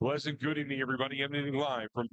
Pleasant good evening, everybody. I'm emanating live from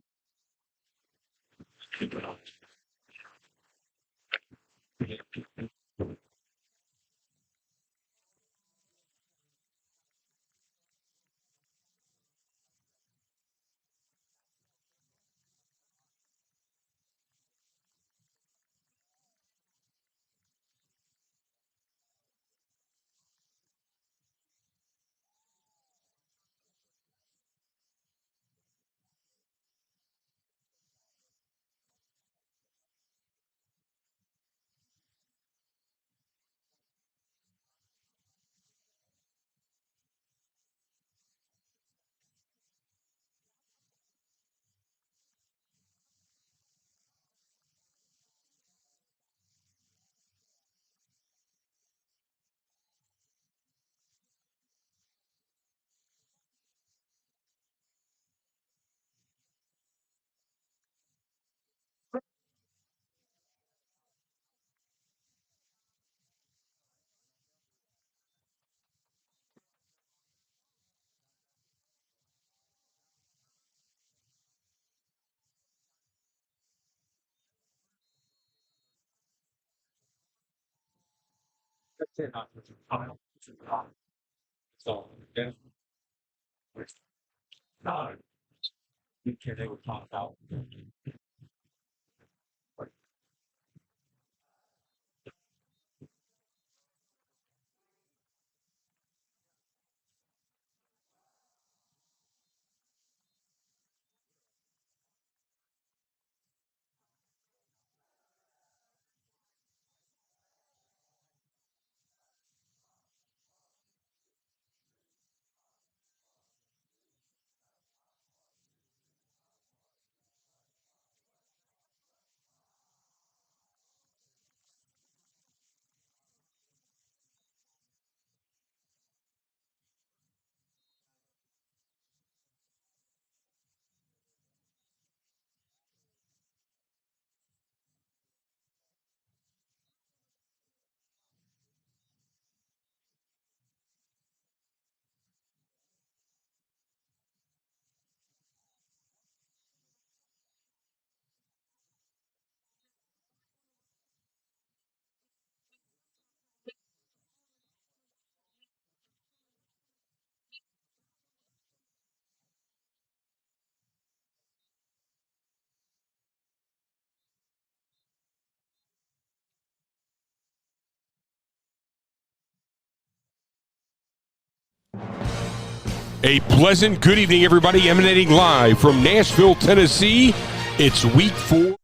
a pleasant good evening, everybody. Emanating live from Nashville, Tennessee. It's week 4.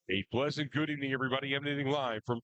A pleasant good evening, everybody. Emanating live from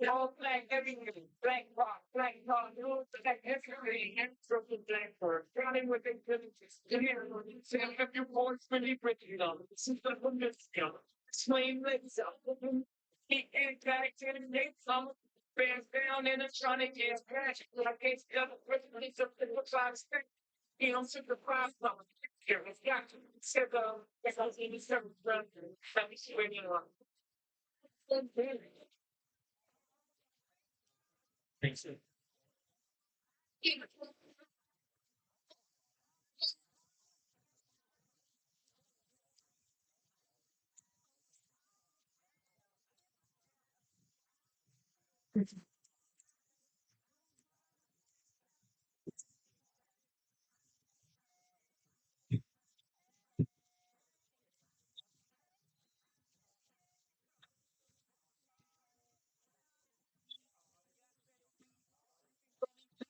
All black, everything, black rock, black everything, and from the black bird, running with the villages, have your voice really written on. This is the skill. Swing legs up. He ain't back to the next summer. Bears down and it's trying to get scratched. Like it's got a president of the five stick. You know, supervised from here. It's got to say it's like 87 brother. Let me see where you are. Thanks.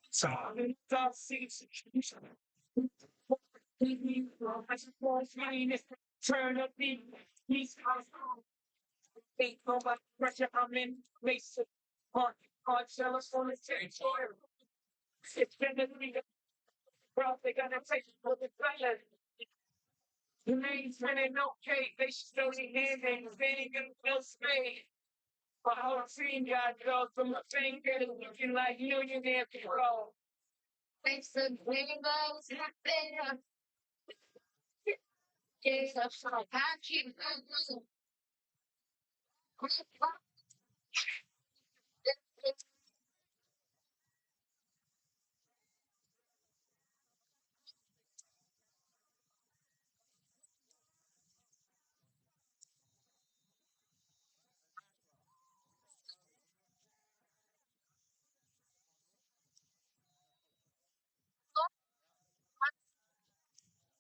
So, turn up the East Coast. Ain't nobody pressure. I'm in Mason. Hard sellers on the territory. It's been a week. Bro, they gotta take it for the player. The name's winning okay. They still need handing. They ain't gonna feel spade. My whole team got girls from the finger looking like millionaire control. Thanks to rainbows, nothing. It's a song.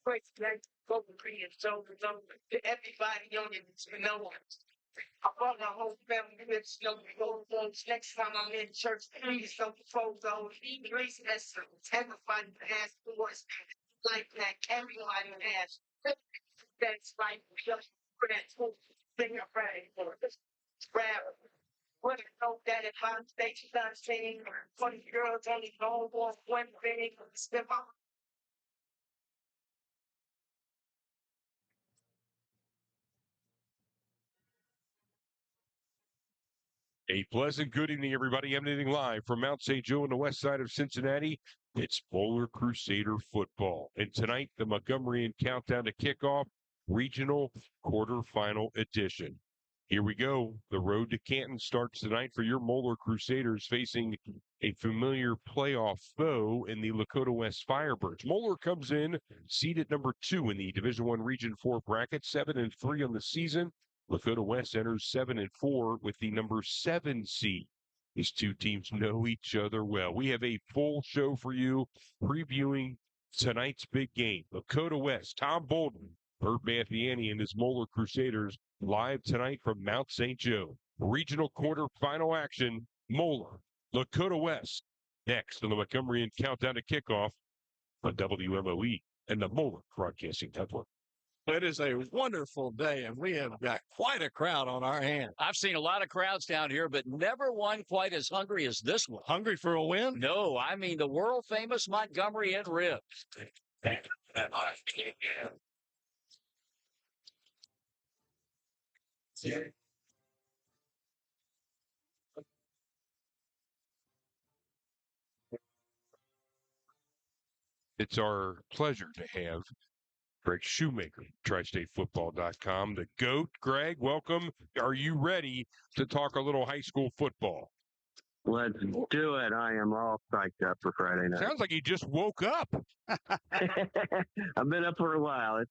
Great, like, go and so to everybody on it, you know. I brought my whole family with snow photos. Next time I'm in church, please don't photos. Grace as terrifying past doors like that. Everyone has. That's right. Just for that thing I'm ready for. Grab. What I know that if I'm station done saying 20 girls only know one thing, step up. A pleasant good evening, everybody. Emanating live from Mount St. Joe on the west side of Cincinnati. It's Moeller Crusader football. And tonight, the Montgomeryan countdown to kickoff, regional quarterfinal edition. Here we go. The road to Canton starts tonight for your Moeller Crusaders facing a familiar playoff foe in the Lakota West Firebirds. Moeller comes in seeded number 2 in the Division I Region 4 bracket, 7-3 on the season. Lakota West enters 7-4 with the number 7 seed. These two teams know each other well. We have a full show for you previewing tonight's big game. Lakota West, Tom Bolden, Herb Mathiani, and his Moeller Crusaders live tonight from Mount St. Joe. Regional quarterfinal action, Moeller, Lakota West. Next on the Montgomeryan countdown to kickoff on WMOE and the Moeller Broadcasting Network. It is a wonderful day, and we have got quite a crowd on our hands. I've seen a lot of crowds down here, but never one quite as hungry as this one. Hungry for a win? No, I mean the world-famous Montgomery and ribs. It's our pleasure to have Greg Shoemaker, TriStateFootball.com, the GOAT. Greg, welcome. Are you ready to talk a little high school football? Let's do it. I am all psyched up for Friday night. Sounds like you just woke up. I've been up for a while.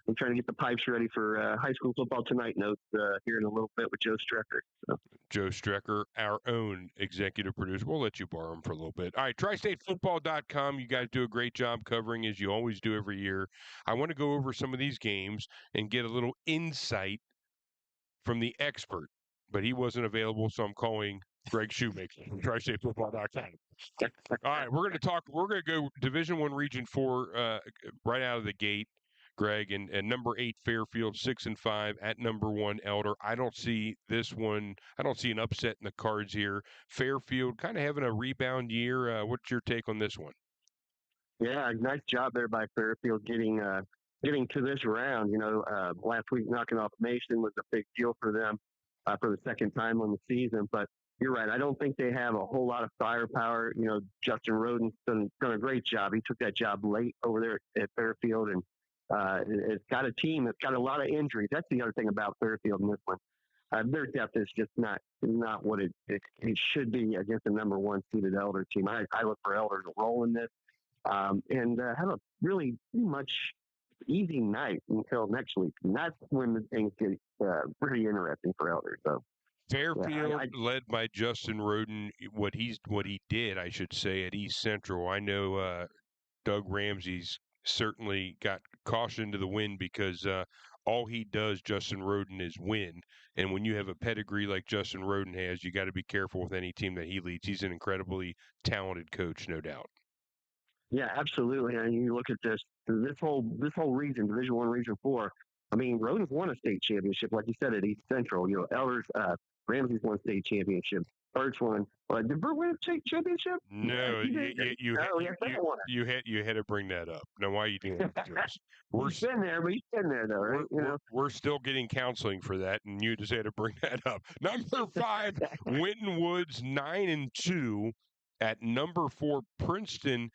I'm trying to get the pipes ready for high school football tonight notes here in a little bit with Joe Strecker. So. Joe Strecker, our own executive producer. We'll let you borrow him for a little bit. All right, TriStateFootball.com. You guys do a great job covering, as you always do every year. I want to go over some of these games and get a little insight from the expert, but he wasn't available, so I'm calling Greg Shoemaker from TriStateFootball.com. All right, we're going to go Division I Region 4 right out of the gate. Greg, and number 8 Fairfield 6-5 at number 1 Elder. I don't see this one. I don't see an upset in the cards here. Fairfield kind of having a rebound year. What's your take on this one? Yeah, nice job there by Fairfield getting to this round. Last week knocking off Mason was a big deal for them for the second time on the season. But you're right. I don't think they have a whole lot of firepower. Justin Roden's done a great job. He took that job late over there at Fairfield, and it's got a team that's got a lot of injuries. That's the other thing about Fairfield in this one. Their depth is just not what it should be against the number 1 seeded Elder team. I look for Elder to roll in this and have a really pretty much easy night until next week. And that's when the things get pretty interesting for Elder. So Fairfield, led by Justin Roden, what he did, I should say, at East Central. I know Doug Ramsey's certainly got caution to the wind because all he does, Justin Roden, is win. And when you have a pedigree like Justin Roden has, you got to be careful with any team that he leads. He's an incredibly talented coach, no doubt. Yeah, absolutely. And you look at this whole region, Division I, Region 4. I mean, Roden's won a state championship, like you said, at East Central. Elders, Ramsey's won a state championship. Birch won. Did Bert win a state championship? No, you had to bring that up. Now, why are you doing that to us? He's been there, but he's been there, though, right? We're still getting counseling for that, and you just had to bring that up. Number 5, Winton Woods, 9-2 at number 4, Princeton.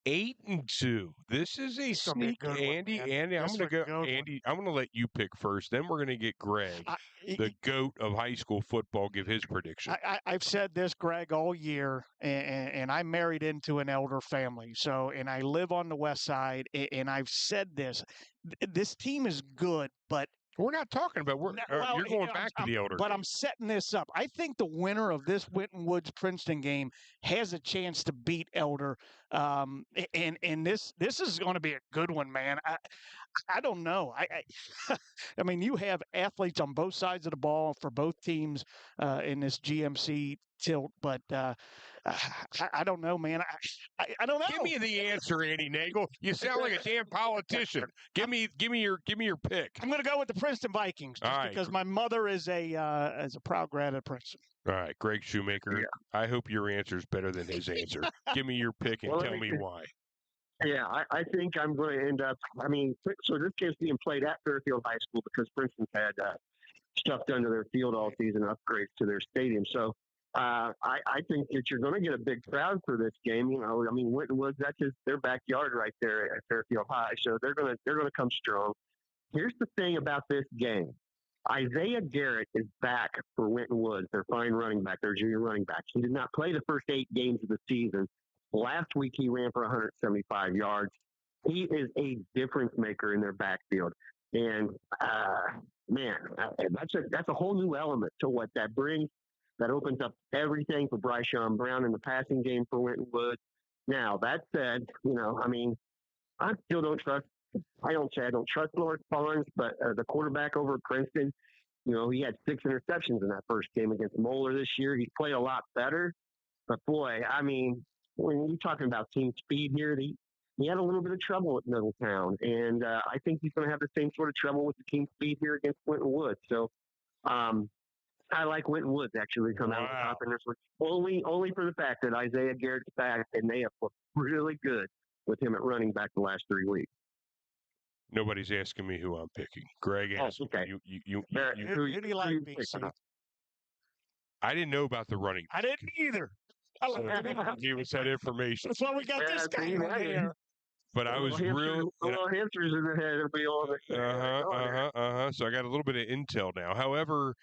8-2. This is a sneak, Andy. Andy, I'm going to go. Andy, I'm going to let you pick first. Then we're going to get Greg, the GOAT of high school football, give his prediction. I've said this, Greg, all year, and I'm married into an Elder family. And I live on the west side, and I've said this. This team is good, but we're not talking about. You're going back to the Elder. But I'm setting this up. I think the winner of this Winton Woods Princeton game has a chance to beat Elder. And this is going to be a good one, man. I don't know. I mean, you have athletes on both sides of the ball for both teams in this GMC tilt, but I don't know, man. I don't know. Give me the answer, Andy Nagel. You sound like a damn politician. Give me your pick. I'm going to go with the Princeton Vikings because my mother is a proud grad at Princeton. All right, Greg Shoemaker. Yeah. I hope your answer is better than his answer. Give me your pick and tell me why. Yeah, I think I'm going to end up. I mean, so this game's being played at Fairfield High School because Princeton's had stuff done to their field all season, upgrades to their stadium. So I think that you're going to get a big crowd for this game. I mean, Winton Woods, that's just their backyard right there at Fairfield High. So they're going to come strong. Here's the thing about this game. Isaiah Garrett is back for Winton Woods, their fine running back, their junior running back. He did not play the first 8 games of the season. Last week, he ran for 175 yards. He is a difference maker in their backfield. And, man, that's a whole new element to what that brings. That opens up everything for Bryshon Brown in the passing game for Winton Woods. Now, that said, I mean, I still don't trust – I don't trust Lawrence Barnes, but the quarterback over at Princeton, he had 6 interceptions in that first game against Moeller this year. He played a lot better. But, boy, I mean, when you're talking about team speed here, he had a little bit of trouble at Middletown. And I think he's going to have the same sort of trouble with the team speed here against Winton Woods. So, I like Winton Woods actually come out on top in this one. Only for the fact that Isaiah Garrett's back, and they have looked really good with him at running back the last 3 weeks. Nobody's asking me who I'm picking. Greg asked. Okay. Who do you like, BC? I didn't know about the running. I didn't either. Give us that information. That's why we got this guy in here. But I was real. Hamsters in the head. It'll be all So I got a little bit of intel now. However,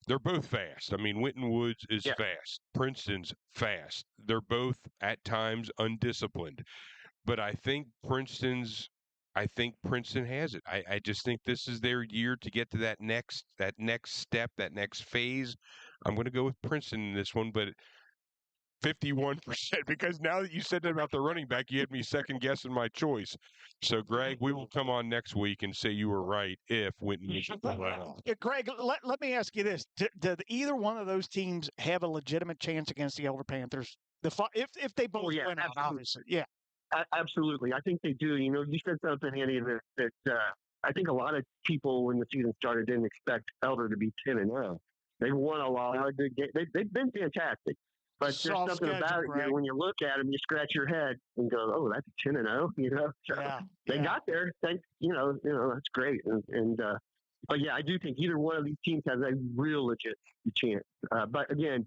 they're both fast. I mean, Winton Woods is fast. Princeton's fast. They're both at times undisciplined. But I think Princeton has it. I just think this is their year to get to that next step, that next phase. I'm going to go with Princeton in this one, but 51%, because now that you said that about the running back, you had me second guessing my choice. So, Greg, we will come on next week and say you were right if Winton is Greg, let me ask you this. Do either one of those teams have a legitimate chance against the Elder Panthers? If they both win out, obviously. Yeah. Absolutely. I think they do. You said something, Andy, that I think a lot of people when the season started didn't expect Elder to be 10-0. They've won a lot of good games. They've been fantastic. But there's Soft something schedule, about it Greg. when you look at them, you scratch your head and go, "Oh, that's a 10-0." So Yeah, they yeah. got there. That's great. But yeah, I do think either one of these teams has a real legit chance. But again,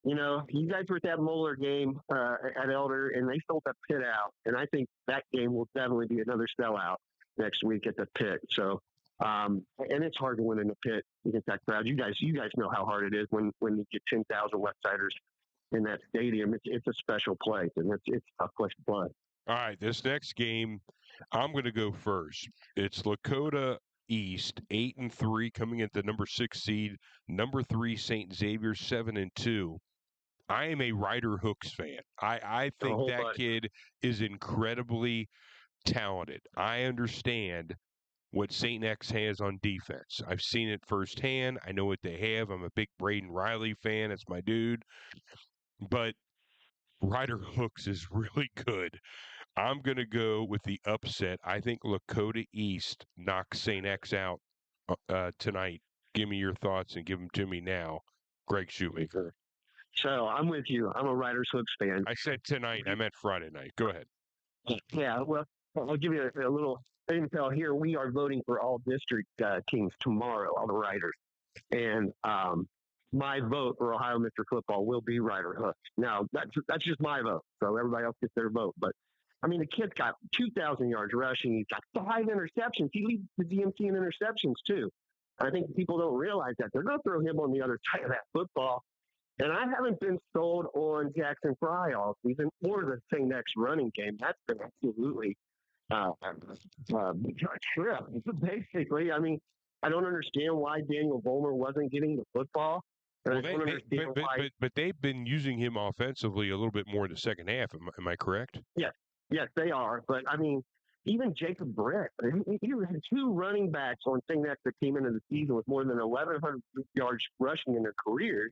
you guys were at that Moeller game at Elder, and they sold that pit out. And I think that game will definitely be another sellout next week at the pit. So, and it's hard to win in the pit against that crowd. You guys know how hard it is when you get 10,000 Westsiders in that stadium. It's a special place, and it's a tough place to play. All right, this next game, I'm going to go first. It's Lakota East, 8-3, coming at the number 6 seed. Number 3, St. Xavier, 7-2. I am a Ryder Hooks fan. I think that kid is incredibly talented. I understand what St. X has on defense. I've seen it firsthand. I know what they have. I'm a big Braden Riley fan. That's my dude. But Ryder Hooks is really good. I'm going to go with the upset. I think Lakota East knocks St. X out tonight. Give me your thoughts and give them to me now. Greg Shoemaker. So I'm with you. I'm a Riders Hooks fan. I said tonight. I meant Friday night. Go ahead. Yeah, well, I'll give you a little intel here. We are voting for all district teams tomorrow, all the Riders. And my vote for Ohio Mr. Football will be Ryder Hooks. Now, that's just my vote. So everybody else gets their vote. But, I mean, the kid's got 2,000 yards rushing. He's got 5 interceptions. He leads the DMT in interceptions, too. I think people don't realize that. They're going to throw him on the other side of that football. And I haven't been sold on Jackson Fry all season or the St. X running game. That's been absolutely trip. Basically, I mean, I don't understand why Daniel Vollmer wasn't getting the football. Well, but they've been using him offensively a little bit more in the second half. Am I correct? Yes, they are. But, I mean, even Jacob Brett, he had 2 running backs on St. X that came into the season with more than 1,100 yards rushing in their careers.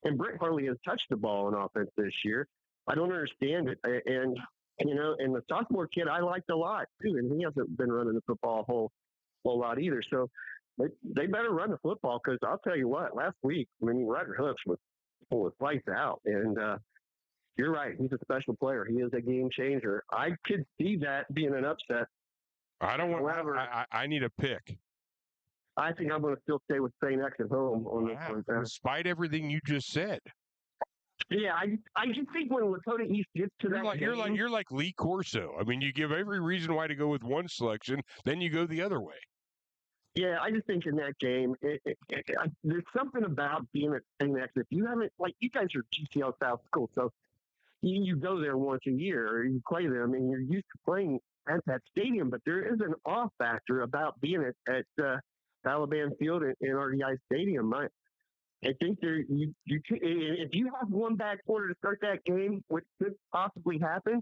And Brett hardly has touched the ball in offense this year. I don't understand it. And the sophomore kid I liked a lot too, and he hasn't been running the football a whole lot either. So they better run the football because I'll tell you what, last week, I mean, Ryder Hooks was lights out. And you're right, he's a special player. He is a game changer. I could see that being an upset. I need a pick. I think I'm going to still stay with St. X at home on this one. Despite everything you just said. Yeah, I just think when Lakota East gets to you're like Lee Corso. I mean, you give every reason why to go with one selection, then you go the other way. Yeah, I just think in that game, there's something about being at St. X. If you haven't, like, you guys are GCL South School, so you go there once a year, or you play them, and you're used to playing at that stadium. But there is an off factor about being at Alabama Field and RDI Stadium. I think if you have one back quarter to start that game, which could possibly happen,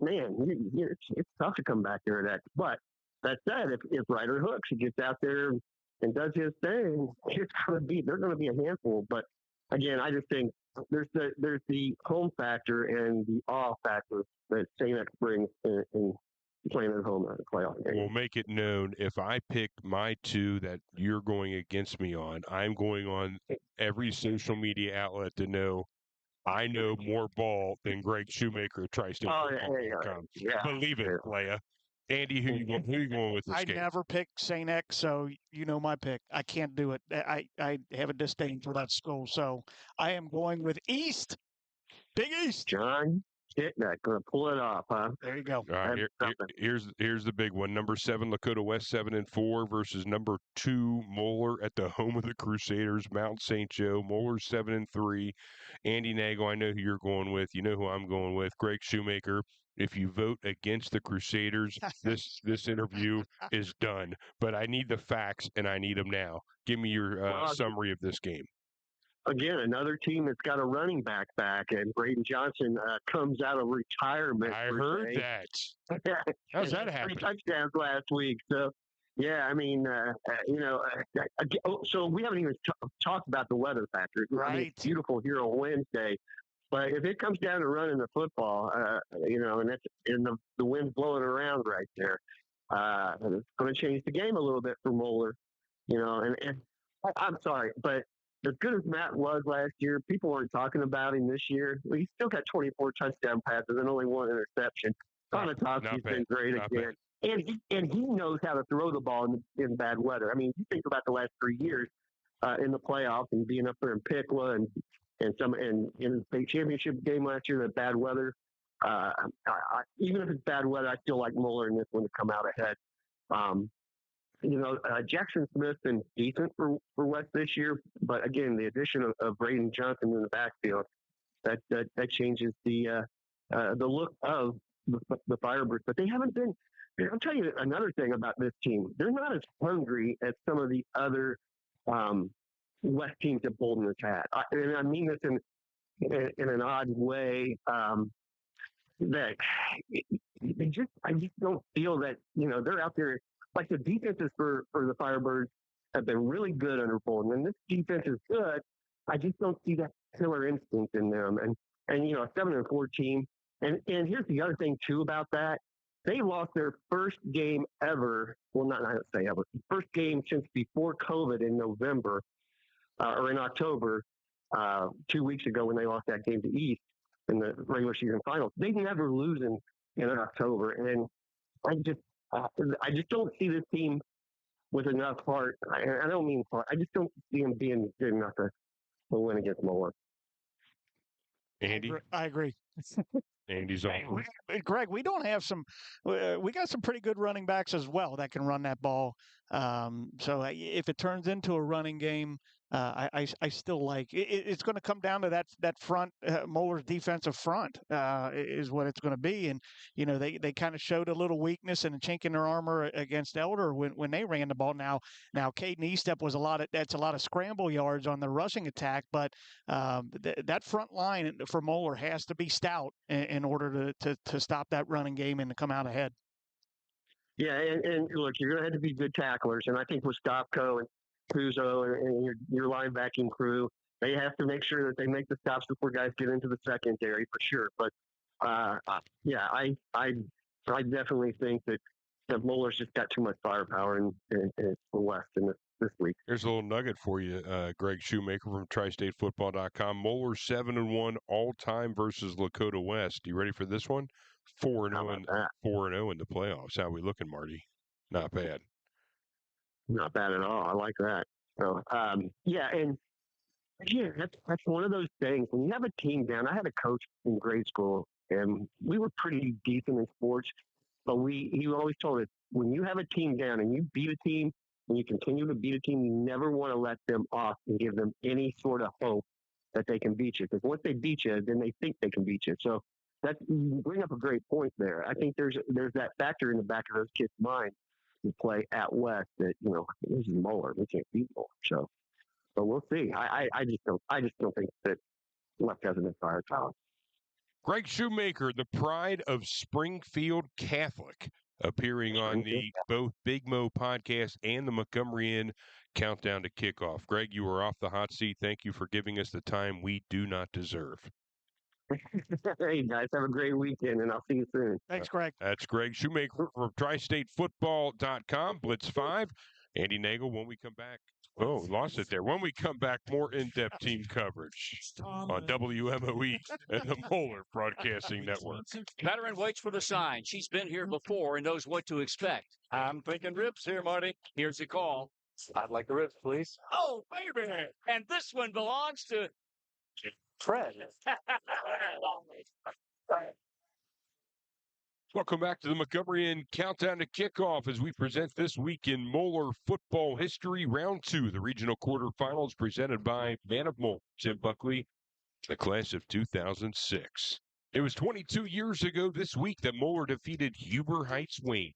it's tough to come back there. But that said, if Ryder Hooks gets out there and does his thing, they're going to be a handful. But again, I just think there's the home factor and the off factor that St. X brings in playing at home at a playoff game. We'll make it known if I pick my 2 that you're going against me on, I'm going on every social media outlet to know I know more ball than Greg Shoemaker at Tri-State. Yeah. Believe it, Leia. Andy, who you going with this game? I never picked St. X, so you know my pick. I can't do it. I have a disdain for that school, so I am going with East. Big East. John, going to pull it off, huh? There you go. All right, here's the big one. Number 7, Lakota West 7-4 versus number 2, Moeller at the home of the Crusaders, Mount St. Joe. Moeller 7-3. Andy Nagel, I know who you're going with. You know who I'm going with. Greg Shoemaker. If you vote against the Crusaders, this interview is done. But I need the facts, and I need them now. Give me your summary of this game. Again, another team that's got a running back, and Braden Johnson comes out of retirement. I heard that. How's that happen? 3 touchdowns last week. So, yeah, I mean, so we haven't even talked about the weather factor. Right. I mean, it's beautiful here on Wednesday. But if it comes down to running the football, and the wind's blowing around right there, it's going to change the game a little bit for Moeller. And I'm sorry, but as good as Matt was last year, people weren't talking about him this year. Well, he still got 24 touchdown passes and only one interception. Konatowski's been great again. And he knows how to throw the ball in bad weather. I mean, you think about the last 3 years in the playoffs and being up there in Piqua and in the state championship game last year, that bad weather. Even if it's bad weather, I still like Moeller in this one to come out ahead. Jackson Smith's been decent for West this year, but again, the addition of Braden Johnson in the backfield that changes the look of the Firebirds. But they haven't been. I'll tell you another thing about this team: they're not as hungry as some of the other West teams that Bolden has had. And I mean this in an odd way. That I just don't feel that they're out there. Like the defenses for the Firebirds have been really good under Bolden, and this defense is good. I just don't see that killer instinct in them. And a 7-4 team. And here's the other thing too about that: they lost their first game ever. Well, not I don't say ever. First game since before COVID in November or in October, 2 weeks ago when they lost that game to East in the regular season finals. They never lose in October, and I just don't see this team with enough heart. I don't mean heart. I just don't see them being good enough to win against Moeller. Andy? I agree. Andy's on. Greg, we don't have some. We got some pretty good running backs as well that can run that ball. So if it turns into a running game, I still like it. It's going to come down to that front. Moeller's defensive front is what it's going to be, and they kind of showed a little weakness and a chink in their armor against Elder when they ran the ball. Now Caden Eastep was that's a lot of scramble yards on the rushing attack, but that front line for Moeller has to be stout in order to stop that running game and to come out ahead. Yeah, and look, you're going to have to be good tacklers, and I think with Stopko and Puzo and your linebacking crew, they have to make sure that they make the stops before guys get into the secondary for sure. But I definitely think that Moeller's just got too much firepower in the West in this week. Here's a little nugget for you, Greg Shoemaker from TriStateFootball.com. Moeller 7-1 all time versus Lakota West. You ready for this one? 4-0 in the playoffs. How we looking, Marty? Not bad. Not bad at all. I like that. So, and that's one of those things. When you have a team down, I had a coach in grade school, and we were pretty decent in sports, but he always told us, when you have a team down and you beat a team and you continue to beat a team, you never want to let them off and give them any sort of hope that they can beat you. Because once they beat you, then they think they can beat you. So you bring up a great point there. I think there's that factor in the back of those kids' minds to play at West that, this is Moeller. We can't beat Moeller. So we'll see. I just don't think that West has enough firepower. Greg Shoemaker, the pride of Springfield Catholic, appearing on the both Big Mo podcast and the Montgomeryan Countdown to Kickoff. Greg, you are off the hot seat. Thank you for giving us the time we do not deserve. Hey, guys, have a great weekend, and I'll see you soon. Thanks, Greg. That's Greg Shoemaker from TriStateFootball.com, Blitz 5. Andy Nagel, when we come back. Oh, lost it there. When we come back, more in-depth team coverage on WMOE and the Moeller Broadcasting Network. Veteran waits for the sign. She's been here before and knows what to expect. I'm thinking ribs here, Marty. Here's the call. I'd like the ribs, please. Oh, baby. And this one belongs to Fred. Welcome back to the Montgomeryan Countdown to Kickoff as we present this week in Moeller football history, round 2, the regional quarterfinals presented by Man of Moeller, Tim Buckley, the class of 2006. It was 22 years ago this week that Moeller defeated Huber Heights Wayne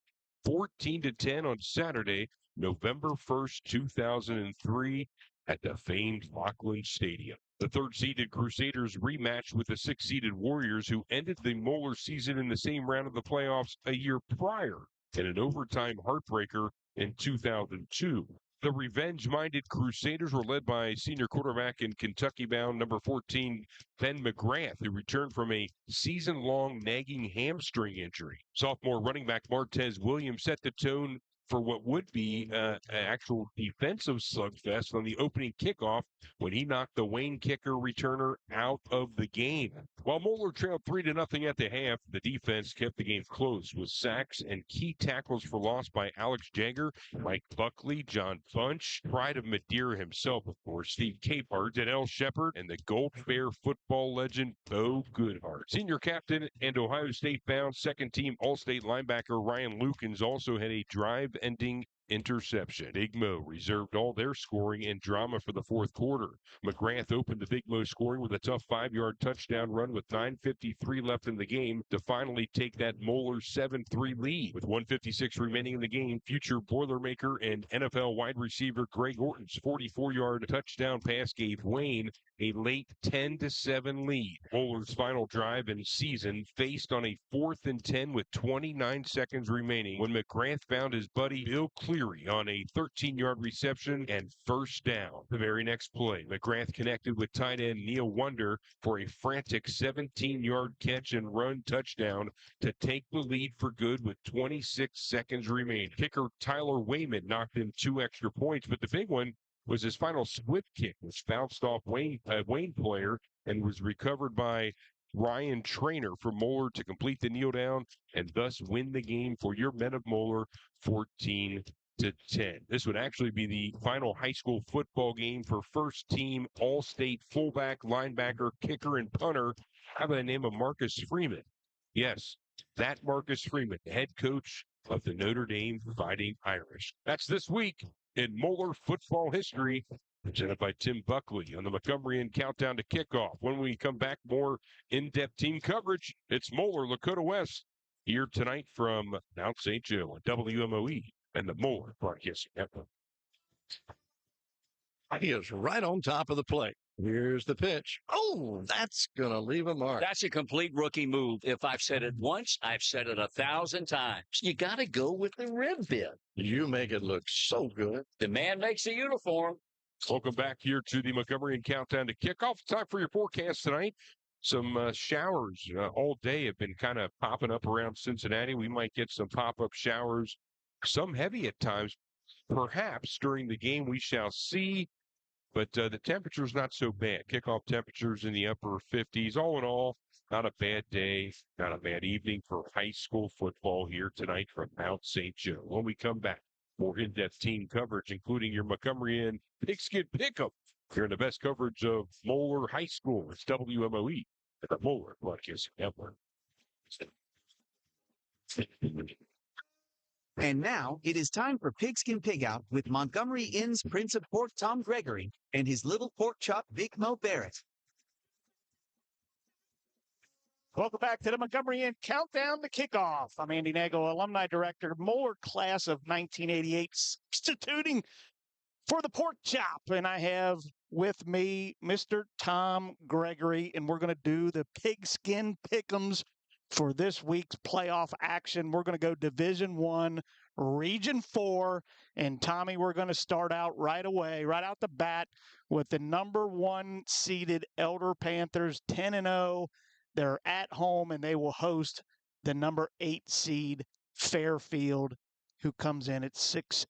14-10 on Saturday, November 1st, 2003 at the famed Lockland Stadium. The third-seeded Crusaders rematched with the sixth-seeded Warriors, who ended the Moeller season in the same round of the playoffs a year prior in an overtime heartbreaker in 2002. The revenge-minded Crusaders were led by senior quarterback and Kentucky-bound number 14, Ben McGrath, who returned from a season-long nagging hamstring injury. Sophomore running back Martez Williams set the tone for what would be an actual defensive slugfest on the opening kickoff when he knocked the Wayne kicker returner out of the game. While Moeller trailed 3-0 at the half, the defense kept the game close with sacks and key tackles for loss by Alex Jagger, Mike Buckley, John Bunch, pride of Madeira himself, of course, Steve Capehart, Danelle Shepard, and the Gold Bear football legend Bo Goodhart. Senior captain and Ohio State-bound second-team All-State linebacker Ryan Lukens also had a drive-ending interception. Big Mo reserved all their scoring and drama for the fourth quarter. McGrath opened the Big Mo scoring with a tough 5-yard touchdown run with 9:53 left in the game to finally take that Moeller 7-3 lead. With 1:56 remaining in the game, future Boilermaker and NFL wide receiver Greg Orton's 44-yard touchdown pass gave Wayne a late 10-7 lead. Moeller's final drive in season faced on a 4th and 10 with 29 seconds remaining when McGrath found his buddy Bill Cleary on a 13-yard reception and first down. The very next play, McGrath connected with tight end Neil Wonder for a frantic 17-yard catch and run touchdown to take the lead for good with 26 seconds remaining. Kicker Tyler Wayman knocked in 2 extra points, but the big one was his final swift kick, which bounced off Wayne player and was recovered by Ryan Trainer for Moeller to complete the kneel down and thus win the game for your men of Moeller 14-10. This would actually be the final high school football game for first team All-State fullback, linebacker, kicker, and punter by the name of Marcus Freeman. Yes, that Marcus Freeman, head coach of the Notre Dame Fighting Irish. That's this week in Moeller football history, presented by Tim Buckley on the Montgomery Countdown to Kickoff. When we come back, more in-depth team coverage. It's Moeller, Lakota West, here tonight from Mount St. Joe on WMOE and the Moeller Broadcasting Network. He is right on top of the plate. Here's the pitch. Oh, that's going to leave a mark. That's a complete rookie move. If I've said it once, I've said it 1,000 times. You got to go with the rib bit. You make it look so good. The man makes the uniform. Welcome back here to the Montgomery Countdown to Kickoff. Time for your forecast tonight. Some showers all day have been kind of popping up around Cincinnati. We might get some pop-up showers, some heavy at times. Perhaps during the game we shall see. But the temperature's not so bad. Kickoff temperatures in the upper 50s. All in all, not a bad day, not a bad evening for high school football here tonight from Mount St. Joe. When we come back, more in-depth team coverage, including your Montgomery and Pigskin Pickup. Here in the best coverage of Moeller High School. It's WMOE at the Moeller Broadcasting Network. And now it is time for Pigskin Pig Out with Montgomery Inn's Prince of Pork Tom Gregory and his little pork chop Big Mo Barrett. Welcome back to the Montgomery Inn Countdown to Kickoff. I'm Andy Nagel, Alumni Director, Moeller Class of 1988, substituting for the pork chop. And I have with me Mr. Tom Gregory, and we're going to do the Pigskin Pick'ems for this week's playoff action. We're going to go Division I, Region 4. And Tommy, we're going to start out right away, right out the bat, with the number 1 seeded Elder Panthers, 10-0. They're at home, and they will host the number 8 seed Fairfield, who comes in at 6-5.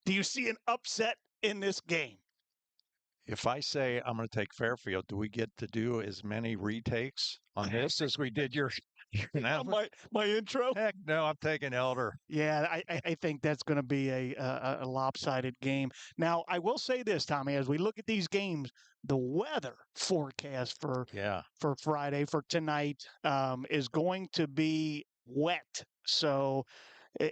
Do you see an upset in this game? If I say I'm going to take Fairfield, do we get to do as many retakes on this as we did your my intro? Heck no, I'm taking Elder. Yeah, I think that's going to be a lopsided game. Now, I will say this, Tommy, as we look at these games, the weather forecast for Friday, for tonight, is going to be wet. So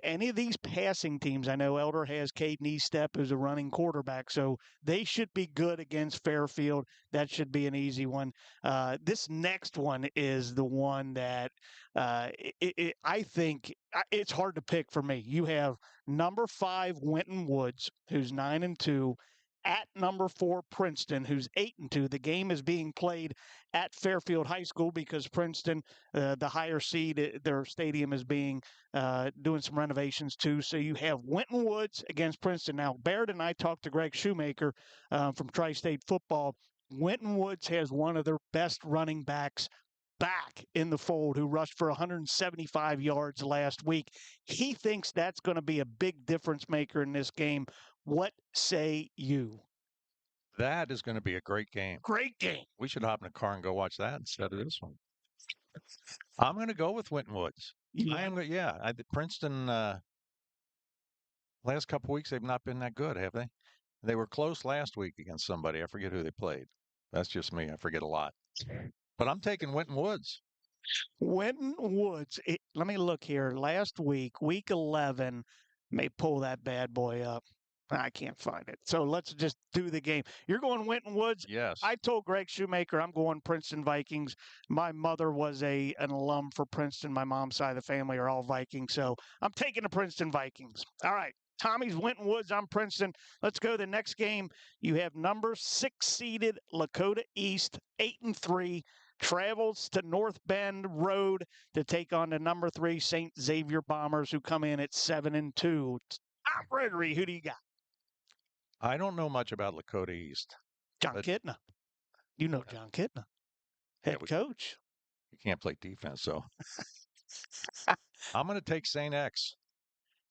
any of these passing teams, I know Elder has Caden Eastep as a running quarterback, so they should be good against Fairfield. That should be an easy one. This next one is the one that I think it's hard to pick for me. You have number 5 Winton Woods, who's 9-2, at number 4 Princeton, who's 8-2. The game is being played at Fairfield High School because Princeton, the higher seed, their stadium is being doing some renovations too. So you have Winton Woods against Princeton. Now, Barrett and I talked to Greg Shoemaker from Tri-State Football. Winton Woods has one of their best running backs back in the fold who rushed for 175 yards last week. He thinks that's going to be a big difference maker in this game. What say you? That is going to be a great game. Great game. We should hop in a car and go watch that instead of this one. I'm going to go with Winton Woods. Princeton, last couple weeks, they've not been that good, have they? They were close last week against somebody. I forget who they played. That's just me. I forget a lot. But I'm taking Winton Woods. Winton Woods. Let me look here. Last week, week 11, may pull that bad boy up. I can't find it. So let's just do the game. You're going Winton Woods? Yes. I told Greg Shoemaker I'm going Princeton Vikings. My mother was an alum for Princeton. My mom's side of the family are all Vikings. So I'm taking the Princeton Vikings. All right. Tommy's Winton Woods. I'm Princeton. Let's go to the next game. You have number 6 seeded Lakota East, 8-3. Travels to North Bend Road to take on the number 3 St. Xavier Bombers, who come in at 7-2. Tom Gregory, who do you got? I don't know much about Lakota East. John Kitna. You know John Kitna, head coach. You can't play defense, so I'm going to take St. X.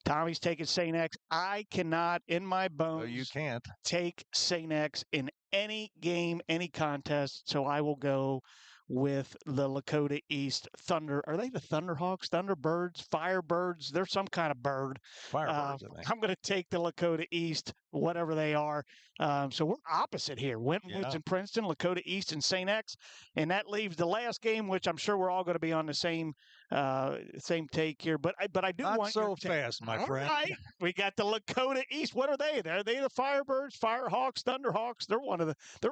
Tommy's taking St. X. I cannot, in my bones, No, you can't take St. X in any game, any contest. So I will go with the Lakota East Thunder. Are they the Thunderhawks, Thunderbirds, Firebirds? They're some kind of bird. Firebirds, I think. I'm going to take the Lakota East, whatever they are. So we're opposite here. Winton Woods and Princeton, Lakota East and St. X. And that leaves the last game, which I'm sure we're all going to be on the same take here. But I do Not want so fast, my friend. All right. We got the Lakota East. What are they? Are they the Firebirds, Firehawks, Thunderhawks? They're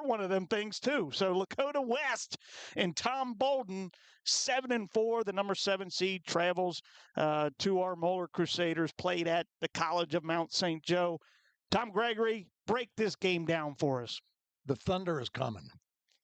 one of them things too. So Lakota West and Tom Bolden, 7-4. The number 7 seed travels to our Moeller Crusaders, played at the College of Mount St. Joe. Tom Gregory, break this game down for us. The Thunder is coming.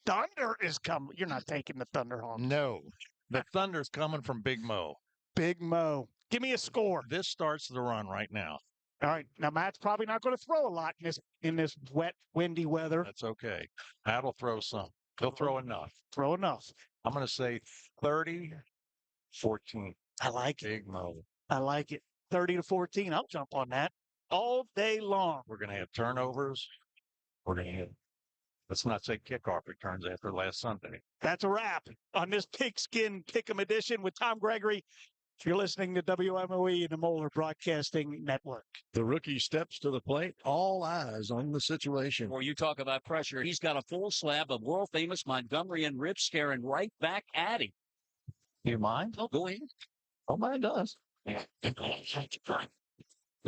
Thunder is coming. You're not taking the Thunderhawks. No. The Thunder's coming from Big Mo. Big Mo. Give me a score. This starts the run right now. All right. Now, Matt's probably not going to throw a lot in this wet, windy weather. That's okay. Matt'll throw some. He'll throw enough. Throw enough. I'm going to say 30-14. I like it. Big Mo. I like it. 30-14. I'll jump on that all day long. We're going to have turnovers. We're going to have, let's not say kickoff returns after last Sunday. That's a wrap on this Pigskin Pick'em edition with Tom Gregory. You're listening to WMOE and the Moeller Broadcasting Network. The rookie steps to the plate. All eyes on the situation. Before you talk about pressure, he's got a full slab of world-famous Montgomery ribs staring right back at him. You mind? Oh, go ahead. Oh, mine does. The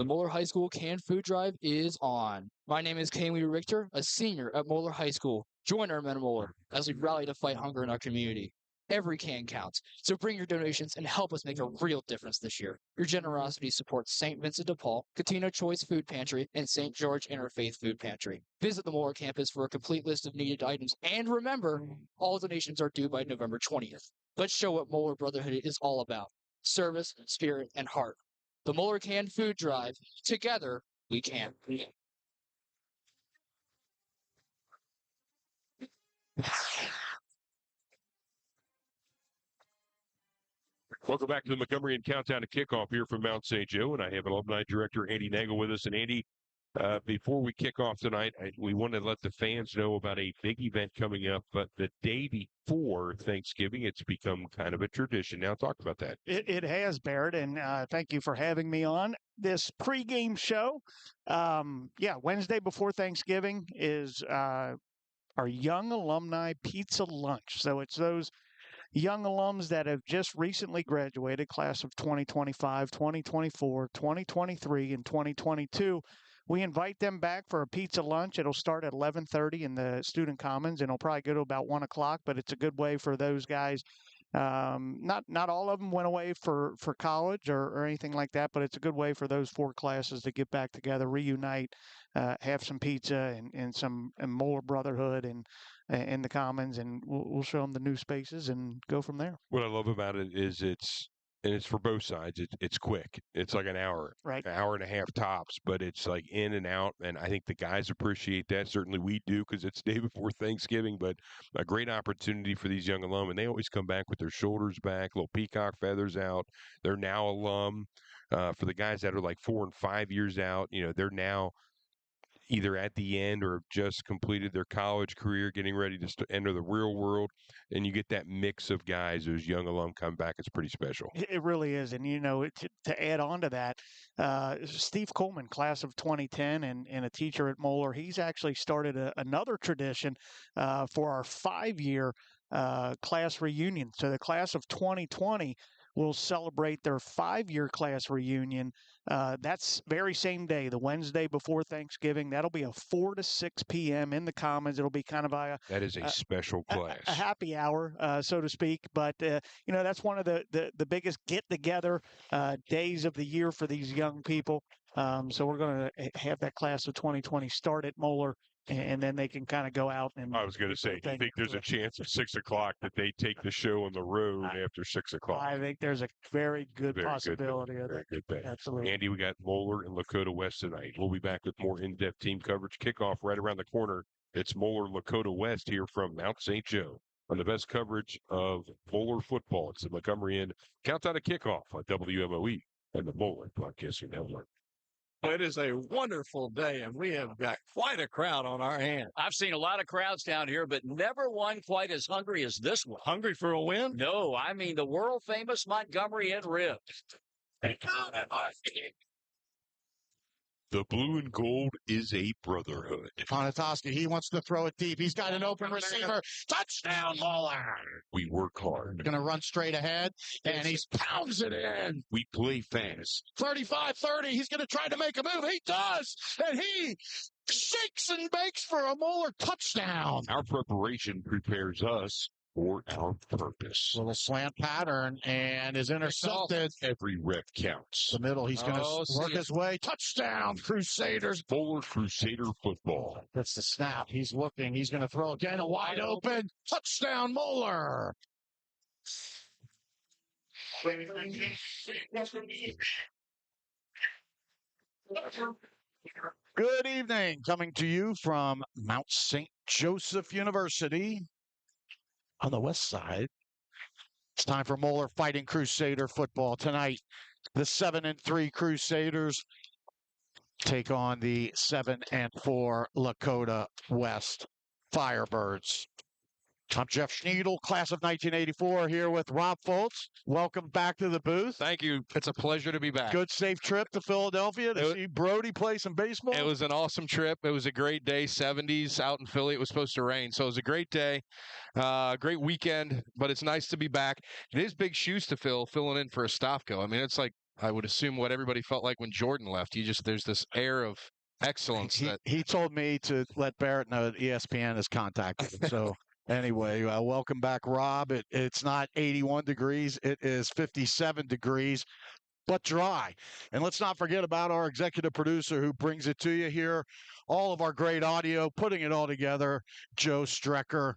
Moeller High School Canned Food Drive is on. My name is Kaylee Richter, a senior at Moeller High School. Join our men at Moeller as we rally to fight hunger in our community. Every can counts, so bring your donations and help us make a real difference this year. Your generosity supports St. Vincent de Paul, Catino Choice Food Pantry, and St. George Interfaith Food Pantry. Visit the Moeller campus for a complete list of needed items, and remember, all donations are due by November 20th. Let's show what Moeller Brotherhood is all about. Service, spirit, and heart. The Moeller Canned Food Drive. Together, we can. Welcome back to the Montgomery and Countdown to Kickoff here from Mount St. Joe, and I have Alumni Director Andy Nagel with us. And Andy, before we kick off tonight, we want to let the fans know about a big event coming up, but the day before Thanksgiving, it's become kind of a tradition. Now talk about that. It has, Barrett, and thank you for having me on this pregame show. Wednesday before Thanksgiving is our Young Alumni Pizza Lunch. So it's those young alums that have just recently graduated, class of 2025, 2024, 2023, and 2022. We invite them back for a pizza lunch. It'll start at 11:30 in the student commons, and it'll probably go to about 1 o'clock, but it's a good way for those guys Not all of them went away for college or anything like that, but it's a good way for those 4 classes to get back together, reunite, have some pizza and some Moeller brotherhood and in the Commons, and we'll show them the new spaces and go from there. What I love about it is it's for both sides. It's quick. It's like an hour, right? An hour and a half tops, but it's like in and out. And I think the guys appreciate that. Certainly we do because it's the day before Thanksgiving, but a great opportunity for these young alum. And they always come back with their shoulders back, little peacock feathers out. They're now alum. For the guys that are like 4 and 5 years out, they're now either at the end or just completed their college career, getting ready to enter the real world. And you get that mix of guys, those young alum come back. It's pretty special. It really is. And, to add on to that, Steve Coleman, class of 2010 and a teacher at Moeller, he's actually started another tradition for our 5-year class reunion. So the class of 2020 will celebrate their 5-year class reunion. That's very same day, the Wednesday before Thanksgiving. That'll be a 4 to 6 p.m. in the Commons. It'll be kind of that is a special class, a happy hour, so to speak. But that's one of the biggest get-together days of the year for these young people. So we're going to have that class of 2020 start at Moeller, and then they can kind of go out and. I was going to say, do you think there's a chance at 6 o'clock that they take the show on the road after 6 o'clock? I think there's a very good possibility of that. Very good thing. Absolutely. Andy, we got Moeller and Lakota West tonight. We'll be back with more in-depth team coverage. Kickoff right around the corner. It's Moeller Lakota West here from Mount St. Joe on the best coverage of Moeller football. It's the Montgomery Inn Countdown to Kickoff on WMOE and the Moeller Broadcasting Network. It is a wonderful day, and we have got quite a crowd on our hands. I've seen a lot of crowds down here, but never one quite as hungry as this one. Hungry for a win? No, I mean the world-famous Montgomery Inn ribs. The blue and gold is a brotherhood. Ponatoski, he wants to throw it deep. He's got an open receiver. Touchdown, Moeller. We work hard. Going to run straight ahead, and he pounds it in. We play fast. 35-30. He's going to try to make a move. He does, and he shakes and bakes for a Moeller touchdown. Our preparation prepares us for our purpose. Little slant pattern, and is intercepted. Every rep counts. The middle, he's going to work his way. Touchdown, Crusaders. Moeller Crusader football. That's the snap. He's looking. He's going to throw again. A wide open. Touchdown, Moeller. Good evening. Coming to you from Mount St. Joseph University on the west side. It's time for Moeller Fighting Crusader football tonight. The 7-3 Crusaders take on the 7-4 Lakota West Firebirds. I'm Jeff Schneidel, class of 1984, here with Rob Foltz. Welcome back to the booth. Thank you. It's a pleasure to be back. Good, safe trip to Philadelphia to see Brody play some baseball. It was an awesome trip. It was a great day, 70s out in Philly. It was supposed to rain, so it was a great day, great weekend, but it's nice to be back. It is big shoes to fill, filling in for Estafco. I mean, it's like, I would assume what everybody felt like when Jordan left. There's this air of excellence. He told me to let Barrett know that ESPN has contacted him, so... Anyway, welcome back, Rob. It's not 81 degrees. It is 57 degrees, but dry. And let's not forget about our executive producer who brings it to you here. All of our great audio, putting it all together, Joe Strecker.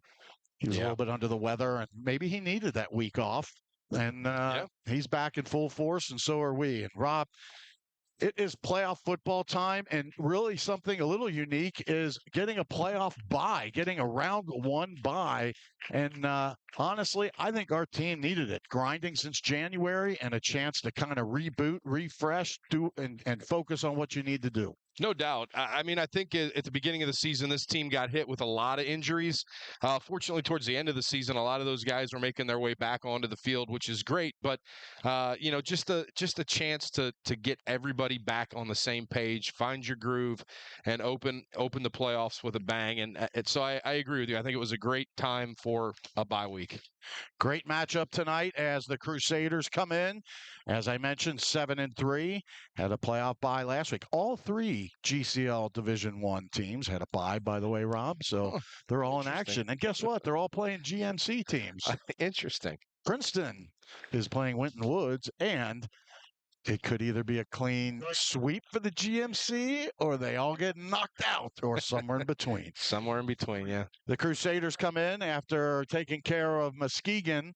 He was a little bit under the weather, and maybe he needed that week off. And he's back in full force, and so are we. And, Rob, it is playoff football time, and really something a little unique is getting a playoff bye, getting a round one bye. And honestly, I think our team needed it. Grinding since January and a chance to kind of reboot, refresh, and focus on what you need to do. No doubt. I mean, I think at the beginning of the season, this team got hit with a lot of injuries. Fortunately, towards the end of the season, a lot of those guys were making their way back onto the field, which is great. But just a chance to get everybody back on the same page, find your groove, and open the playoffs with a bang. And so I agree with you. I think it was a great time for a bye week. Great matchup tonight as the Crusaders come in. As I mentioned, 7-3, had a playoff bye last week. All three GCL Division I teams had a bye, by the way, Rob. So they're all in action. And guess what? They're all playing GNC teams. Interesting. Princeton is playing Winton Woods, and it could either be a clean sweep for the GMC or they all get knocked out or somewhere in between. Somewhere in between, yeah. The Crusaders come in after taking care of Muskegon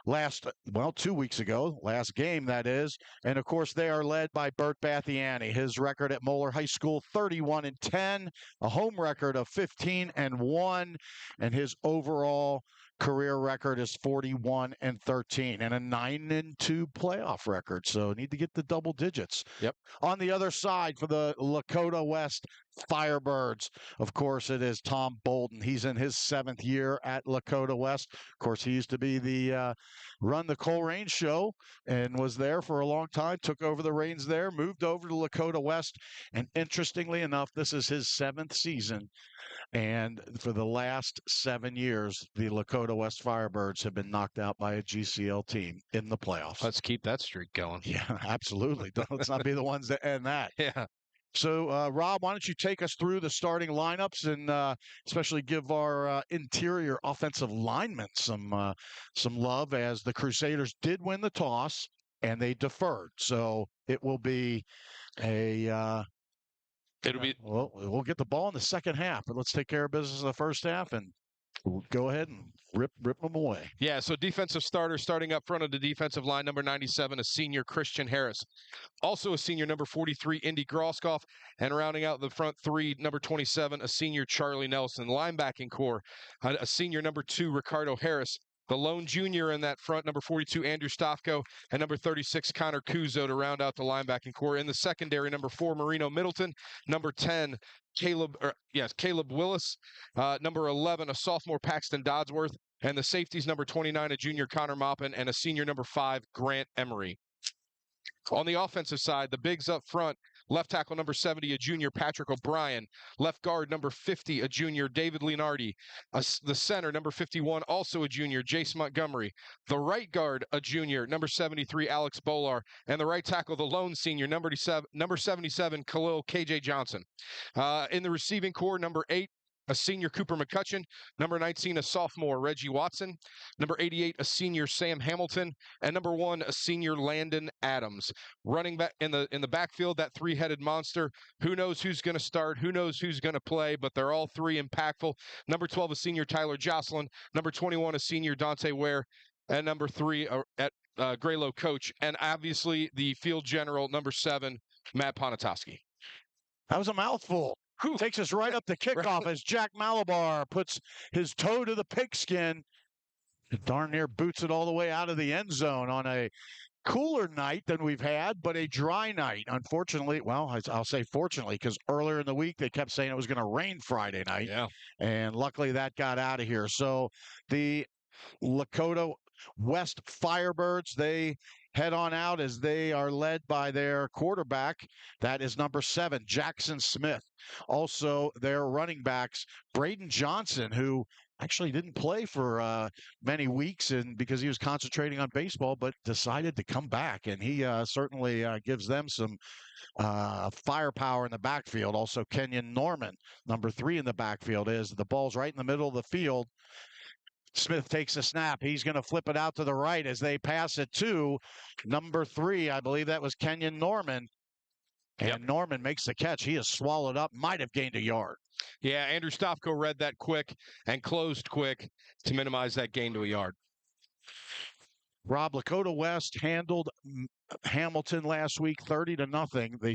2 weeks ago, last game that is. And of course, they are led by Bert Bathiani. His record at Moeller High School, 31-10, a home record of 15-1, and his overall career record is 41-13 and a 9-2 playoff record. So need to get the double digits. Yep. On the other side for the Lakota West Firebirds, of course, it is Tom Bolden. He's in his 7th year at Lakota West. Of course, he used to be the run the Coleraine show and was there for a long time, took over the reins there, moved over to Lakota West. And interestingly enough, this is his 7th season. And for the last 7 years, the Lakota West Firebirds have been knocked out by a GCL team in the playoffs. Let's keep that streak going. Yeah, absolutely. Let's not be the ones that end that. Yeah. So, Rob, why don't you take us through the starting lineups and especially give our interior offensive linemen some love, as the Crusaders did win the toss and they deferred. So it will be we'll get the ball in the second half, but let's take care of business in the first half and we'll go ahead and rip them away. Yeah, so defensive starter starting up front of the defensive line, number 97, a senior Christian Harris. Also a senior, number 43, Indy Groskoff. And rounding out the front three, number 27, a senior Charlie Nelson. Linebacking core, a senior, number 2, Ricardo Harris. The lone junior in that front, number 42, Andrew Stofko, and number 36, Connor Kuzo, to round out the linebacking core. In the secondary, number 4, Marino Middleton, number 10, Caleb Willis, number 11, a sophomore, Paxton Dodsworth, and the safeties, number 29, a junior, Connor Maupin, and a senior, number 5, Grant Emery. On the offensive side, the bigs up front, left tackle number 70, a junior, Patrick O'Brien. Left guard number 50, a junior, David Leonardi. The center, number 51, also a junior, Jace Montgomery. The right guard, a junior, number 73, Alex Bolar. And the right tackle, the lone senior, number 77, Khalil KJ Johnson. In the receiving core, number 8, a senior, Cooper McCutcheon. Number 19, a sophomore, Reggie Watson. Number 88, a senior, Sam Hamilton. And number 1, a senior, Landon Adams. Running back in the backfield, that three-headed monster. Who knows who's going to start? Who knows who's going to play? But they're all three impactful. Number 12, a senior, Tyler Jocelyn. Number 21, a senior, Dante Ware. And number 3, at Graylow coach. And obviously the field general, number 7, Matt Ponatoski. That was a mouthful. Takes us right up the kickoff as Jack Malabar puts his toe to the pigskin. Darn near boots it all the way out of the end zone on a cooler night than we've had, but a dry night. Unfortunately, well, I'll say fortunately, because earlier in the week they kept saying it was going to rain Friday night. Yeah. And luckily that got out of here. So the Lakota West Firebirds, they head on out as they are led by their quarterback. That is number 7, Jackson Smith. Also, their running backs, Braden Johnson, who actually didn't play for many weeks and because he was concentrating on baseball, but decided to come back. And he certainly gives them some firepower in the backfield. Also, Kenyon Norman, number 3 in the backfield, is the ball's right in the middle of the field. Smith takes a snap. He's going to flip it out to the right as they pass it to number 3. I believe that was Kenyon Norman. And Norman makes the catch. He is swallowed up, might have gained a yard. Yeah, Andrew Stofko read that quick and closed quick to minimize that gain to a yard. Rob, Lakota West handled Hamilton last week 30-0. They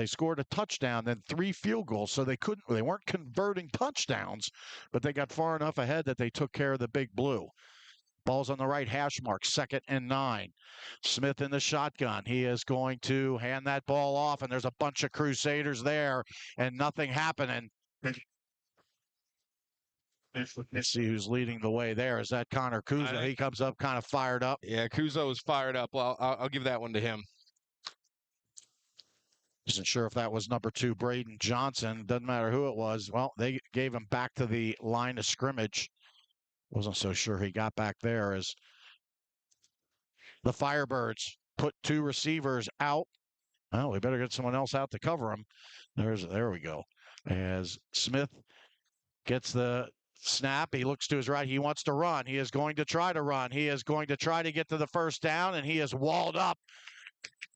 scored a touchdown, then 3 field goals, so they weren't converting touchdowns, but they got far enough ahead that they took care of the Big Blue. Ball's on the right hash mark, 2nd and 9. Smith in the shotgun. He is going to hand that ball off, and there's a bunch of Crusaders there, and nothing happening. Let's see who's leading the way there. Is that Connor Kuzo? He comes up kind of fired up. Yeah, Kuzo is fired up. Well, I'll give that one to him. Isn't sure if that was number 2, Braden Johnson. Doesn't matter who it was. Well, they gave him back to the line of scrimmage. Wasn't so sure he got back there as the Firebirds put 2 receivers out. Well, we better get someone else out to cover them. There we go. As Smith gets the Snap. He looks to his right. He wants to run. He is going to try to run. He is going to try to get to the first down, and he is walled up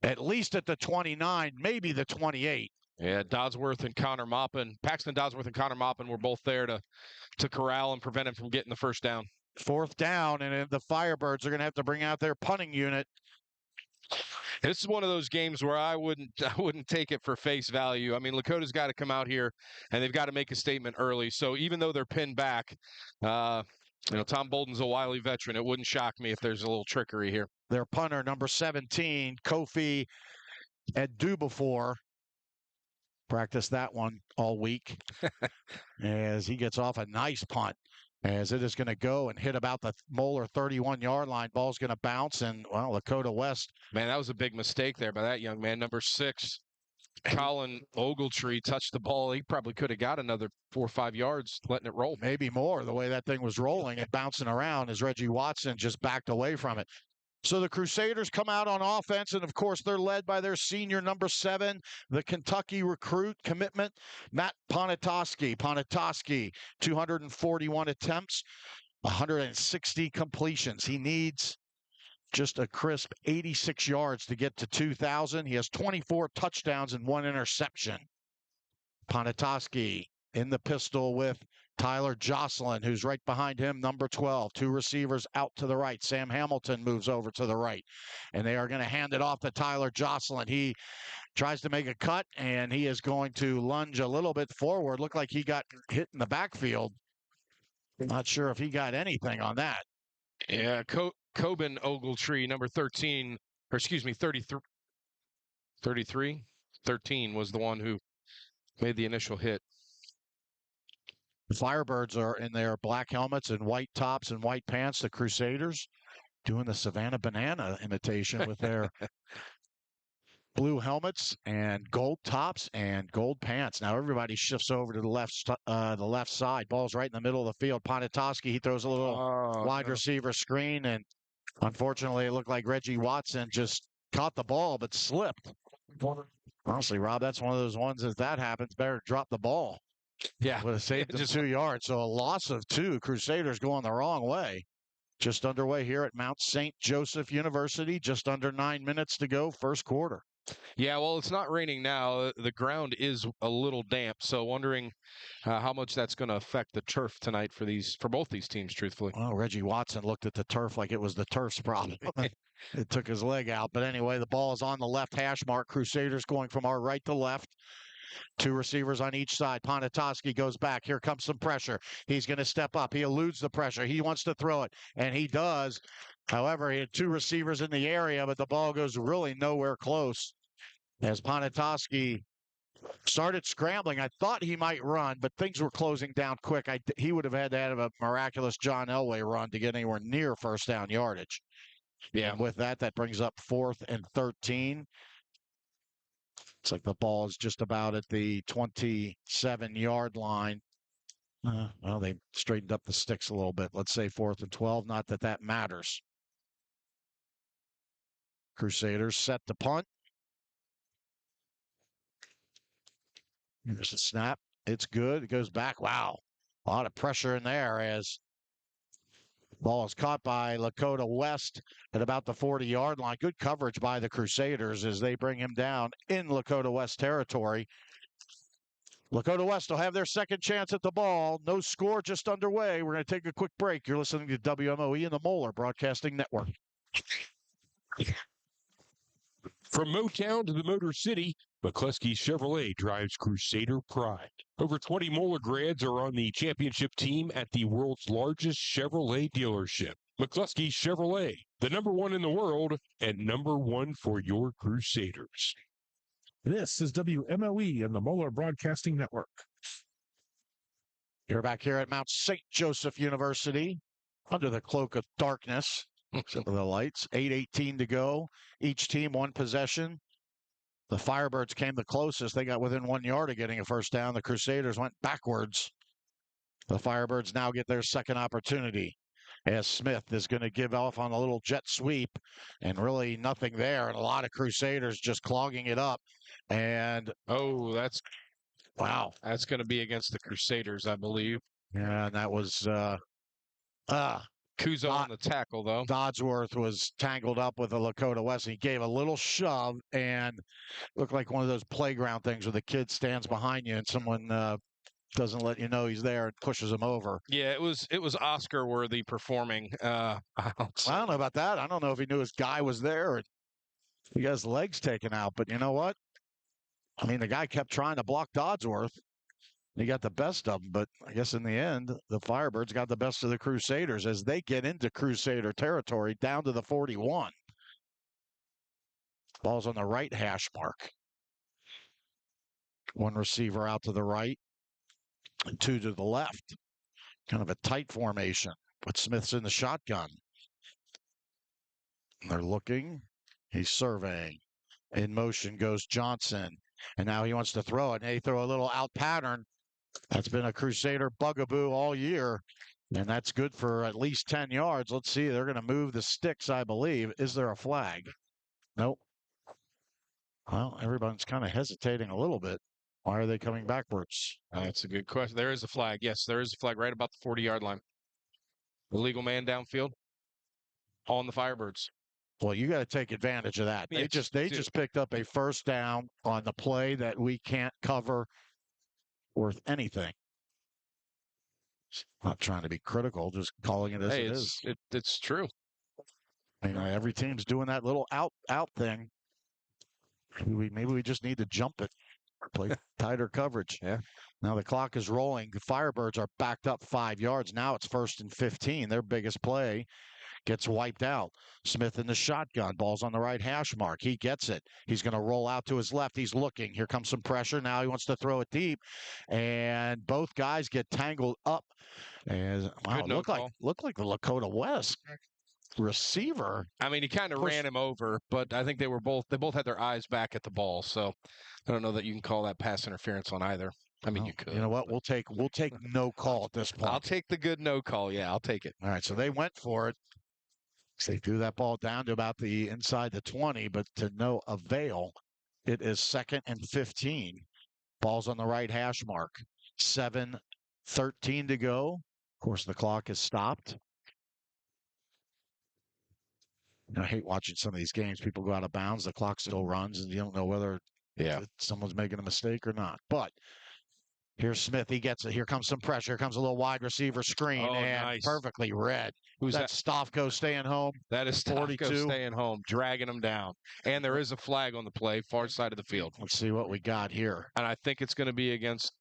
at least at the 29, maybe the 28. Yeah, Dodsworth and Connor Maupin, Paxton Dodsworth and Connor Maupin were both there to corral and prevent him from getting the first down. Fourth down, and the Firebirds are going to have to bring out their punting unit. This is one of those games where I wouldn't take it for face value. I mean, Lakota's got to come out here, and they've got to make a statement early. So even though they're pinned back, Tom Bolden's a wily veteran. It wouldn't shock me if there's a little trickery here. Their punter, number 17, Kofi Edubafor, practiced that one all week as he gets off a nice punt. As it is going to go and hit about the Moeller 31-yard line. Ball's going to bounce, and, well, Lakota West. Man, that was a big mistake there by that young man. Number 6, Colin Ogletree touched the ball. He probably could have got another 4 or 5 yards letting it roll. Maybe more, the way that thing was rolling and bouncing around as Reggie Watson just backed away from it. So the Crusaders come out on offense, and, of course, they're led by their senior, number 7, the Kentucky recruit commitment, Matt Ponatoski. Ponatoski, 241 attempts, 160 completions. He needs just a crisp 86 yards to get to 2,000. He has 24 touchdowns and 1 interception. Ponatoski in the pistol with Tyler Jocelyn, who's right behind him, number 12. 2 receivers out to the right. Sam Hamilton moves over to the right. And they are going to hand it off to Tyler Jocelyn. He tries to make a cut, and he is going to lunge a little bit forward. Looked like he got hit in the backfield. Not sure if he got anything on that. Yeah, Coben Ogletree, number 13, or excuse me, 33. 13 was the one who made the initial hit. The Firebirds are in their black helmets and white tops and white pants. The Crusaders doing the Savannah Banana imitation with their blue helmets and gold tops and gold pants. Now everybody shifts over to the left side. Ball's right in the middle of the field. Ponatoski, he throws a little wide receiver screen, and unfortunately it looked like Reggie Watson just caught the ball but slipped. Honestly, Rob, that's one of those ones, if that happens, better drop the ball. Yeah. Would have saved them 2 yards. So a loss of 2. Crusaders going the wrong way. Just underway here at Mount St. Joseph University. Just under 9 minutes to go, first quarter. Yeah, well, it's not raining now. The ground is a little damp, so wondering how much that's going to affect the turf tonight for both these teams, truthfully. Well, Reggie Watson looked at the turf like it was the turf's problem. It took his leg out. But anyway, the ball is on the left hash mark. Crusaders going from our right to left. 2 receivers on each side. Ponatoski goes back. Here comes some pressure. He's going to step up. He eludes the pressure. He wants to throw it, and he does. However, he had 2 receivers in the area, but the ball goes really nowhere close. As Ponatoski started scrambling, I thought he might run, but things were closing down quick. He would have had to have a miraculous John Elway run to get anywhere near first down yardage. Yeah, and with that brings up 4th and 13. It's like the ball is just about at the 27-yard line. Well, they straightened up the sticks a little bit. Let's say 4th and 12. Not that that matters. Crusaders set to punt. Here's a snap. It's good. It goes back. Wow. A lot of pressure in there as ball is caught by Lakota West at about the 40-yard line. Good coverage by the Crusaders as they bring him down in Lakota West territory. Lakota West will have their second chance at the ball. No score, just underway. We're going to take a quick break. You're listening to WMOE and the Moeller Broadcasting Network. From Motown to the Motor City, McCluskey Chevrolet drives Crusader pride. Over 20 Moeller grads are on the championship team at the world's largest Chevrolet dealership. McCluskey Chevrolet, the #1 in the world and #1 for your Crusaders. This is WMOE and the Moeller Broadcasting Network. You're back here at Mount St. Joseph University under the cloak of darkness. Except for the lights. 8:18 to go. Each team 1 possession. The Firebirds came the closest. They got within 1 yard of getting a first down. The Crusaders went backwards. The Firebirds now get their second opportunity as Smith is going to give off on a little jet sweep and really nothing there. And a lot of Crusaders just clogging it up. And that's going to be against the Crusaders, I believe. Yeah, and that was Kuzo on the tackle, though. Dodsworth was tangled up with the Lakota West. He gave a little shove and looked like one of those playground things where the kid stands behind you and someone doesn't let you know he's there and pushes him over. Yeah, it was Oscar worthy performing. I don't know about that. I don't know if he knew his guy was there. Or he got his legs taken out, but you know what? I mean, the guy kept trying to block Dodsworth. He got the best of them, but I guess in the end, the Firebirds got the best of the Crusaders as they get into Crusader territory down to the 41. Ball's on the right hash mark. One receiver out to the right, and two to the left. Kind of a tight formation, but Smith's in the shotgun. They're looking. He's surveying. In motion goes Johnson, and now he wants to throw it. And they throw a little out pattern. That's been a Crusader bugaboo all year, and that's good for at least 10 yards. Let's see. They're going to move the sticks, I believe. Is there a flag? Nope. Well, everyone's kind of hesitating a little bit. Why are they coming backwards? That's a good question. There is a flag. Yes, there is a flag right about the 40-yard line. Illegal man downfield on the Firebirds. Well, you got to take advantage of that. They just picked up a first down on the play that we can't cover worth anything. Not trying to be critical, just calling it as it is. It's true. You know, every team's doing that little out thing. Maybe we just need to jump it, play tighter coverage. Yeah. Now the clock is rolling. The Firebirds are backed up 5 yards. Now it's 1st and 15. Their biggest play gets wiped out. Smith in the shotgun. Ball's on the right hash mark. He gets it. He's going to roll out to his left. He's looking. Here comes some pressure. Now he wants to throw it deep. And both guys get tangled up. And wow, it looked like the Lakota West receiver. I mean, he kind of ran him over, but I think they both had their eyes back at the ball. So I don't know that you can call that pass interference on either. I mean, you could. You know what? We'll take no call at this point. I'll take the good no call. Yeah, I'll take it. All right, so they went for it. They threw that ball down to about the inside the 20, but to no avail. It is 2nd and 15. Ball's on the right hash mark. 7:13 to go. Of course, the clock is stopped. I hate watching some of these games. People go out of bounds. The clock still runs, and you don't know whether someone's making a mistake or not. But here's Smith. He gets it. Here comes some pressure. Here comes a little wide receiver screen, and nice. perfectly read. Who's that? Stavko staying home. That is 42 staying home, dragging him down. And there is a flag on the play, far side of the field. Let's see what we got here. And I think it's going to be against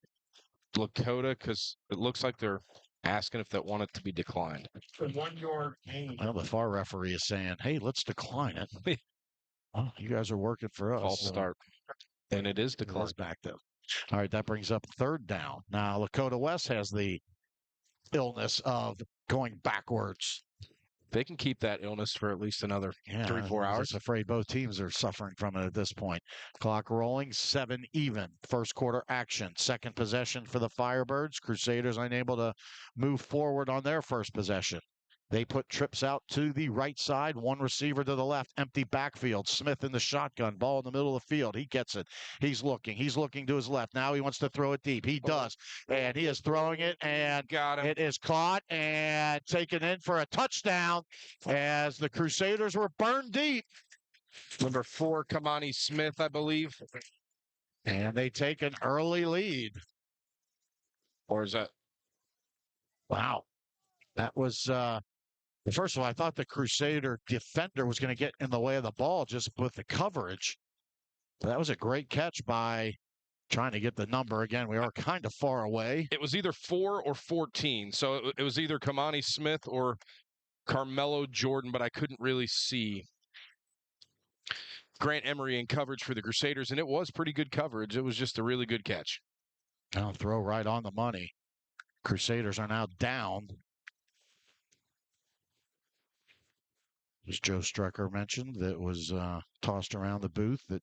Lakota because it looks like they're asking if they want it to be declined. 1 yard gain. Well, the far referee is saying, hey, let's decline it. Well, you guys are working for us. False start. And it is declined. Back though. All right, that brings up 3rd down. Now, Lakota West has the illness of going backwards. They can keep that illness for at least another 3-4 hours. I'm afraid both teams are suffering from it at this point. Clock rolling, 7 even. First quarter action. Second possession for the Firebirds. Crusaders unable to move forward on their first possession. They put trips out to the right side, one receiver to the left, empty backfield. Smith in the shotgun, ball in the middle of the field. He gets it. He's looking to his left. Now he wants to throw it deep. He does, and he is throwing it, and it is caught and taken in for a touchdown as the Crusaders were burned deep. Number 4, Kamani Smith, I believe. And they take an early lead. Or is that? Wow. That was first of all, I thought the Crusader defender was going to get in the way of the ball just with the coverage. That was a great catch by trying to get the number. Again, we are kind of far away. It was either 4 or 14. So it was either Kamani Smith or Carmelo Jordan, but I couldn't really see. Grant Emery in coverage for the Crusaders, and it was pretty good coverage. It was just a really good catch. I'll throw right on the money. Crusaders are now down. As Joe Strecker mentioned, that was tossed around the booth that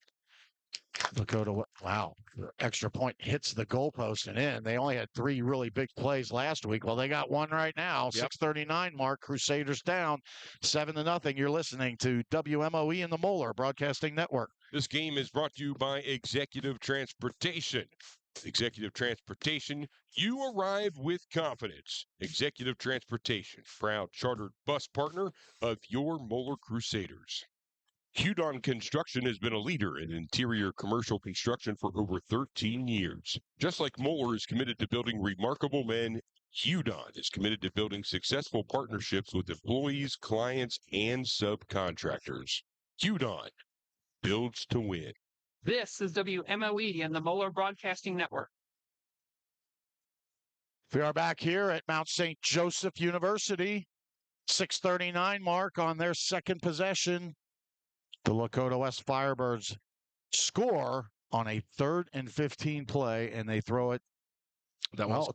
Lakota, wow, extra point hits the goalpost and in. They only had 3 really big plays last week. Well, they got one right now. 6:39 mark. Crusaders down 7-0. You're listening to WMOE and the Moeller Broadcasting Network. This game is brought to you by Executive Transportation. Executive Transportation, you arrive with confidence. Executive Transportation, proud chartered bus partner of your Moeller Crusaders. Hudon Construction has been a leader in interior commercial construction for over 13 years. Just like Moeller is committed to building remarkable men, Hudon is committed to building successful partnerships with employees, clients, and subcontractors. Hudon builds to win. This is WMOE and the Moeller Broadcasting Network. We are back here at Mount St. Joseph University. 6:39 mark on their second possession. The Lakota West Firebirds score on a 3rd and 15 play, and they throw it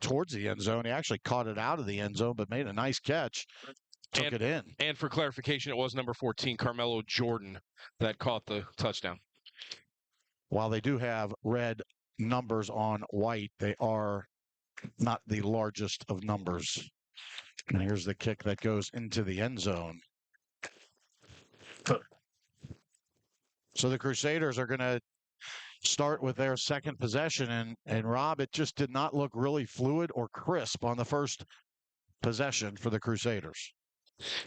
towards the end zone. He actually caught it out of the end zone, but made a nice catch. Took it in. And for clarification, it was number 14, Carmelo Jordan, that caught the touchdown. While they do have red numbers on white, they are not the largest of numbers. And here's the kick that goes into the end zone. So the Crusaders are going to start with their second possession. And Rob, it just did not look really fluid or crisp on the first possession for the Crusaders.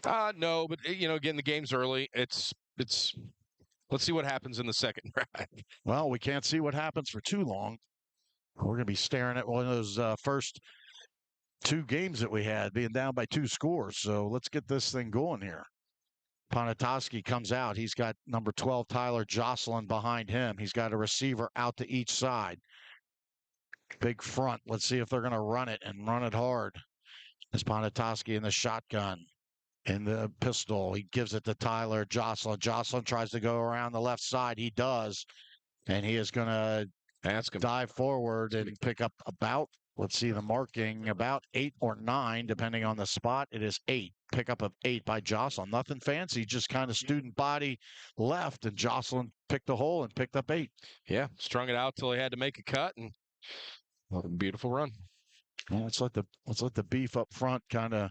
No, but, again, the game's early. It's let's see what happens in the second drive. Well, we can't see what happens for too long. We're going to be staring at one of those first 2 games that we had, being down by 2 scores. So let's get this thing going here. Ponatoski comes out. He's got number 12, Tyler Jocelyn, behind him. He's got a receiver out to each side. Big front. Let's see if they're going to run it and run it hard. As Ponatoski in the shotgun. In the pistol, he gives it to Tyler Jocelyn. Jocelyn tries to go around the left side. He does. And he is going to dive forward and pick up about, let's see the marking, about 8 or 9, depending on the spot. It is 8. Pickup of 8 by Jocelyn. Nothing fancy, just kind of student body left. And Jocelyn picked a hole and picked up 8. Yeah, strung it out till he had to make a cut. And beautiful run. Yeah, let's let the beef up front kind of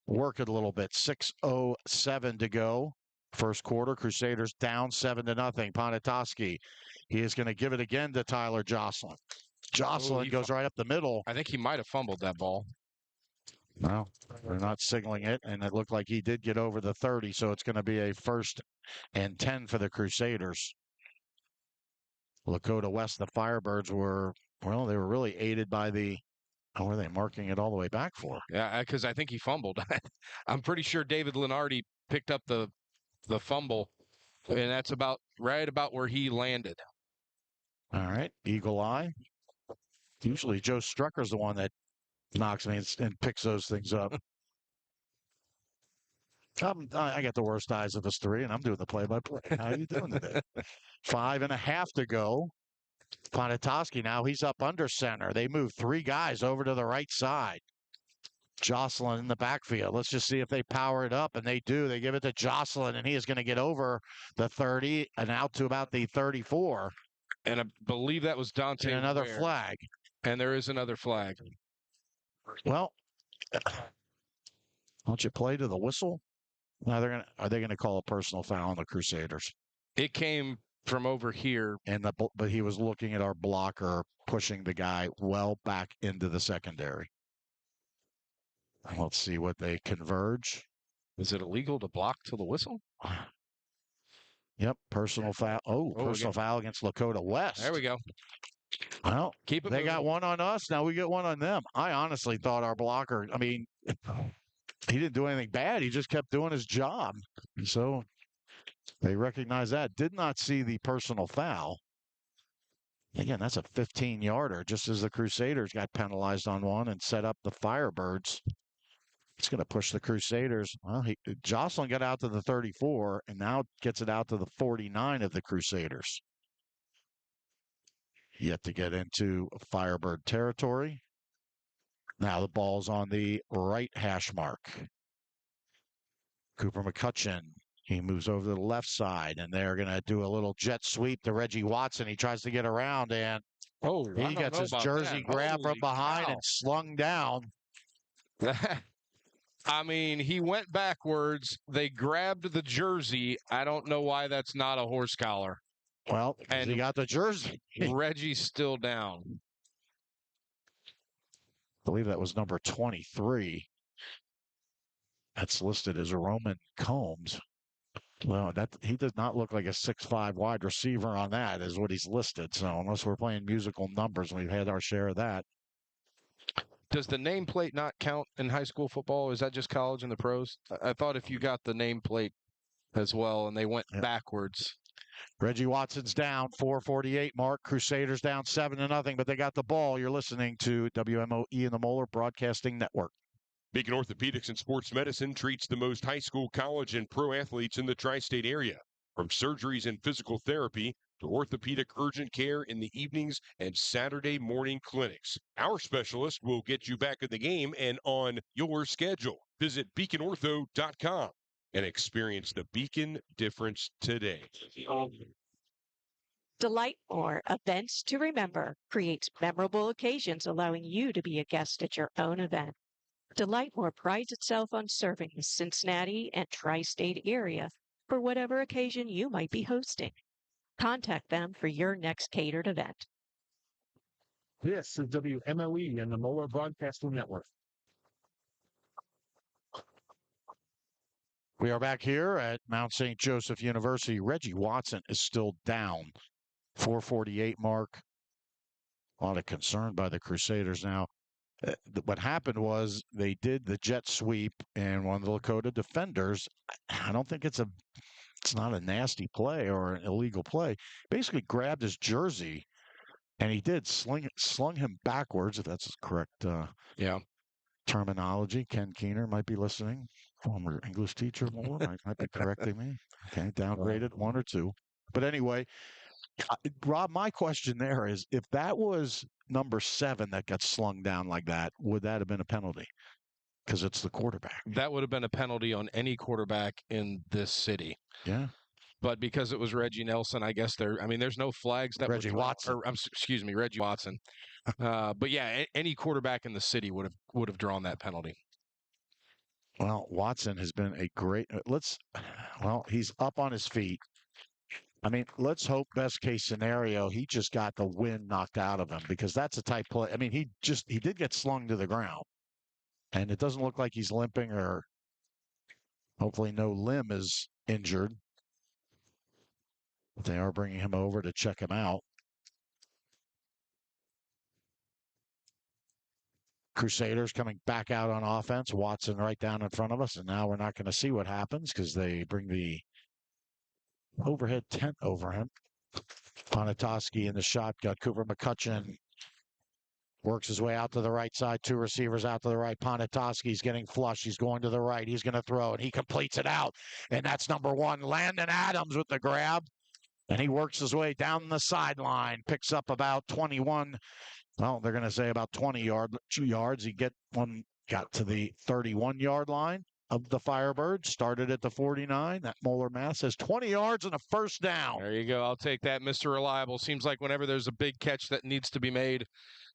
work it a little bit. 6:07 to go. First quarter, Crusaders down 7-0. Ponatoski, he is going to give it again to Tyler Jocelyn. Jocelyn goes right up the middle. I think he might have fumbled that ball. No, they're not signaling it, and it looked like he did get over the 30, so it's going to be a 1st and 10 for the Crusaders. Lakota West, the Firebirds they were really aided by the. How were they marking it all the way back for? Yeah, because I think he fumbled. I'm pretty sure David Lenardi picked up the fumble, and that's right about where he landed. All right, eagle eye. Usually Joe Strucker's the one that knocks me and picks those things up. I got the worst eyes of us 3, and I'm doing the play-by-play. How are you doing today? 5.5 to go. Ponatoski now, he's up under center. They move 3 guys over to the right side. Jocelyn in the backfield. Let's just see if they power it up, and they do. They give it to Jocelyn, and he is going to get over the 30 and out to about the 34. And I believe that was Dante. And another flag. And there is another flag. Well, don't you play to the whistle? No, are they gonna call a personal foul on the Crusaders? It came from over here, but he was looking at our blocker, pushing the guy well back into the secondary. Let's see what they converge. Is it illegal to block to the whistle? Yep, personal foul. Personal foul against Lakota West. There we go. Well, keep it. They got one on us. Now we get one on them. I honestly thought our blocker. I mean, he didn't do anything bad. He just kept doing his job. So they recognize that. Did not see the personal foul. Again, that's a 15-yarder, just as the Crusaders got penalized on one and set up the Firebirds. It's going to push the Crusaders. Well, Jocelyn got out to the 34 and now gets it out to the 49 of the Crusaders. Yet to get into Firebird territory. Now the ball's on the right hash mark. Cooper McCutcheon. He moves over to the left side, and they're going to do a little jet sweep to Reggie Watson. He tries to get around, and he gets his jersey grabbed from behind and slung down. I mean, he went backwards. They grabbed the jersey. I don't know why that's not a horse collar. Well, And he got the jersey. Reggie's still down. I believe that was number 23. That's listed as Roman Combs. Well, he does not look like a 6'5" wide receiver on that, is what he's listed. So unless we're playing musical numbers, we've had our share of that. Does the nameplate not count in high school football? Is that just college and the pros? I thought if you got the nameplate as well and they went backwards. Reggie Watson's down, 4:48 mark. Crusaders down 7-0, but they got the ball. You're listening to WMOE and the Moeller Broadcasting Network. Beacon Orthopedics and Sports Medicine treats the most high school, college, and pro athletes in the tri-state area. From surgeries and physical therapy to orthopedic urgent care in the evenings and Saturday morning clinics. Our specialist will get you back in the game and on your schedule. Visit beaconortho.com and experience the Beacon difference today. Delight More Events to Remember creates memorable occasions allowing you to be a guest at your own event. Delight More prides itself on serving the Cincinnati and tri-state area for whatever occasion you might be hosting. Contact them for your next catered event. This is WMOE and the Moeller Broadcasting Network. We are back here at Mount St. Joseph University. Reggie Watson is still down. 4:48 mark. A lot of concern by the Crusaders now. What happened was they did the jet sweep, and one of the Lakota defenders, I don't think it's not a nasty play or an illegal play, basically grabbed his jersey, and he did slung him backwards, if that's correct terminology. Ken Keener might be listening. Former English teacher, might be correcting me. Okay, downgraded 1 or 2. But anyway, Rob, my question there is, if that was number 7 that got slung down like that, would that have been a penalty? Because it's the quarterback. That would have been a penalty on any quarterback in this city. Yeah. But because it was Reggie Nelson, I guess there's no flags that Reggie Watson. Excuse me, Reggie Watson. But yeah, any quarterback in the city would have drawn that penalty. Well, Watson has been a great. He's up on his feet. I mean, let's hope best case scenario, he just got the wind knocked out of him, because that's a tight play. I mean, he did get slung to the ground, and it doesn't look like he's limping, or hopefully no limb is injured. But they are bringing him over to check him out. Crusaders coming back out on offense. Watson right down in front of us, and now we're not going to see what happens because they bring the overhead tent over him. Ponatoski in the shotgun. Cooper McCutcheon works his way out to the right side. 2 receivers out to the right. Ponatoski's getting flush. He's going to the right. He's going to throw, and he completes it out. And that's number 1, Landon Adams with the grab. And he works his way down the sideline. Picks up about 21. Well, they're going to say about 2 yards. He got to the 31-yard line of the Firebirds. Started at the 49. That Moeller math says 20 yards and a first down. There you go. I'll take that, Mr. Reliable. Seems like whenever there's a big catch that needs to be made,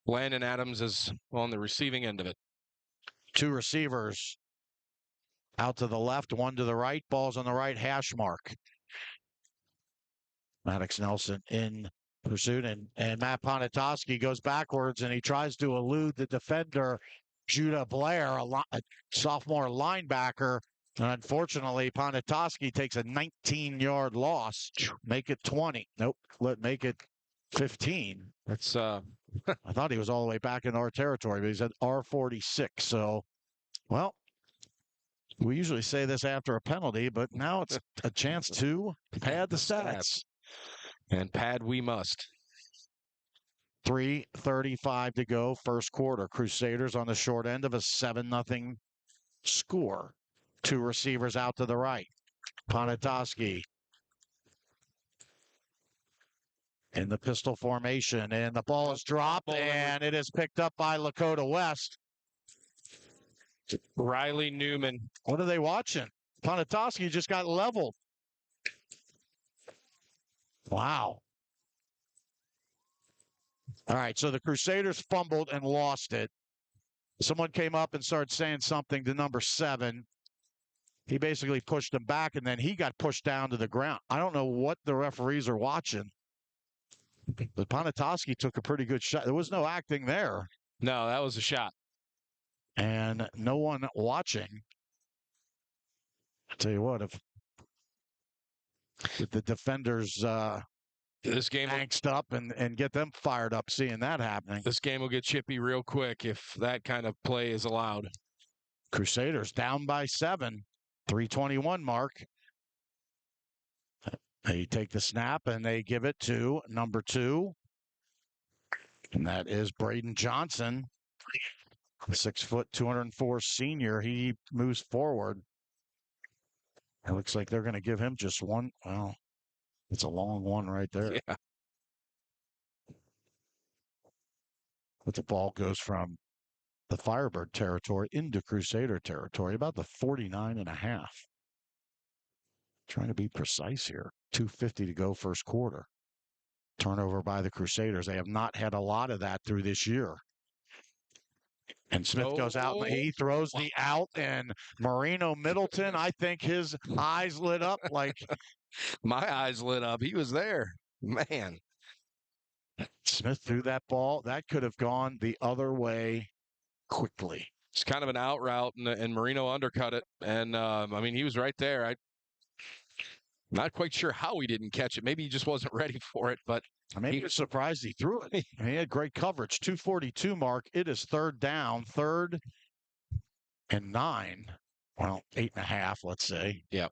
Landon Adams is on the receiving end of it. 2 receivers out to the left, 1 to the right. Ball's on the right hash mark. Maddox Nelson in pursuit, and Matt Ponatoski goes backwards, and he tries to elude the defender, Judah Blair, a sophomore linebacker. And unfortunately, Ponatoski takes a 19-yard loss. Make it 20. Nope. Make it 15. That's I thought he was all the way back in our territory, but he's at R46. So, well, we usually say this after a penalty, but now it's a chance to pad the stats. And pad we must. 3:35 to go, first quarter. Crusaders on the short end of a 7-0 score. 2 receivers out to the right. Ponatoski in the pistol formation, and the ball is dropped, and it is picked up by Lakota West. Riley Newman. What are they watching? Ponatoski just got leveled. Wow. All right, so the Crusaders fumbled and lost it. Someone came up and started saying something to number 7. He basically pushed him back, and then he got pushed down to the ground. I don't know what the referees are watching. But Ponatoski took a pretty good shot. There was no acting there. No, that was a shot. And no one watching. I'll tell you what, if the defenders this game angst up and get them fired up seeing that happening. This game will get chippy real quick if that kind of play is allowed. Crusaders down by 7, 3:21 mark. They take the snap and they give it to number 2. And that is Braden Johnson, 6 foot, 204 senior. He moves forward. It looks like they're going to give him just one. Well, it's a long one right there. Yeah. But the ball goes from the Firebird territory into Crusader territory, about the 49.5. Trying to be precise here. 2:50 to go first quarter. Turnover by the Crusaders. They have not had a lot of that through this year. And Smith goes out and he throws the out, and Marino Middleton, I think his eyes lit up like my eyes lit up. He was there. Man. Smith threw that ball. That could have gone the other way quickly. It's kind of an out route, and Marino undercut it. And, I mean, he was right there. I'm not quite sure how he didn't catch it. Maybe he just wasn't ready for it, but I mean, he was surprised he threw it. He had great coverage. 2:42 mark. It is third down, 3rd and 9. Well, 8.5, let's say. Yep.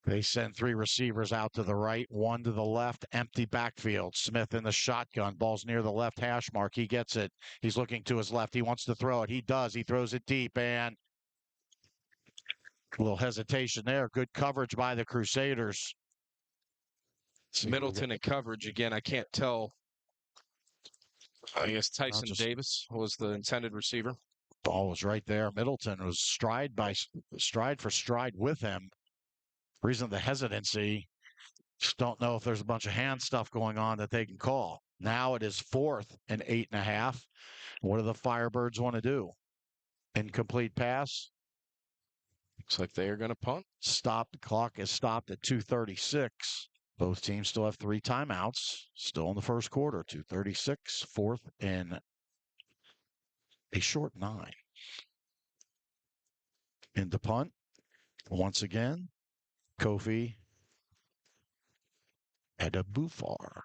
They send 3 receivers out to the right, 1 to the left, empty backfield. Smith in the shotgun. Ball's near the left hash mark. He gets it. He's looking to his left. He wants to throw it. He does. He throws it deep, and a little hesitation there. Good coverage by the Crusaders. Middleton in coverage again. I can't tell. I guess Tyson Davis was the intended receiver. Ball was right there. Middleton was stride for stride with him. Reason the hesitancy, just don't know if there's a bunch of hand stuff going on that they can call. Now it is 4th and 8.5. What do the Firebirds want to do? Incomplete pass. Looks like they are going to punt. Stop. The clock is stopped at 2:36. Both teams still have 3 timeouts. Still in the first quarter. 2:36, 4th and a short 9. Into punt. Once again, Kofi Edabufar.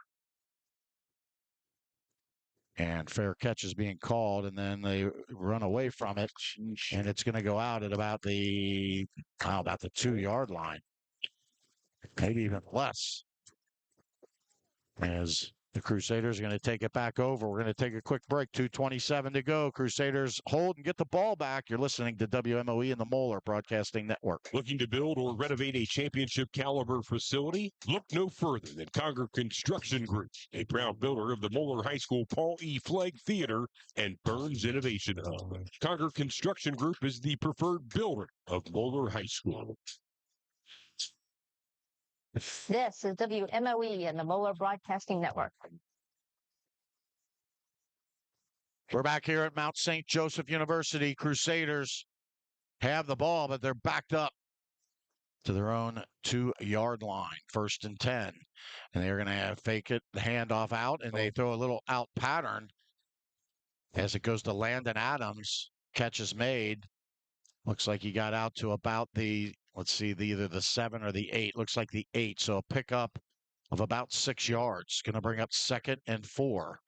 And fair catch is being called, and then they run away from it, and it's going to go out at about the 2-yard line. Maybe even less. As the Crusaders are going to take it back over. We're going to take a quick break. 2:27 to go. Crusaders hold and get the ball back. You're listening to WMOE and the Moeller Broadcasting Network. Looking to build or renovate a championship caliber facility? Look no further than Conger Construction Group, a proud builder of the Moeller High School Paul E. Flagg Theater and Burns Innovation Hub. Conger Construction Group is the preferred builder of Moeller High School. This is WMOE and the Moeller Broadcasting Network. We're back here at Mount St. Joseph University. Crusaders have the ball, but they're backed up to their own 2-yard line. 1st and 10. And they're going to fake it, the handoff out, and they throw a little out pattern as it goes to Landon Adams. Catch is made. Looks like he got out to about either the 7 or the 8. Looks like the 8. So a pickup of about 6 yards. Going to bring up 2nd and 4.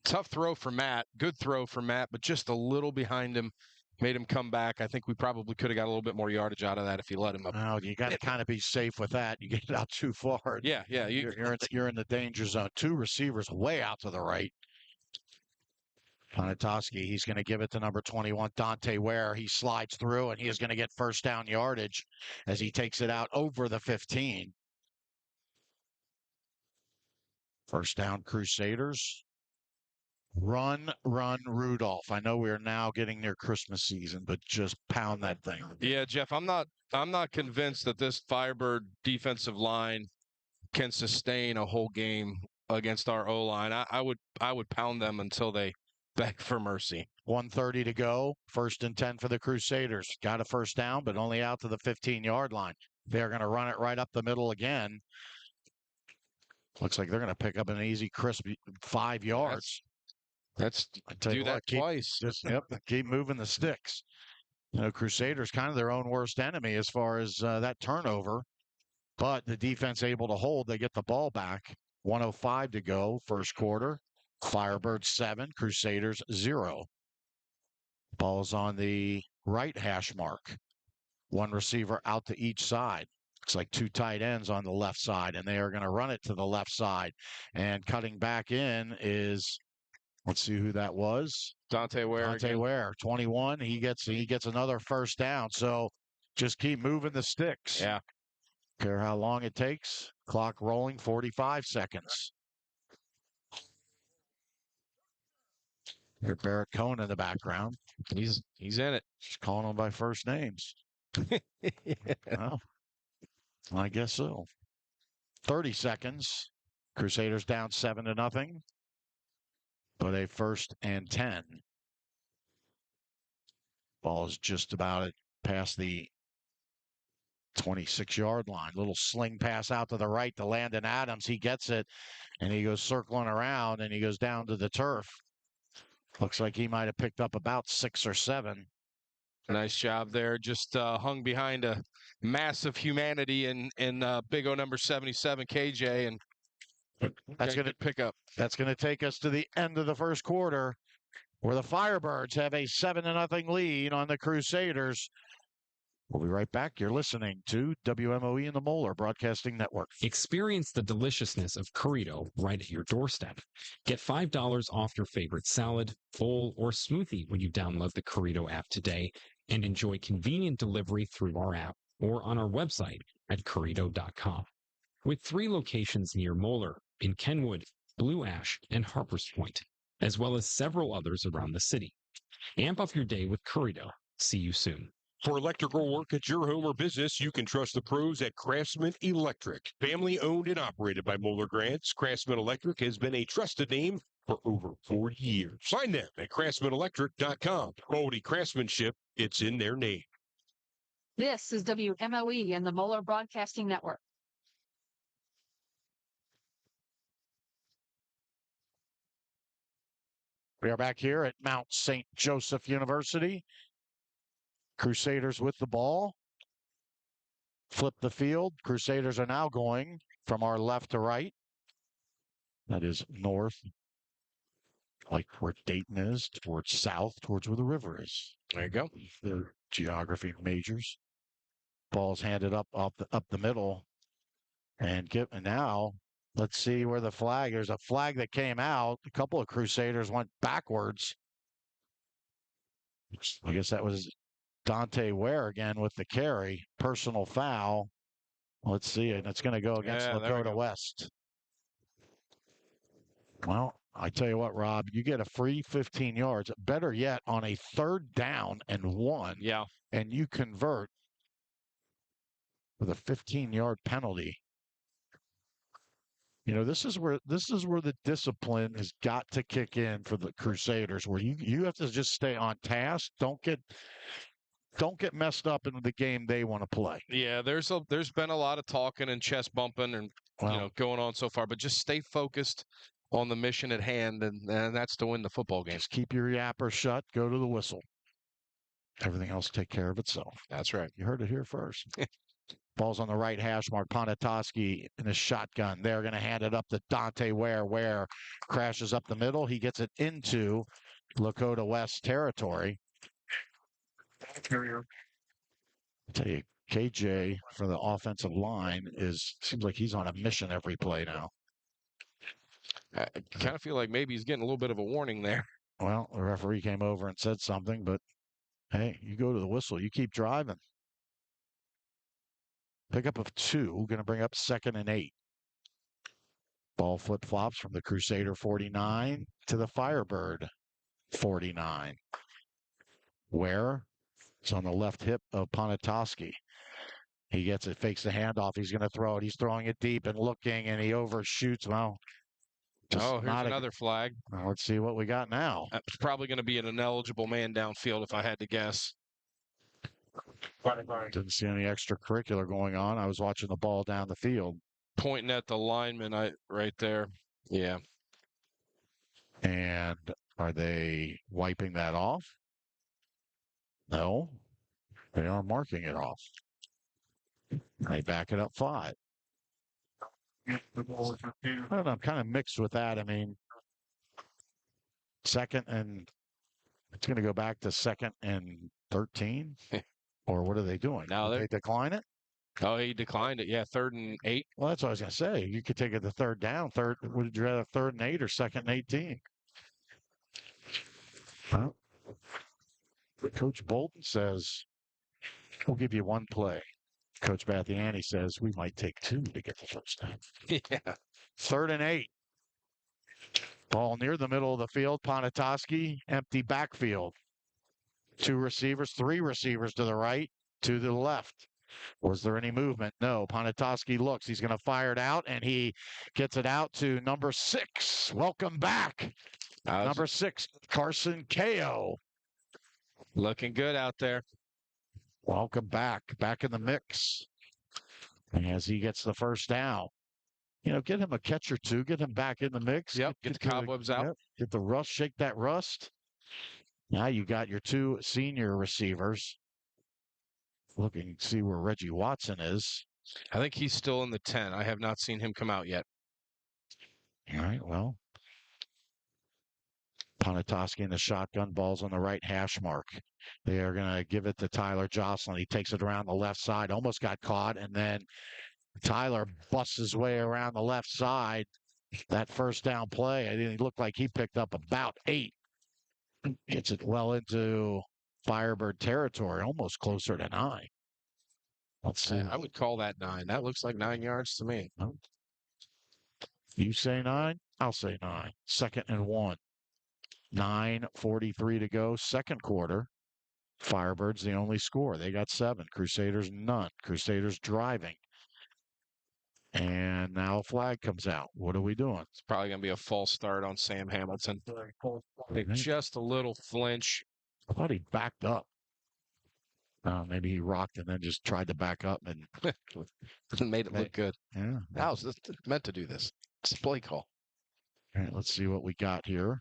Tough throw for Matt. Good throw for Matt, but just a little behind him. Made him come back. I think we probably could have got a little bit more yardage out of that if you let him up. Well, you got to kind of be safe with that. You get it out too far. Yeah. You're in the danger zone. 2 receivers way out to the right. Ponatoski, he's going to give it to number 21, Dante Ware. He slides through, and he is going to get first down yardage as he takes it out over the 15. First down, Crusaders. Run, Rudolph. I know we are now getting near Christmas season, but just pound that thing. Yeah, Jeff, I'm not convinced that this Firebird defensive line can sustain a whole game against our O-line. I would pound them until they beg for mercy. 1:30 to go. 1st and 10 for the Crusaders. Got a first down, but only out to the 15-yard line. They're going to run it right up the middle again. Looks like they're going to pick up an easy, crisp 5 yards. That's I tell do you that what, twice. Keep moving the sticks. Crusaders kind of their own worst enemy as far as that turnover, but the defense able to hold. They get the ball back. 1:05 to go, first quarter. Firebirds 7, Crusaders 0. Ball's on the right hash mark. One receiver out to each side. Looks like 2 tight ends on the left side, and they are going to run it to the left side. And cutting back in is, let's see who that was. Dante Ware. 21. He gets another first down. So just keep moving the sticks. Yeah. Care how long it takes. Clock rolling, 45 seconds. Here's Barrett Cohn in the background. He's in it. Just calling them by first names. Well, I guess so. 30 seconds. Crusaders down 7-0. But a 1st and 10. Ball is just about past the 26-yard line. Little sling pass out to the right to Landon Adams. He gets it, and he goes circling around, and he goes down to the turf. Looks like he might have picked up about 6 or 7. Nice job there. Just hung behind a massive humanity in big O number 77, KJ, and that's going to pick up. That's going to take us to the end of the first quarter, where the Firebirds have a 7-0 lead on the Crusaders. We'll be right back. You're listening to WMOE and the Moeller Broadcasting Network. Experience the deliciousness of Corrido right at your doorstep. Get $5 off your favorite salad, bowl, or smoothie when you download the Corrido app today and enjoy convenient delivery through our app or on our website at corrido.com. With 3 locations near Moeller, in Kenwood, Blue Ash, and Harpers Point, as well as several others around the city. Amp up your day with Corrido. See you soon. For electrical work at your home or business, you can trust the pros at Craftsman Electric. Family owned and operated by Moeller Grants, Craftsman Electric has been a trusted name for over 40 years. Find them at craftsmanelectric.com. Quality craftsmanship, it's in their name. This is WMOE and the Moeller Broadcasting Network. We are back here at Mount St. Joseph University. Crusaders with the ball. Flip the field. Crusaders are now going from our left to right. That is north, like where Dayton is, towards south, towards where the river is. There you go. The geography majors. Ball's handed up the middle. And now let's see where the flag. There's a flag that came out. A couple of Crusaders went backwards. I guess that was Dante Ware again with the carry. Personal foul. Let's see. And it's going to go against Lakota West. Well, I tell you what, Rob, you get a free 15 yards. Better yet, on a 3rd down and 1. Yeah. And you convert with a 15-yard penalty. This is where the discipline has got to kick in for the Crusaders, where you have to just stay on task. Don't get messed up in the game they want to play. Yeah, there's been a lot of talking and chest bumping and going on so far, but just stay focused on the mission at hand, and that's to win the football game. Just keep your yapper shut. Go to the whistle. Everything else take care of itself. That's right. You heard it here first. Ball's on the right hash mark. Ponatoski in a shotgun. They're going to hand it up to Dante Ware. Ware crashes up the middle. He gets it into Lakota West territory. I tell you, KJ for the offensive line seems like he's on a mission every play now. I kind of feel like maybe he's getting a little bit of a warning there. Well, the referee came over and said something, but hey, you go to the whistle. You keep driving. Pickup of 2, going to bring up 2nd and 8. Ball flip-flops from the Crusader 49 to the Firebird 49. Ware is on the left hip of Ponatoski. He gets it, fakes the handoff. He's going to throw it. He's throwing it deep and looking, and he overshoots. Well, here's another flag. Well, let's see what we got now. It's probably going to be an ineligible man downfield if I had to guess. Didn't see any extracurricular going on. I was watching the ball down the field. pointing at the lineman right there. Yeah. And are they wiping that off? No, they are marking it off. They back it up 5. I don't know, I'm kind of mixed with that. I mean, second and it's going to go back to 2nd and 13? Or what are they doing? Now Did they decline it? Oh, he declined it. Yeah, 3rd and 8. Well, that's what I was going to say. You could take it to 3rd down. Would you rather 3rd and 8 or 2nd and 18? Well, Coach Bolton says, we'll give you 1 play. Coach Bathiani says, we might take 2 to get the first down. Yeah. 3rd and 8. Ball near the middle of the field. Ponatoski, empty backfield. 2 receivers, 3 receivers to the right, 2 to the left. Was there any movement? No. Ponatoski looks. He's going to fire it out, and he gets it out to number 6. Welcome back. Number 6, Carson Ko. Looking good out there. Welcome back. Back in the mix. As he gets the first down. Get him a catch or 2. Get him back in the mix. Yep. Get the cobwebs out. Yep, get the rust. Shake that rust. Now you got your 2 senior receivers. Looking to see where Reggie Watson is. I think he's still in the 10. I have not seen him come out yet. All right, well. Ponatoski in the shotgun, balls on the right hash mark. They are going to give it to Tyler Jocelyn. He takes it around the left side, almost got caught, and then Tyler busts his way around the left side. That first down play, it looked like he picked up about 8. Gets it well into Firebird territory, almost closer to 9. Let's see. I would call that 9. That looks like 9 yards to me. You say 9? I'll say 9. 2nd and 1. 9:43 to go. Second quarter. Firebirds the only score. They got 7. Crusaders none. Crusaders driving. And now a flag comes out. What are we doing? It's probably going to be a false start on Sam Hamilton. Just a little flinch. I thought he backed up. Maybe he rocked and then just tried to back up and made it look good. Yeah. I was meant to do this. It's a play call. All right, let's see what we got here.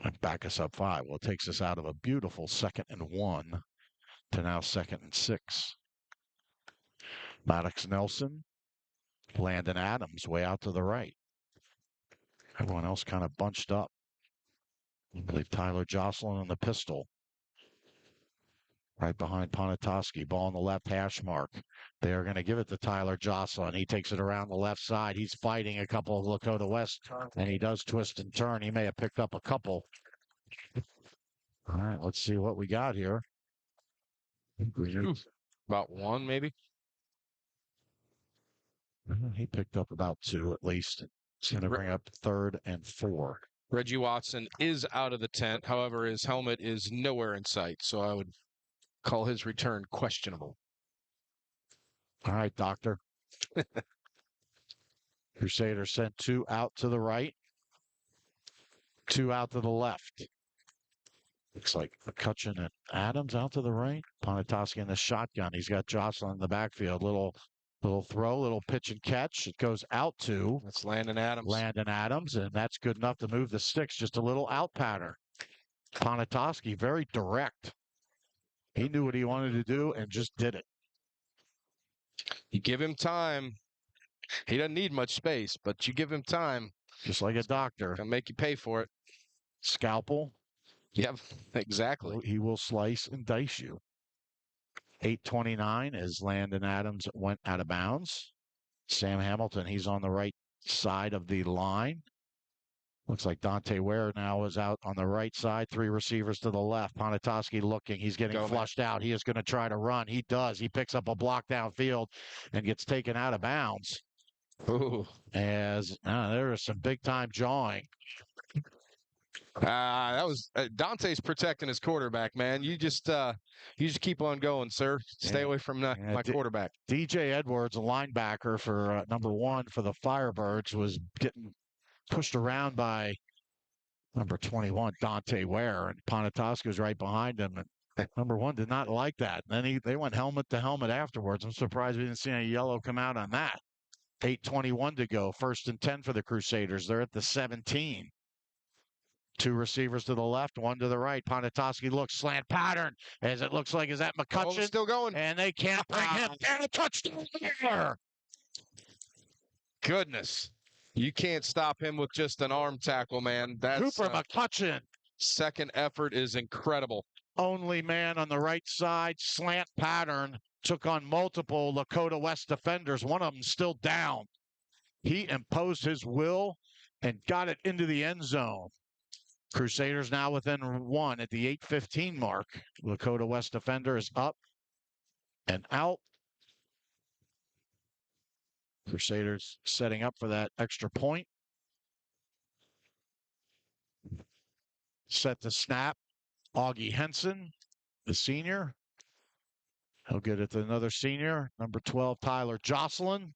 And back us up 5. Well, it takes us out of a beautiful 2nd and 1 to now 2nd and 6. Maddox Nelson, Landon Adams way out to the right. Everyone else kind of bunched up. I believe Tyler Jocelyn on the pistol. Right behind Ponatoski. Ball on the left hash mark. They are going to give it to Tyler Jocelyn. He takes it around the left side. He's fighting a couple of Lakota West, and he does twist and turn. He may have picked up a couple. All right, let's see what we got here. About 1, maybe. He picked up about 2 at least. It's going to bring up 3rd and 4. Reggie Watson is out of the tent. However, his helmet is nowhere in sight, so I would call his return questionable. All right, doctor. Crusaders sent 2 out to the right, 2 out to the left. Looks like McCutcheon and Adams out to the right. Ponatoski in the shotgun. He's got Jocelyn in the backfield. Little throw, little pitch and catch. It goes out to that's Landon Adams. Landon Adams, and that's good enough to move the sticks. Just a little out pattern. Ponatoski, very direct. He knew what he wanted to do and just did it. You give him time. He doesn't need much space, but you give him time. Just like a doctor. He'll make you pay for it. Scalpel. Yep, exactly. He will slice and dice you. 8:29 as Landon Adams went out of bounds. Sam Hamilton, he's on the right side of the line. Looks like Dante Ware now is out on the right side. 3 receivers to the left. Ponatoski looking. He's getting flushed out. He is going to try to run. He does. He picks up a block downfield and gets taken out of bounds. Ooh. As there is some big time jawing. That was Dante's protecting his quarterback, man. You just keep on going, sir. Stay away from my quarterback. DJ Edwards, a linebacker for number 1 for the Firebirds, was getting pushed around by number 21, Dante Ware, and Ponatoski was right behind him. And Number one did not like that. Then they went helmet to helmet afterwards. I'm surprised we didn't see any yellow come out on that. 8:21 to go. 1st and 10 for the Crusaders. They're at the 17. 2 receivers to the left, 1 to the right. Ponatoski looks slant pattern as it looks like is that McCutcheon still going, and they can't bring him down. A touchdown there. Goodness, you can't stop him with just an arm tackle, man. That's Cooper McCutcheon. Second effort is incredible. Only man on the right side, slant pattern, took on multiple Lakota West defenders. One of them still down. He imposed his will and got it into the end zone. Crusaders now within 1 at the 8:15 mark. Lakota West defender is up and out. Crusaders setting up for that extra point. Set the snap. Augie Henson, the senior. He'll get it to another senior. Number 12, Tyler Jocelyn.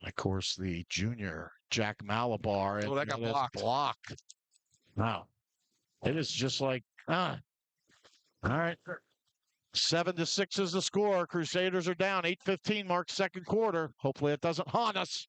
Of course, the junior, Jack Malabar. Oh, that got blocked. Wow. It is just like, all right. 7-6 is the score. Crusaders are down. 8:15 mark, second quarter. Hopefully it doesn't haunt us.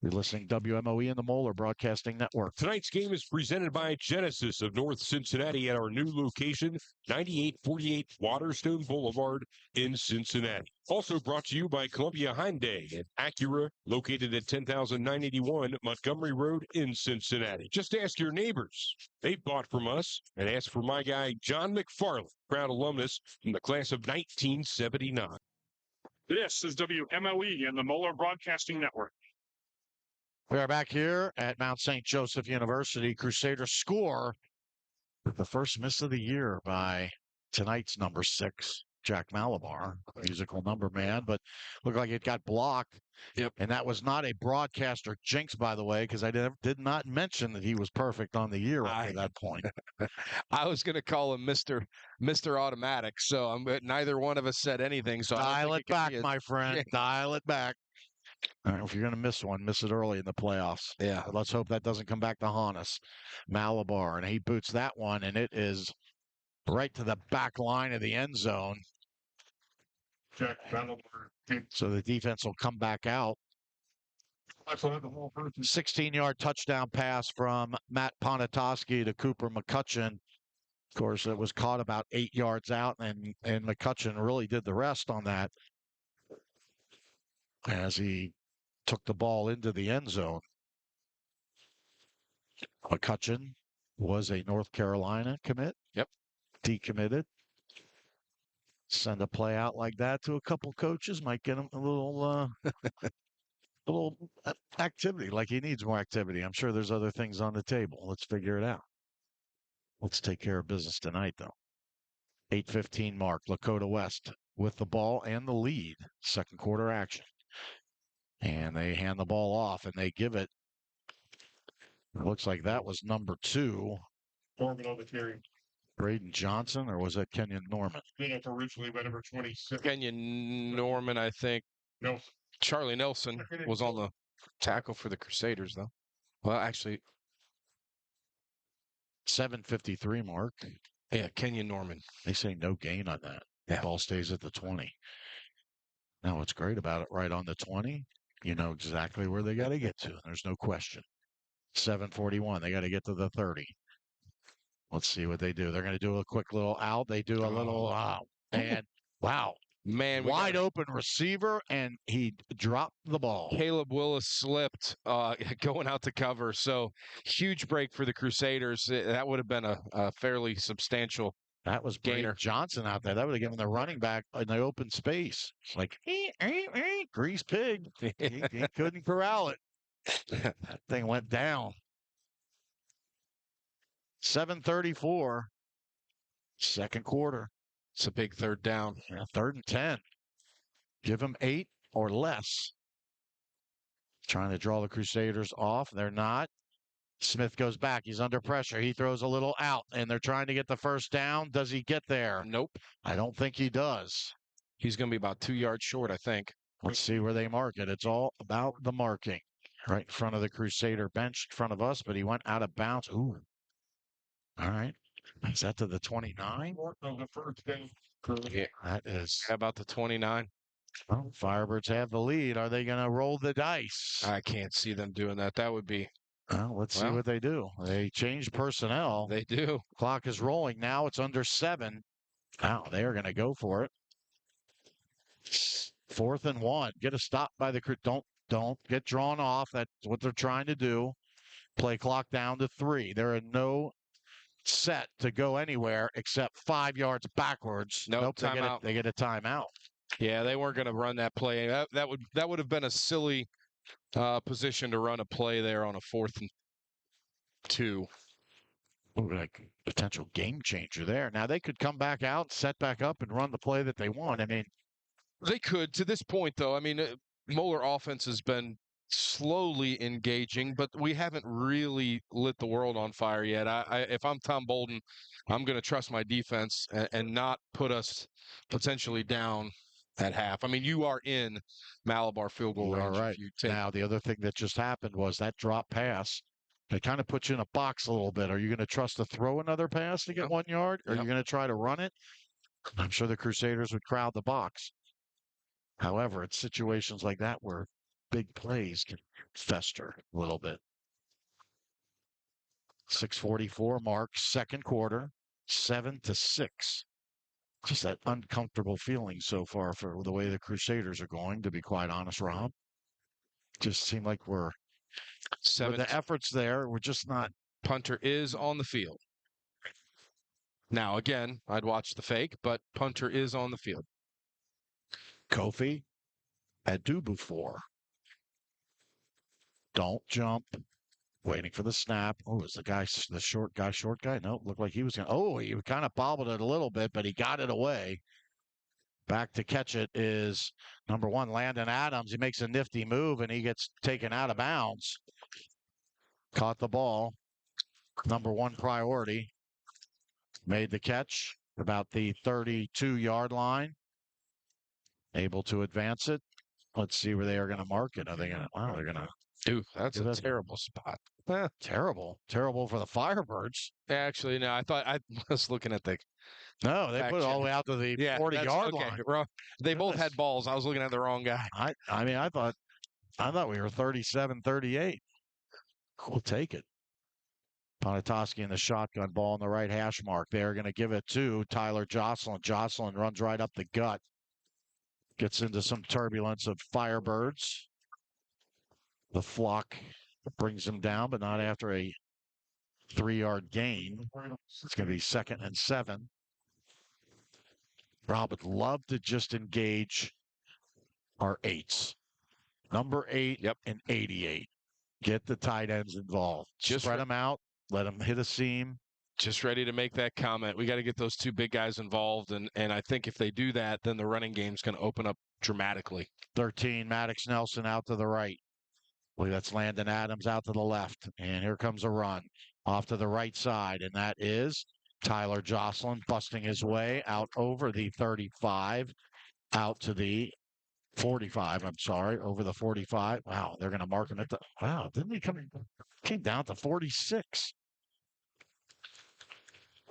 You're listening to WMOE and the Moeller Broadcasting Network. Tonight's game is presented by Genesis of North Cincinnati at our new location, 9848 Waterstone Boulevard in Cincinnati. Also brought to you by Columbia Hyundai and Acura, located at 10,981 Montgomery Road in Cincinnati. Just ask your neighbors. They bought from us, and ask for my guy, John McFarland, proud alumnus from the class of 1979. This is WMOE and the Moeller Broadcasting Network. We are back here at Mount St. Joseph University. Crusaders score the first miss of the year by tonight's number 6, Jack Malabar, musical number man, but looked like it got blocked. Yep. And that was not a broadcaster jinx, by the way, because I did not mention that he was perfect on the year up to that point. I was going to call him Mr. Automatic, so neither one of us said anything. So Dial it back, my friend. Dial it back. All right, if you're going to miss one, miss it early in the playoffs. Yeah. But let's hope that doesn't come back to haunt us. Malabar, and he boots that one, and it is right to the back line of the end zone. So the defense will come back out. 16-yard touchdown pass from Matt Ponatoski to Cooper McCutcheon. Of course, it was caught about 8 yards out, and McCutcheon really did the rest on that as he took the ball into the end zone. McCutcheon was a North Carolina commit. Yep. Decommitted. Send a play out like that to a couple coaches, might get him a little little activity, like he needs more activity. I'm sure there's other things on the table. Let's figure it out. Let's take care of business tonight, though. 8:15 mark. Lakota West with the ball and the lead. Second quarter action. And they hand the ball off, and they give it. It looks like that was number 2. Braden Johnson, or was that Kenyon Norman? Originally by number 26. Kenyon Norman, I think. No. Charlie Nelson was on the tackle for the Crusaders, though. Well, actually, 7:53 mark. Yeah, Kenyon Norman. They say no gain on that. Yeah. The ball stays at the 20. Now, what's great about it, right on the 20, you know exactly where they got to get to. There's no question. 7:41. They got to get to the 30. Let's see what they do. They're going to do a quick little out. They do a little and wow. Man, wide open receiver, and he dropped the ball. Caleb Willis slipped going out to cover. So huge break for the Crusaders. That would have been a fairly substantial That was gainer. Braden Johnson out there. That would have given the running back in the open space. Like, grease pig. He couldn't corral it. That thing went down. 7:34. Second quarter. It's a big third down. Yeah, 3rd and 10. Give them 8 or less. Trying to draw the Crusaders off. They're not. Smith goes back. He's under pressure. He throws a little out, and they're trying to get the first down. Does he get there? Nope. I don't think he does. He's going to be about 2 yards short, I think. Let's see where they mark it. It's all about the marking. Right in front of the Crusader bench in front of us, but he went out of bounds. Ooh. All right. Is that to the 29? Yeah. That is. How about the 29? Well, Firebirds have the lead. Are they going to roll the dice? I can't see them doing that. That would be. Well, let's see what they do. They change personnel. They do. Clock is rolling now. It's under 7. Wow, they are going to go for it. 4th and 1. Get a stop by the crew. Don't get drawn off. That's what they're trying to do. Play clock down to 3. There are no set to go anywhere except 5 yards backwards. Nope, timeout. They get a timeout. Yeah, they weren't going to run that play. That would have been a silly position to run a play there on a 4th and 2. Like potential game changer there. Now they could come back out, set back up, and run the play that they want. I mean, they could to this point, though. I mean, Moeller offense has been slowly engaging, but we haven't really lit the world on fire yet. If I'm Tom Bolden, I'm going to trust my defense and not put us potentially down at half. I mean, you are in Malabar field goal range. Right. Now, the other thing that just happened was that drop pass. They kind of put you in a box a little bit. Are you going to trust to throw another pass to get 1 yard? Are you going to try to run it? I'm sure the Crusaders would crowd the box. However, it's situations like that where big plays can fester a little bit. 6:44 mark, second quarter, 7-6. Just that uncomfortable feeling so far for the way the Crusaders are going, to be quite honest, Rob. Just seemed like we're with the efforts there, we're just not. Punter is on the field. Now, again, I'd watch the fake, but punter is on the field. Kofi at Dubufor. Don't jump. Waiting for the snap. Oh, is the short guy? No, looked like he was going to. Oh, he kind of bobbled it a little bit, but he got it away. Back to catch it is number 1, Landon Adams. He makes a nifty move, and he gets taken out of bounds. Caught the ball. Number 1 priority. Made the catch about the 32-yard line. Able to advance it. Let's see where they are going to mark it. Are they going to? Wow, they're going to. Dude, that's a terrible spot. Terrible for the Firebirds. Actually, no, I was looking at the. No, they put it all the way out to the 40-yard line. Wrong. They both had balls. I was looking at the wrong guy. I mean, I thought we were 37-38. We'll take it. Ponatoski in the shotgun, ball in the right hash mark. They're going to give it to Tyler Jocelyn. Jocelyn runs right up the gut. Gets into some turbulence of Firebirds. The flock brings him down, but not after a 3-yard gain. It's going to be 2nd and 7. Rob would love to just engage our 8s. Number 8 and 88. Get the tight ends involved. Just spread them out. Let them hit a seam. Just ready to make that comment. We got to get those 2 big guys involved, and I think if they do that, then the running game's going to open up dramatically. 13, Maddox Nelson out to the right. Well, that's Landon Adams out to the left. And here comes a run off to the right side. And that is Tyler Jocelyn busting his way out over the 35, out to the 45. I'm sorry, over the 45. Wow, they're going to mark him at the. Wow, didn't he came down to 46?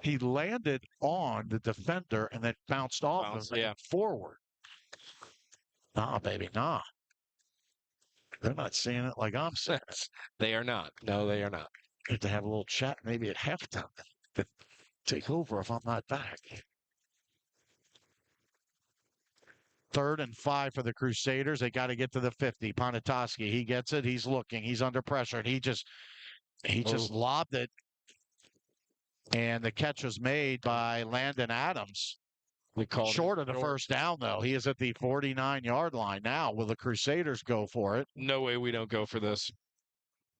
He landed on the defender and then bounced off him and forward. Nah, baby, nah. They're not seeing it like I'm seeing it. They are not. No, they are not. Have to have a little chat maybe at halftime. Take over if I'm not back. 3rd and 5 for the Crusaders. They got to get to the 50. Ponatoski, he gets it. He's looking. He's under pressure. And he just lobbed it. And the catch was made by Landon Adams. Short of the first down, though. He is at the 49-yard line now. Will the Crusaders go for it? No way we don't go for this.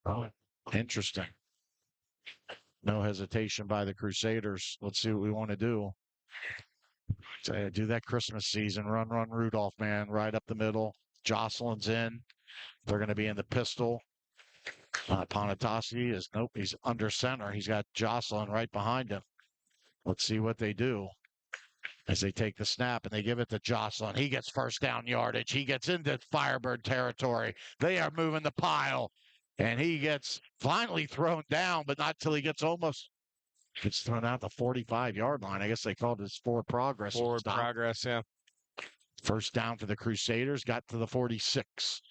Oh, interesting. No hesitation by the Crusaders. Let's see what we want to do. Do that Christmas season. Run, Rudolph, man. Right up the middle. Jocelyn's in. They're going to be in the pistol. Ponatoski is, nope, he's under center. He's got Jocelyn right behind him. Let's see what they do. As they take the snap and they give it to Jocelyn. He gets first down yardage. He gets into Firebird territory. They are moving the pile. And he gets finally thrown down, but not till he gets almost It's thrown out the 45-yard line. I guess they called it forward progress. Forward progress, yeah. First down for the Crusaders. Got to the 46.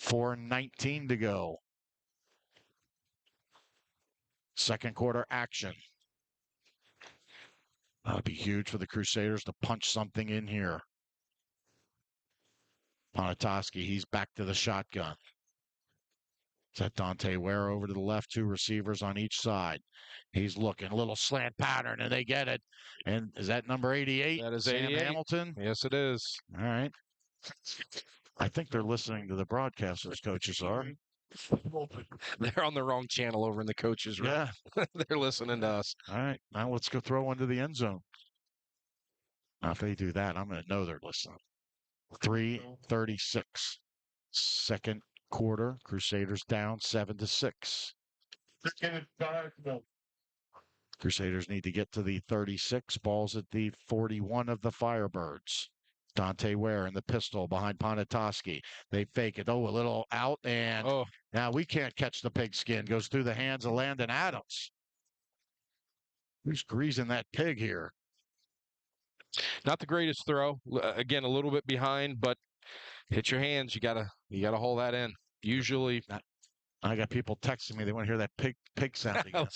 4:19 to go. Second quarter action. That'd be huge for the Crusaders to punch something in here. Ponatoski, he's back to the shotgun. Set Dante Ware over to the left, two receivers on each side. He's looking, a little slant pattern, and they get it. And is that number 88? That is Sam 88. Hamilton? Yes, it is. All right. I think they're listening to the broadcasters, coaches are. They're on the wrong channel over in the coaches' room. Yeah. They're listening to us. All right. Now let's go throw into the end zone. Now, if they do that, I'm going to know they're listening. 3:36. Second quarter. Crusaders down 7-6. Crusaders need to get to the 36. Ball's at the 41 of the Firebirds. Dante Ware in the pistol behind Ponatoski. They fake it. Oh, a little out, and now we can't catch the pigskin. Goes through the hands of Landon Adams. Who's greasing that pig here? Not the greatest throw. Again, a little bit behind, but hit your hands. You gotta hold that in. Usually, I got people texting me. They want to hear that pig sound again.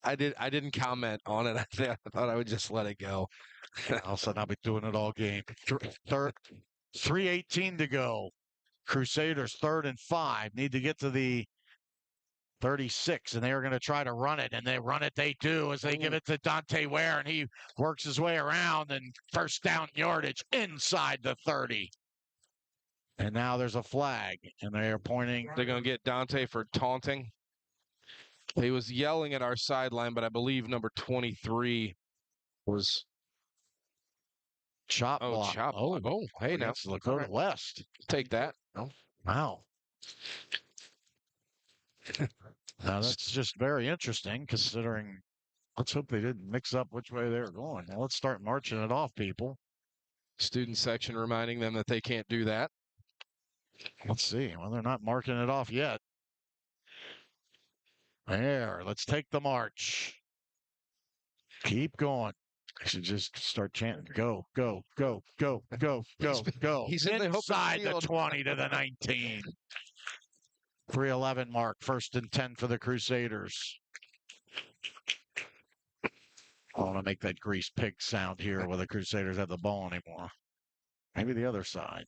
I didn't comment on it. I thought I would just let it go. All of a sudden, I'll be doing it all game. 3:18 to go. Crusaders 3rd and 5. Need to get to the 36, and they are going to try to run it, and they run it. They do as they give it to Dante Ware, and he works his way around, and first down yardage inside the 30. And now there's a flag, and they are pointing. They're going to get Dante for taunting. He was yelling at our sideline, but I believe number 23 was chop block. Chop block. Oh, hey, now it's Lakota West. Take that. Oh. Wow. Now that's just very interesting considering. Let's hope they didn't mix up which way they were going. Now let's start marching it off, people. Student section reminding them that they can't do that. Let's see. Well, they're not marking it off yet. There, let's take the march. Keep going. I should just start chanting, go, go, go, go, go, go, go. He's inside the 20 to the 19. 3:11 mark, 1st and 10 for the Crusaders. I want to make that grease pig sound here where the Crusaders have the ball anymore. Maybe the other side.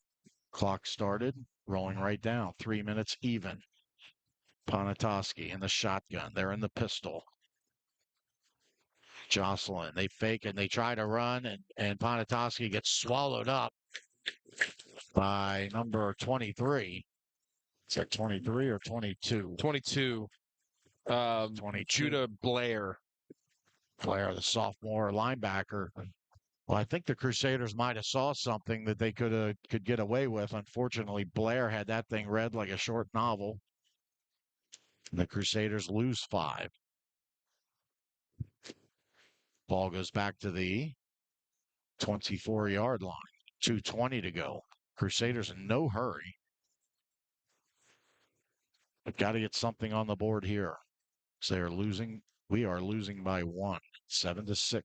Clock started, rolling right down. 3 minutes even. Ponatoski in the shotgun. They're in the pistol. Jocelyn, they fake and they try to run, and Ponatoski gets swallowed up by number 23. Is that 23 or 22? 22. 22. Judah Blair. Blair, the sophomore linebacker. Well, I think the Crusaders might have saw something that they could get away with. Unfortunately, Blair had that thing read like a short novel. And the Crusaders lose 5. Ball goes back to the 24-yard line. 2:20 to go. Crusaders in no hurry. But got to get something on the board here. So they are losing. We are losing by 1, 7-6.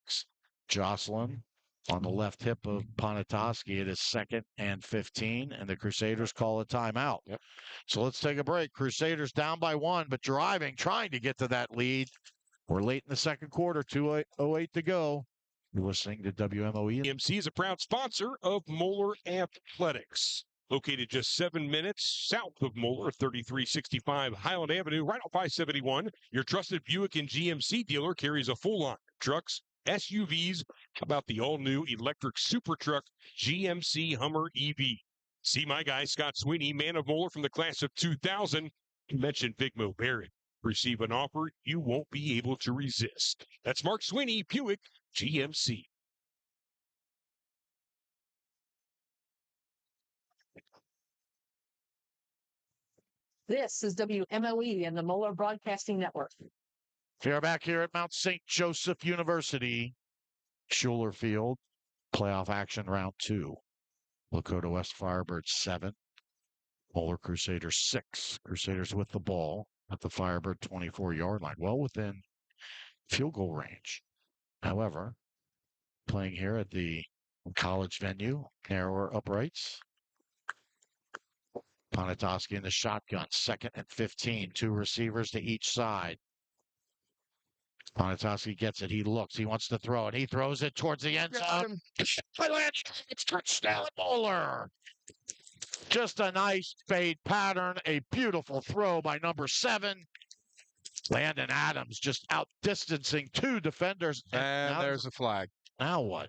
Jocelyn on the left hip of Ponatoski. It is 2nd and 15, and the Crusaders call a timeout. Yep. So let's take a break. Crusaders down by 1, but driving, trying to get to that lead. We're late in the second quarter, 2:08 to go. You're listening to WMOE. EMC is a proud sponsor of Moeller Athletics. Located just 7 minutes south of Moeller, 3365 Highland Avenue, right off I-71. Your trusted Buick and GMC dealer carries a full line of trucks, SUVs. How about the all-new electric super truck GMC Hummer EV? See my guy, Scott Sweeney, man of Moeller from the class of 2000. You mentioned Big Mo Barrett. Receive an offer you won't be able to resist. That's Mark Sweeney, Buick, GMC. This is WMOE and the Moeller Broadcasting Network. We are back here at Mount St. Joseph University, Schuler Field, playoff action round 2. Lakota West Firebirds 7, Moeller Crusaders 6. Crusaders with the ball at the Firebird 24-yard line, well within field goal range. However, playing here at the college venue, narrower uprights. Ponatoski in the shotgun, 2nd and 15, 2 receivers to each side. Ponatoski gets it. He looks. He wants to throw it. He throws it towards the end zone. It's touchdown, Moeller. Just a nice fade pattern. A beautiful throw by number 7. Landon Adams just outdistancing 2 defenders. And there's a flag. Now what?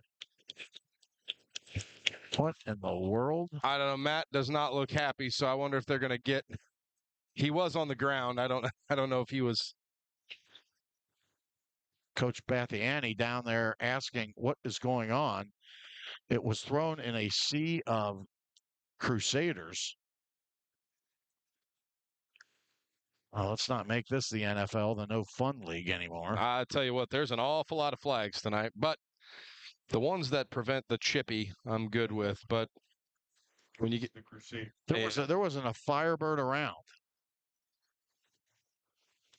What in the world? I don't know. Matt does not look happy, so I wonder if they're going to get. He was on the ground. I don't know if he was. Coach Bathiani down there asking what is going on. It was thrown in a sea of Crusaders. Let's not make this the NFL, the no fun league anymore. I tell you what, there's an awful lot of flags tonight, but the ones that prevent the chippy, I'm good with. But when you get the Crusader, there wasn't a Firebird around.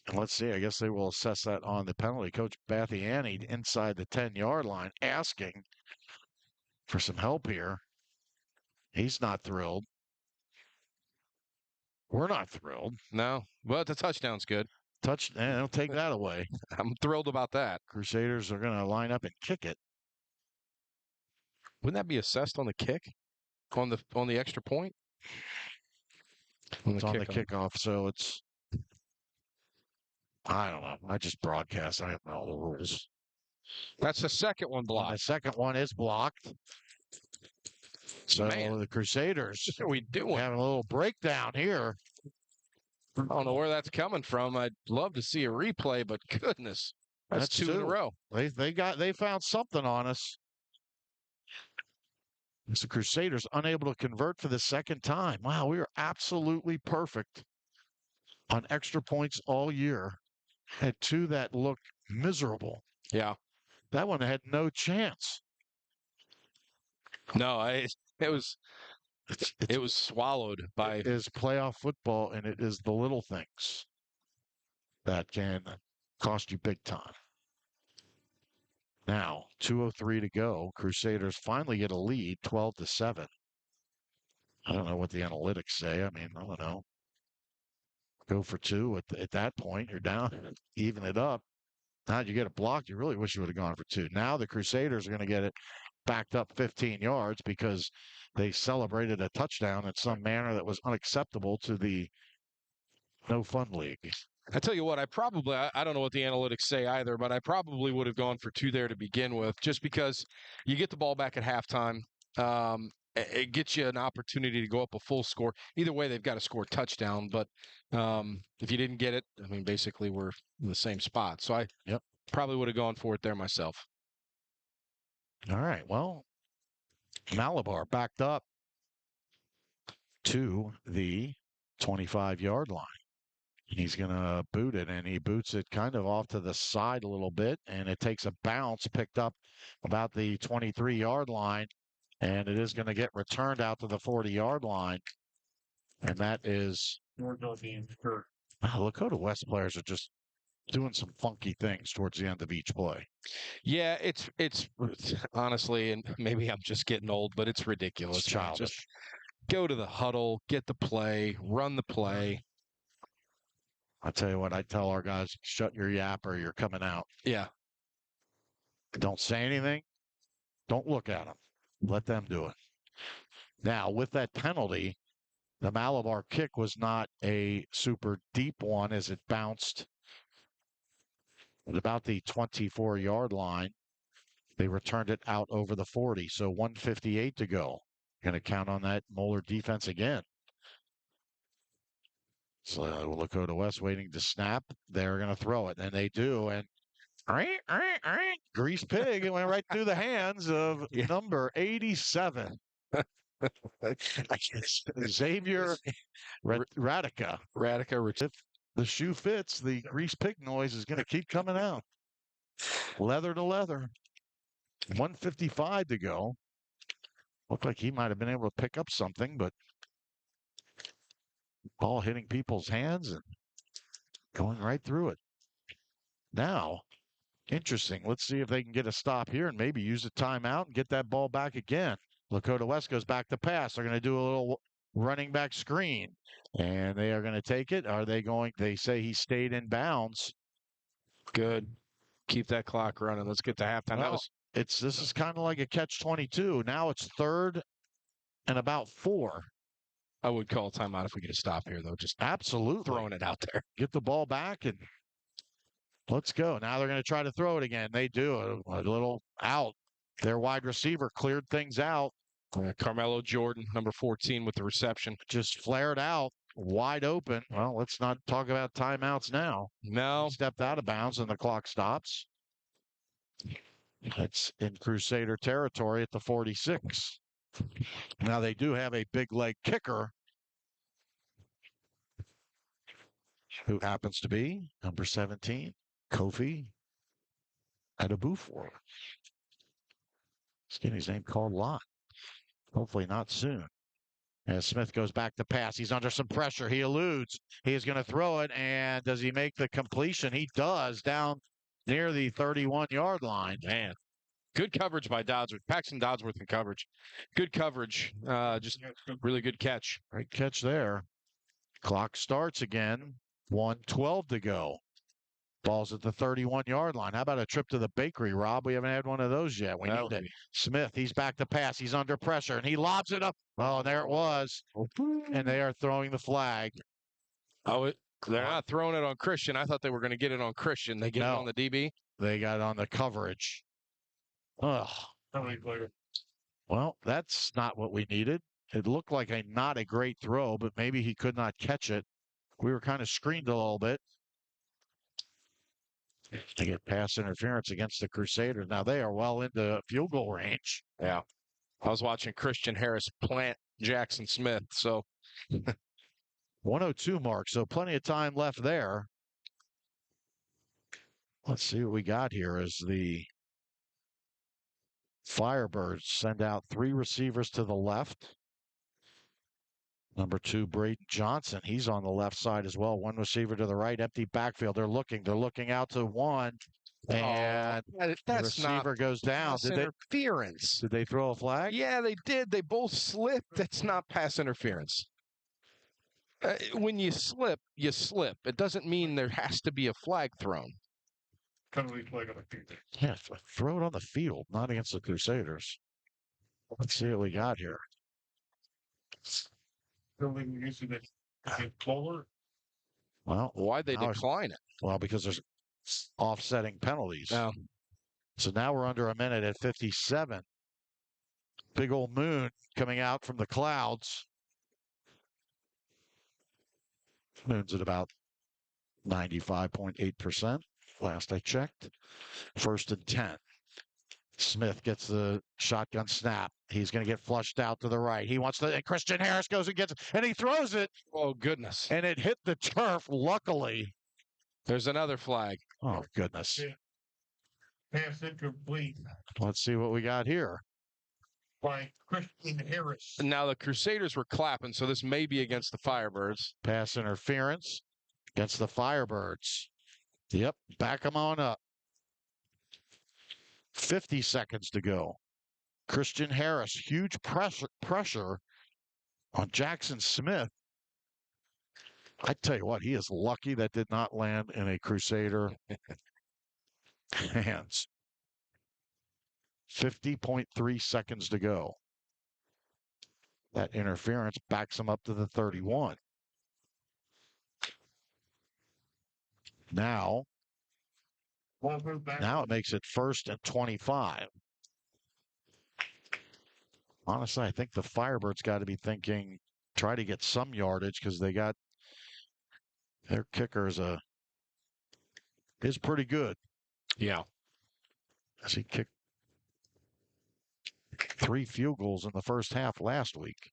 And let's see, I guess they will assess that on the penalty. Coach Bathiani inside the 10-yard line asking for some help here. He's not thrilled. We're not thrilled. No, but the touchdown's good. Don't take that away. I'm thrilled about that. Crusaders are going to line up and kick it. Wouldn't that be assessed on the kick? On the extra point? It's on the kickoff, so it's... I don't know. I just broadcast. I don't know the rules. That's the second one blocked. The second one is blocked. So the Crusaders what are we doing? Having a little breakdown here. I don't know where that's coming from. I'd love to see a replay, but goodness, that's 2 in a row. They found something on us. It's the Crusaders unable to convert for the second time. Wow, we are absolutely perfect on extra points all year. Had 2 that looked miserable. Yeah. That one had no chance. No, it was swallowed by. It is playoff football, and it is the little things that can cost you big time. Now, 2:03 to go. Crusaders finally get a lead, 12-7. I don't know what the analytics say. I mean, I don't know. Go for 2 at that point. You're down, even it up. Now you get it blocked. You really wish you would have gone for 2. Now the Crusaders are going to get it backed up 15 yards because they celebrated a touchdown in some manner that was unacceptable to the no fun league. I tell you what, I don't know what the analytics say either, but I probably would have gone for 2 there to begin with, just because you get the ball back at halftime. It gets you an opportunity to go up a full score. Either way, they've got to score a touchdown. But if you didn't get it, I mean, basically we're in the same spot. So I probably would have gone for it there myself. All right. Well, Malabar backed up to the 25-yard line. He's going to boot it, and he boots it kind of off to the side a little bit, and it takes a bounce, picked up about the 23-yard line, and it is going to get returned out to the 40-yard line, and that is... Lakota West players are just doing some funky things towards the end of each play. Yeah, it's honestly, and maybe I'm just getting old, but it's ridiculous. It's childish. Just go to the huddle, get the play, run the play. I tell you what, I tell our guys, shut your yap or you're coming out. Yeah. Don't say anything. Don't look at them. Let them do it. Now, with that penalty, the Malabar kick was not a super deep one as it bounced at about the 24-yard line. They returned it out over the 40, so 1:58 to go. Going to count on that Moeller defense again. So Lakota West waiting to snap. They're going to throw it, and they do. And grease pig, it went right through the hands of number 87. Xavier Radica. If the shoe fits, the grease pig noise is going to keep coming out. Leather to leather. 1:55 to go. Looked like he might have been able to pick up something, but ball hitting people's hands and going right through it. Now, Interesting. Let's see if they can get a stop here and maybe use a timeout and get that ball back again. Lakota West goes back to pass. They're going to do a little running back screen, and they are going to take it. Are they going? They say he stayed in bounds. Good. Keep that clock running. Let's get to halftime. Well, this is kind of like a catch-22. Now it's 3rd and about 4. I would call timeout if we get a stop here, though. Just absolutely throwing it out there. Get the ball back and let's go. Now they're going to try to throw it again. They do a little out. Their wide receiver cleared things out. Carmelo Jordan, number 14, with the reception. Just flared out, wide open. Well, let's not talk about timeouts now. No. He stepped out of bounds and the clock stops. It's in Crusader territory at the 46. Now they do have a big leg kicker who happens to be number 17, Kofi Adabufor. He's getting his name called a lot. Hopefully not soon. As Smith goes back to pass, he's under some pressure. He eludes. He is going to throw it, and does he make the completion? He does, down near the 31-yard line. Man, good coverage by Dodsworth. Paxton Dodsworth in coverage. Good coverage. Just really good catch. Great catch there. Clock starts again. 1:12 to go. Ball's at the 31-yard line. How about a trip to the bakery, Rob? We haven't had one of those yet. We need it. Smith, he's back to pass. He's under pressure, and he lobs it up. Oh, there it was. And they are throwing the flag. Oh, they're not throwing it on Christian. I thought they were going to get it on Christian. They get it on the DB? They got it on the coverage. Ugh. Well, that's not what we needed. It looked like not a great throw, but maybe he could not catch it. We were kind of screened a little bit. To get pass interference against the Crusaders. Now they are well into field goal range. Yeah. I was watching Christian Harris plant Jackson Smith. So 102 mark. So plenty of time left there. Let's see what we got here as the Firebirds send out 3 receivers to the left. Number 2, Braden Johnson. He's on the left side as well. 1 receiver to the right, empty backfield. They're looking out to 1. And the receiver goes down. Did interference. Did they throw a flag? Yeah, they did. They both slipped. That's not pass interference. When you slip, you slip. It doesn't mean there has to be a flag thrown. Penalty flag on the field. Yeah, throw it on the field, not against the Crusaders. Let's see what we got here. Building using it Moeller. Well, why'd they decline it? Well, because there's offsetting penalties. Oh. So now we're under a minute at 57. Big old moon coming out from the clouds. Moon's at about 95.8%. Last I checked. 1st and 10. Smith gets the shotgun snap. He's going to get flushed out to the right. He wants to, and Christian Harris goes and gets it, and he throws it. Oh, goodness. And it hit the turf, luckily. There's another flag. Oh, goodness. Pass incomplete Let's see what we got here. by Christian Harris. Now, the Crusaders were clapping, so this may be against the Firebirds. Pass interference against the Firebirds. Yep, back them on up. 50 seconds to go. Christian Harris, huge pressure on Jackson Smith. I tell you what, he is lucky that did not land in a Crusader hands. 50.3 seconds to go. That interference backs him up to the 31. Now it makes it 1st and 25. Honestly, I think the Firebirds got to be thinking, try to get some yardage because they got their kicker is pretty good. Yeah. As he kicked 3 field goals in the first half last week.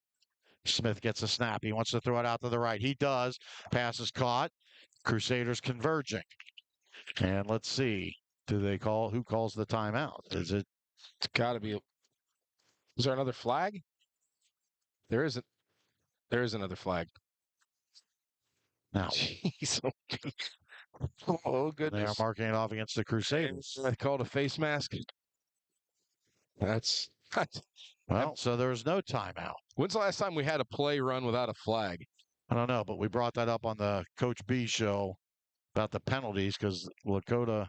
Smith gets a snap. He wants to throw it out to the right. He does. Pass is caught. Crusaders converging. And let's see. Who calls the timeout? Is it? It's got to be. Is there another flag? There isn't. There is another flag. Now. Jeez. Oh, They are goodness. marking it off against the Crusaders. I called a face mask. That's Well, so there was no timeout. When's the last time we had a play run without a flag? I don't know, but we brought that up on the Coach B show about the penalties because Lakota, I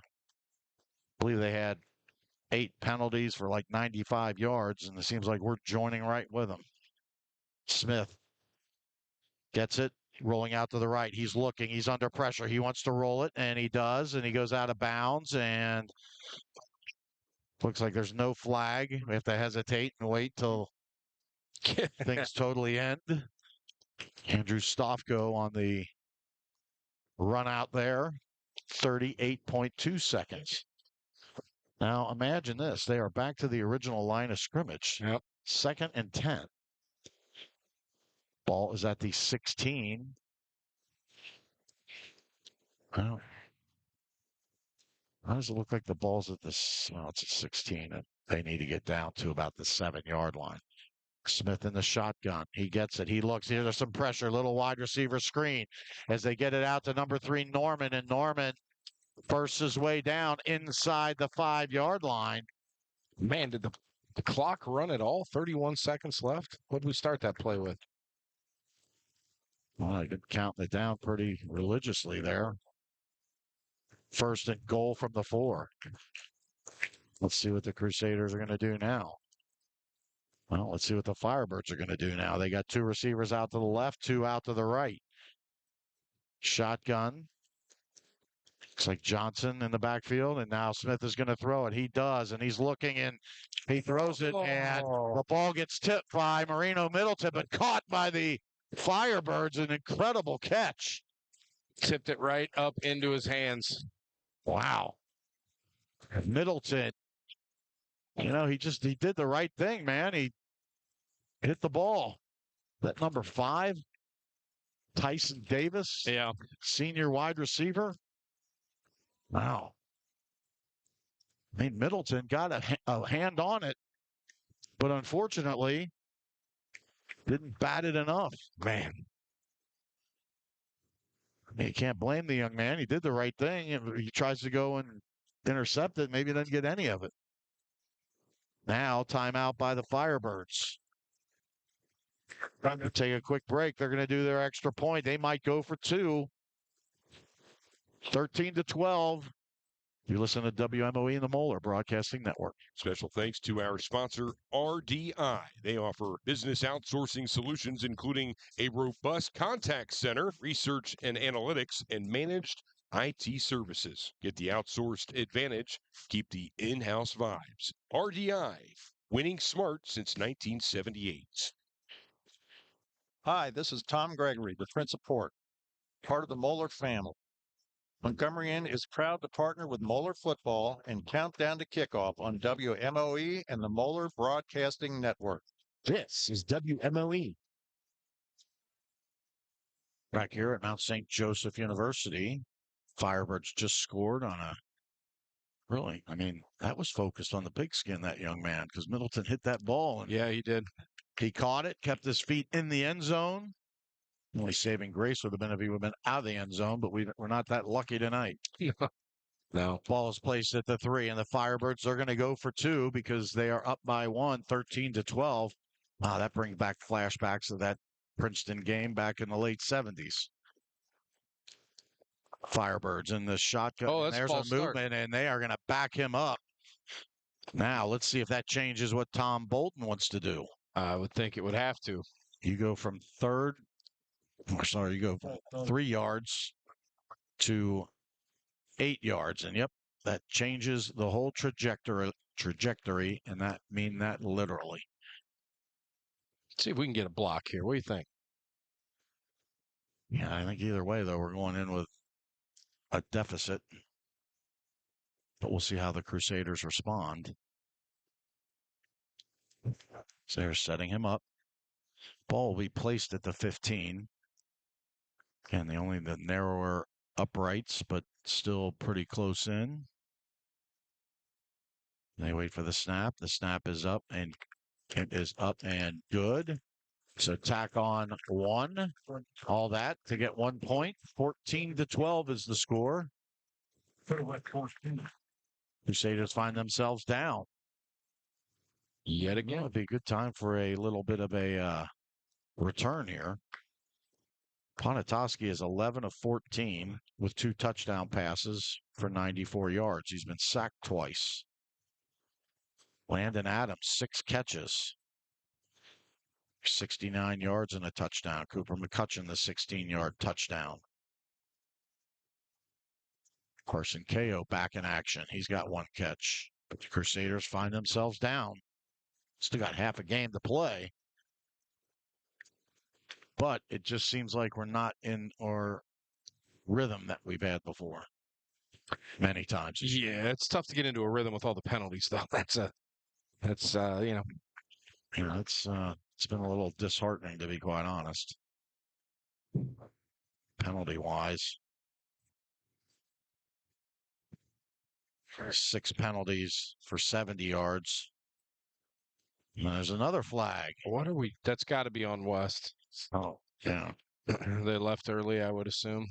believe they had 8 penalties for like 95 yards, and it seems like we're joining right with them. Smith gets it, rolling out to the right. He's looking. He's under pressure. He wants to roll it, and he does, and he goes out of bounds, and looks like there's no flag. We have to hesitate and wait till things totally end. Andrew Stofko on the run out there, 38.2 seconds. Now imagine this. They are back to the original line of scrimmage. Yep. 2nd and 10. Ball is at the 16. Well, how does it look like the ball's at the, well, it's at 16, and they need to get down to about the 7-yard line. Smith in the shotgun. He gets it. He looks. Here, there's some pressure. Little wide receiver screen as they get it out to number 3, Norman. And Norman bursts his way down inside the 5-yard line. Man, did the clock run at all? 31 seconds left? What did we start that play with? Well, I could count it down pretty religiously there. 1st and goal from the 4. Let's see what the Crusaders are going to do now. Well, let's see what the Firebirds are going to do now. They got 2 receivers out to the left, 2 out to the right. Shotgun. Looks like Johnson in the backfield, and now Smith is going to throw it. He does, and he's looking, and he throws it, and the ball gets tipped by Marino Middleton, but caught by the Firebirds. An incredible catch. Tipped it right up into his hands. Wow. Middleton. You know, he did the right thing, man. He hit the ball. That number 5, Tyson Davis. Yeah. Senior wide receiver. Wow. I mean, Middleton got a hand on it, but unfortunately didn't bat it enough. Man. I mean, you can't blame the young man. He did the right thing. If he tries to go and intercept it, maybe he doesn't get any of it. Now, timeout by the Firebirds. Take a quick break. They're going to do their extra point. They might go for 2. 13-12. You listen to WMOE and the Moeller Broadcasting Network. Special thanks to our sponsor, RDI. They offer business outsourcing solutions, including a robust contact center, research and analytics, and managed IT services. Get the outsourced advantage. Keep the in-house vibes. RDI, winning smart since 1978. Hi, this is Tom Gregory, the Prince of Port, part of the Moeller family. Montgomery Inn is proud to partner with Moeller Football and Countdown to Kickoff on WMOE and the Moeller Broadcasting Network. This is WMOE. Back here at Mount St. Joseph University, Firebirds just scored on a really, I mean, that was focused on the pigskin, that young man, because Middleton hit that ball. And yeah, he did. He caught it, kept his feet in the end zone. Only saving grace would have been if he would have been out of the end zone, but we're not that lucky tonight. No. Ball is placed at the 3, and the Firebirds are going to go for 2 because they are up by 1, 13-12. Wow, that brings back flashbacks of that Princeton game back in the late 70s. Firebirds in the shotgun. Oh, that's there's a false movement, and they are going to back him up. Now, let's see if that changes what Tom Bolton wants to do. I would think it would have to. You go from 3 yards to 8 yards. And yep, that changes the whole trajectory, and that mean that literally. Let's see if we can get a block here. What do you think? Yeah, I think either way, though, we're going in with a deficit. But we'll see how the Crusaders respond. So they're setting him up. Ball will be placed at the 15. And the narrower uprights, but still pretty close in. They wait for the snap. The snap is up, and it is up and good. So tack on 1. All that to get 1 point. 14-12 is the score. Crusaders find themselves down. Yet again. It'd be a good time for a little bit of a return here. Ponatoski is 11 of 14 with 2 touchdown passes for 94 yards. He's been sacked twice. Landon Adams, 6 catches, 69 yards and a touchdown. Cooper McCutcheon, the 16-yard touchdown. Carson Ko back in action. He's got 1 catch. But the Crusaders find themselves down. Still got half a game to play. But it just seems like we're not in our rhythm that we've had before many times. Yeah, it's tough to get into a rhythm with all the penalties, though. It's been a little disheartening, to be quite honest. Penalty-wise. 6 penalties for 70 yards. And there's another flag. What are we? That's got to be on West. Oh, yeah. They left early, I would assume.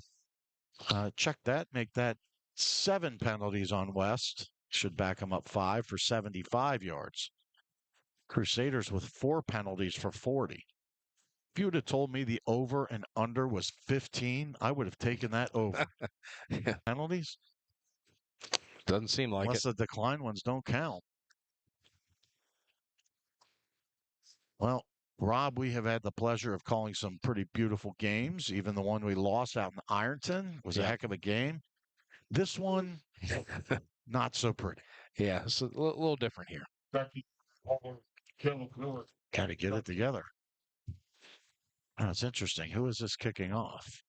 Check that. Make that 7 penalties on West. Should back them up 5 for 75 yards. Crusaders with 4 penalties for 40. If you would have told me the over and under was 15, I would have taken that over. Yeah. Penalties? Doesn't seem like Unless it. the decline ones don't count. Well, Rob, we have had the pleasure of calling some pretty beautiful games. Even the one we lost out in Ironton was a heck of a game. This one, not so pretty. Yeah, it's a little different here. Got to get it together. Oh, it's interesting. Who is this kicking off?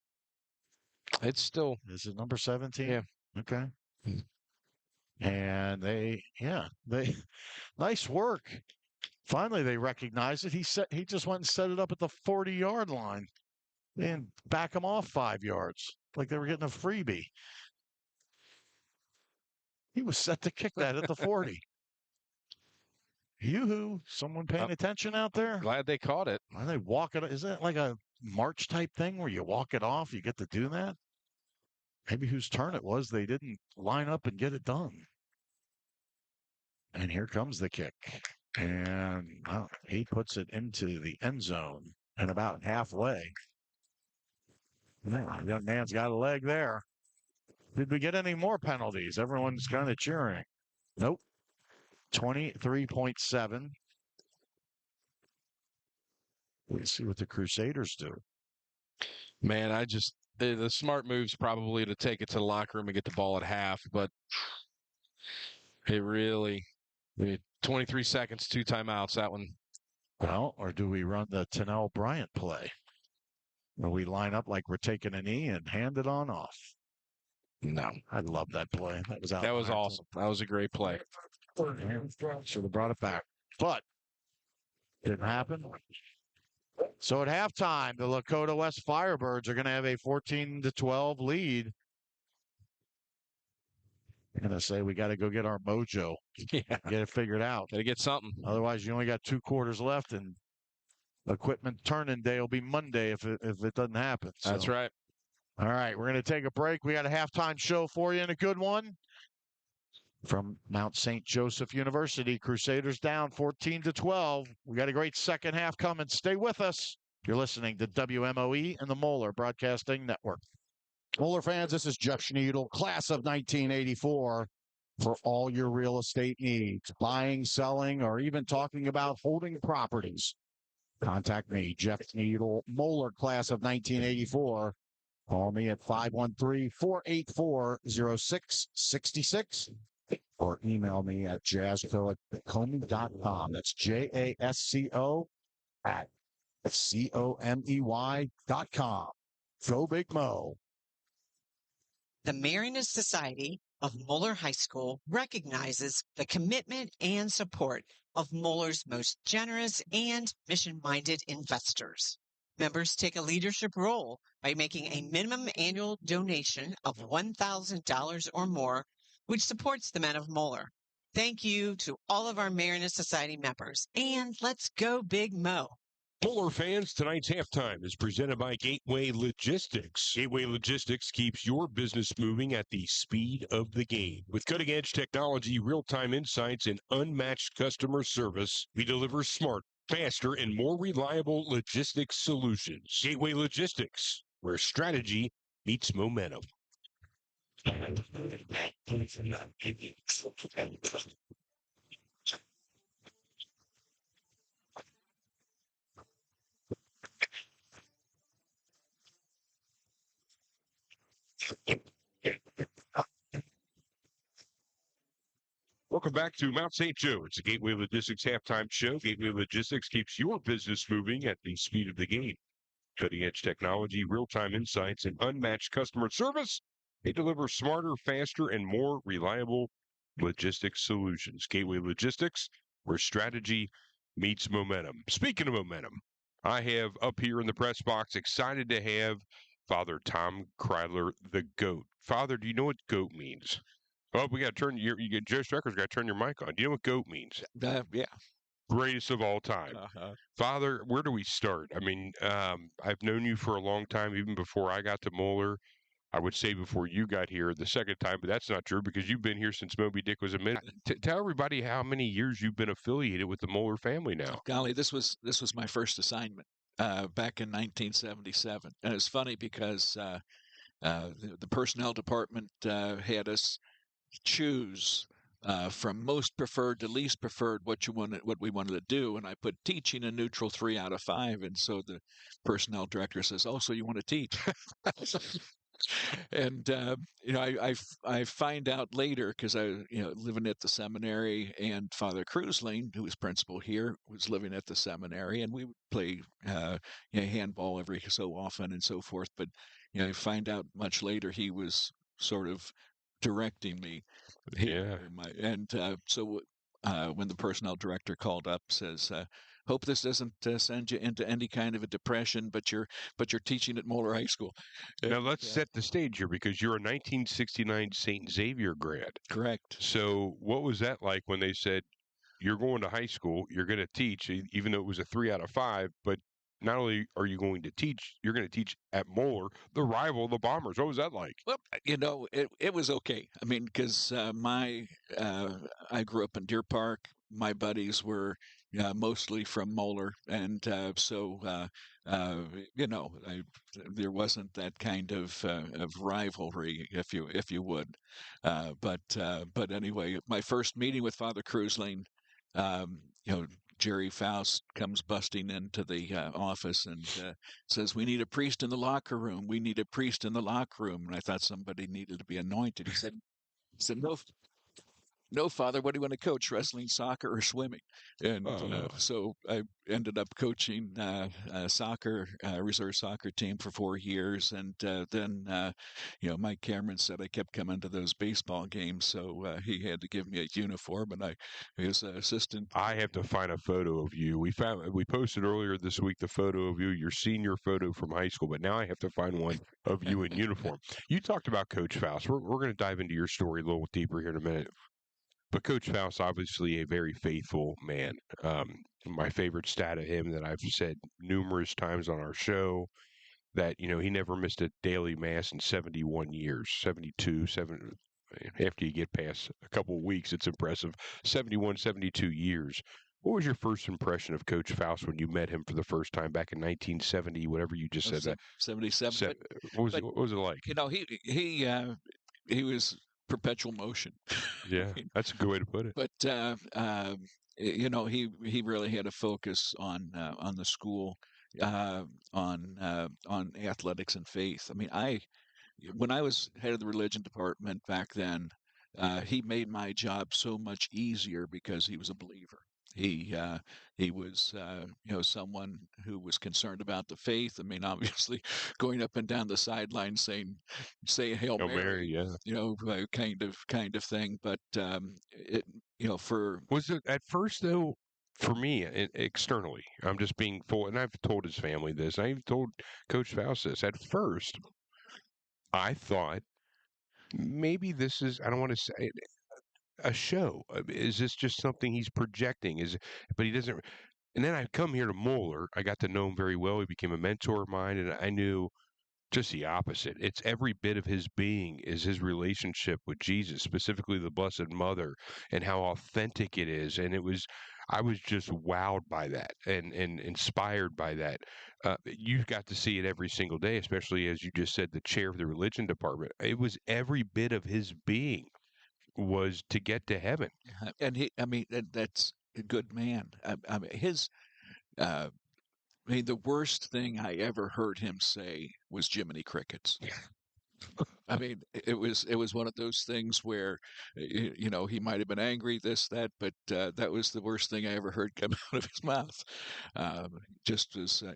It's still. Is it number 17? Yeah. Okay. And they nice work. Finally, they recognized it. He just went and set it up at the 40-yard line and back him off 5 yards like they were getting a freebie. He was set to kick that at the 40. Yoo-hoo. Someone paying attention out there? Glad they caught it. Why they walk it? Is that like a march type thing where you walk it off? You get to do that? Maybe whose turn it was, they didn't line up and get it done. And here comes the kick. And he puts it into the end zone and about halfway. Man, young man's got a leg there. Did we get any more penalties? Everyone's kind of cheering. Nope. 23.7. Let's see what the Crusaders do. Man, the smart move's probably to take it to the locker room and get the ball at half, but it really, 23 seconds, 2 timeouts, that one. Well, or do we run the Tennell Bryant play? Where we line up like we're taking a knee and hand it on off? No. I love that play. That was awesome. That was a great play. Should have brought it back. But didn't happen. So at halftime, the Lakota West Firebirds are going to have a 14-12 lead. I'm going to say we got to go get our mojo. Yeah. Get it figured out. Got to get something. Otherwise, you only got 2 quarters left, and equipment turning day will be Monday if it doesn't happen. So. That's right. All right, we're going to take a break. We got a halftime show for you and a good one. From Mount St. Joseph University, Crusaders down 14-12. We got a great second half coming. Stay with us. You're listening to WMOE and the Moeller Broadcasting Network. Moeller fans, this is Jeff Schneidel, class of 1984, for all your real estate needs, buying, selling, or even talking about holding properties. Contact me, Jeff Schneidel, Moeller, class of 1984. Call me at 513-484-0666 or email me at jazzco@comey.com. That's JASCO@COMEY.com. Go Big Mo. The Mariners Society of Moeller High School recognizes the commitment and support of Moeller's most generous and mission-minded investors. Members take a leadership role by making a minimum annual donation of $1,000 or more, which supports the men of Moeller. Thank you to all of our Mariners Society members, and let's go Big Mo. Moeller fans, tonight's halftime is presented by Gateway Logistics. Gateway Logistics keeps your business moving at the speed of the game. With cutting-edge technology, real-time insights, and unmatched customer service, we deliver smart, faster, and more reliable logistics solutions. Gateway Logistics, where strategy meets momentum. Welcome back to Mount St. Joe. It's a Gateway Logistics halftime show. Gateway Logistics keeps your business moving at the speed of the game. Cutting-edge technology, real-time insights, and unmatched customer service. They deliver smarter, faster, and more reliable logistics solutions. Gateway Logistics, where strategy meets momentum. Speaking of momentum, I have up here in the press box, excited to have Father Tom Kreidler, the GOAT. Father, do you know what GOAT means? Oh, we got to turn you get Joe Strecker's got to turn your mic on. Do you know what GOAT means? Yeah. Greatest of all time. Father, where do we start? I mean, I've known you for a long time, even before I got to Moeller. I would say before you got here the second time, but that's not true because you've been here since Moby Dick was a minute. Tell everybody how many years you've been affiliated with the Moeller family now. Golly, this was my first assignment back in 1977, and it's funny because the personnel department had us choose from most preferred to least preferred what we wanted to do, and I put teaching a neutral 3 out of 5, and so the personnel director says, "Oh, so you want to teach?" And I find out later because I living at the seminary, and Father Cruzlane, who was principal here, was living at the seminary, and we would play handball every so often and so forth. But I find out much later he was sort of directing me. So when the personnel director called up, says, "Hope this doesn't send you into any kind of a depression, but you're teaching at Moeller High School." Now let's set the stage here because you're a 1969 St. Xavier grad. Correct. So what was that like when they said you're going to high school, you're going to teach, even though it was a 3 out of 5, but not only are you going to teach, you're going to teach at Moeller, the rival of the Bombers. What was that like? Well, it was okay. I mean, because I grew up in Deer Park. My buddies were mostly from Moeller, and there wasn't that kind of rivalry, if you would. But anyway, my first meeting with Father Cruzlane, Jerry Faust comes busting into the office and says, "We need a priest in the locker room. We need a priest in the locker room." And I thought somebody needed to be anointed. He said, "No, Father, what do you want to coach? Wrestling, soccer, or swimming?" And so I ended up coaching soccer, reserve soccer team for 4 years. And then Mike Cameron said I kept coming to those baseball games, so he had to give me a uniform, and I was assistant. I have to find a photo of you. We posted earlier this week the photo of you, your senior photo from high school, but now I have to find one of you in uniform. You talked about Coach Faust. We're going to dive into your story a little deeper here in a minute. But Coach Faust, obviously a very faithful man. My favorite stat of him that I've said numerous times on our show, that he never missed a daily mass in 71 years, 72, 7. After you get past a couple of weeks, it's impressive. 71, 72 years. What was your first impression of Coach Faust when you met him for the first time back in 1970, whatever you just said? 77. What was it like? He was perpetual motion. Yeah, that's a good way to put it. But he really had a focus on the school, on athletics and faith. I mean, when I was head of the religion department back then, he made my job so much easier because he was a believer. He was someone who was concerned about the faith. I mean, obviously, going up and down the sideline saying "Say a Hail Mary," kind of thing. But was it at first though? For me, externally, I'm just being full, and I've told his family this. I've told Coach Faust this. At first, I thought maybe this is, I don't want to say a show. Is this just something he's projecting? But he doesn't. And then I come here to Moeller. I got to know him very well. He became a mentor of mine, and I knew just the opposite. It's every bit of his being is his relationship with Jesus, specifically the Blessed Mother, and how authentic it is. And I was just wowed by that and inspired by that. You got to see it every single day, especially as you just said, the chair of the religion department. It was every bit of his being was to get to heaven. And that's a good man. I mean, the worst thing I ever heard him say was Jiminy Crickets. I mean, it was one of those things where, he might have been angry, this, that, but that was the worst thing I ever heard come out of his mouth. Just as, a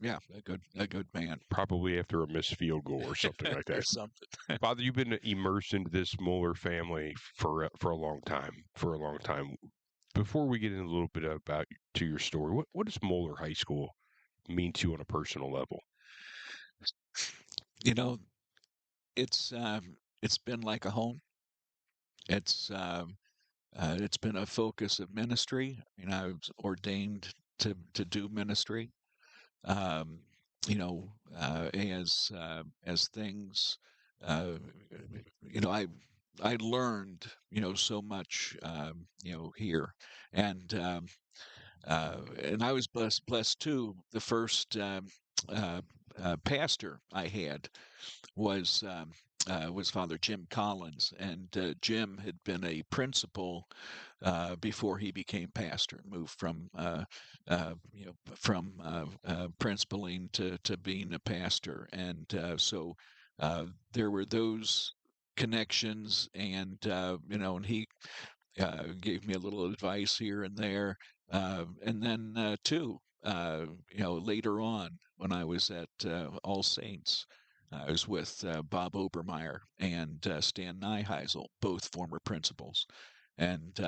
good man. Probably after a missed field goal or something like that. Or something. Father, you've been immersed into this Moeller family for a long time. Before we get into a little bit about your story, what does Moeller High School mean to you on a personal level? It's been like a home. It's been a focus of ministry. I was ordained to do ministry. As things, I learned, so much, here, and I was blessed too. The first pastor I had was Father Jim Collins, and Jim had been a principal before he became pastor. Moved from principaling to being a pastor, and so there were those connections, and and he gave me a little advice here and there, and then too, later on when I was at All Saints. I was with Bob Obermeyer and Stan Nyheisel, both former principals, and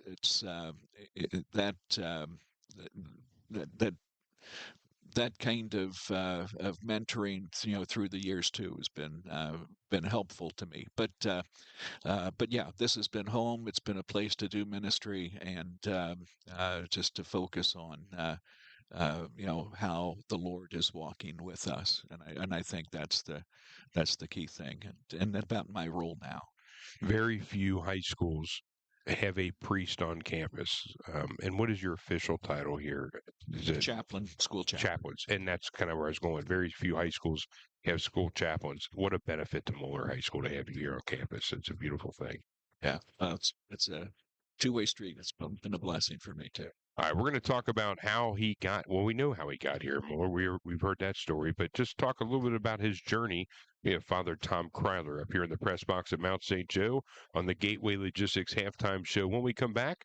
it's that kind of mentoring, through the years too, has been helpful to me. But yeah, this has been home. It's been a place to do ministry and just to focus on. How the Lord is walking with us, and I think that's the key thing, and about my role now. Very few high schools have a priest on campus. And what is your official title here? Is it chaplain, school chaplain? Chaplains, and that's kind of where I was going. Very few high schools have school chaplains. What a benefit to Moeller High School to have you here on campus. It's a beautiful thing. Yeah, it's a two-way street. It's been a blessing for me too. All right, we're going to talk about how he got. Well, we know how he got here, Moeller. We've heard that story, but just talk a little bit about his journey. We have Father Tom Kryler up here in the press box at Mount St. Joe on the Gateway Logistics halftime show. When we come back,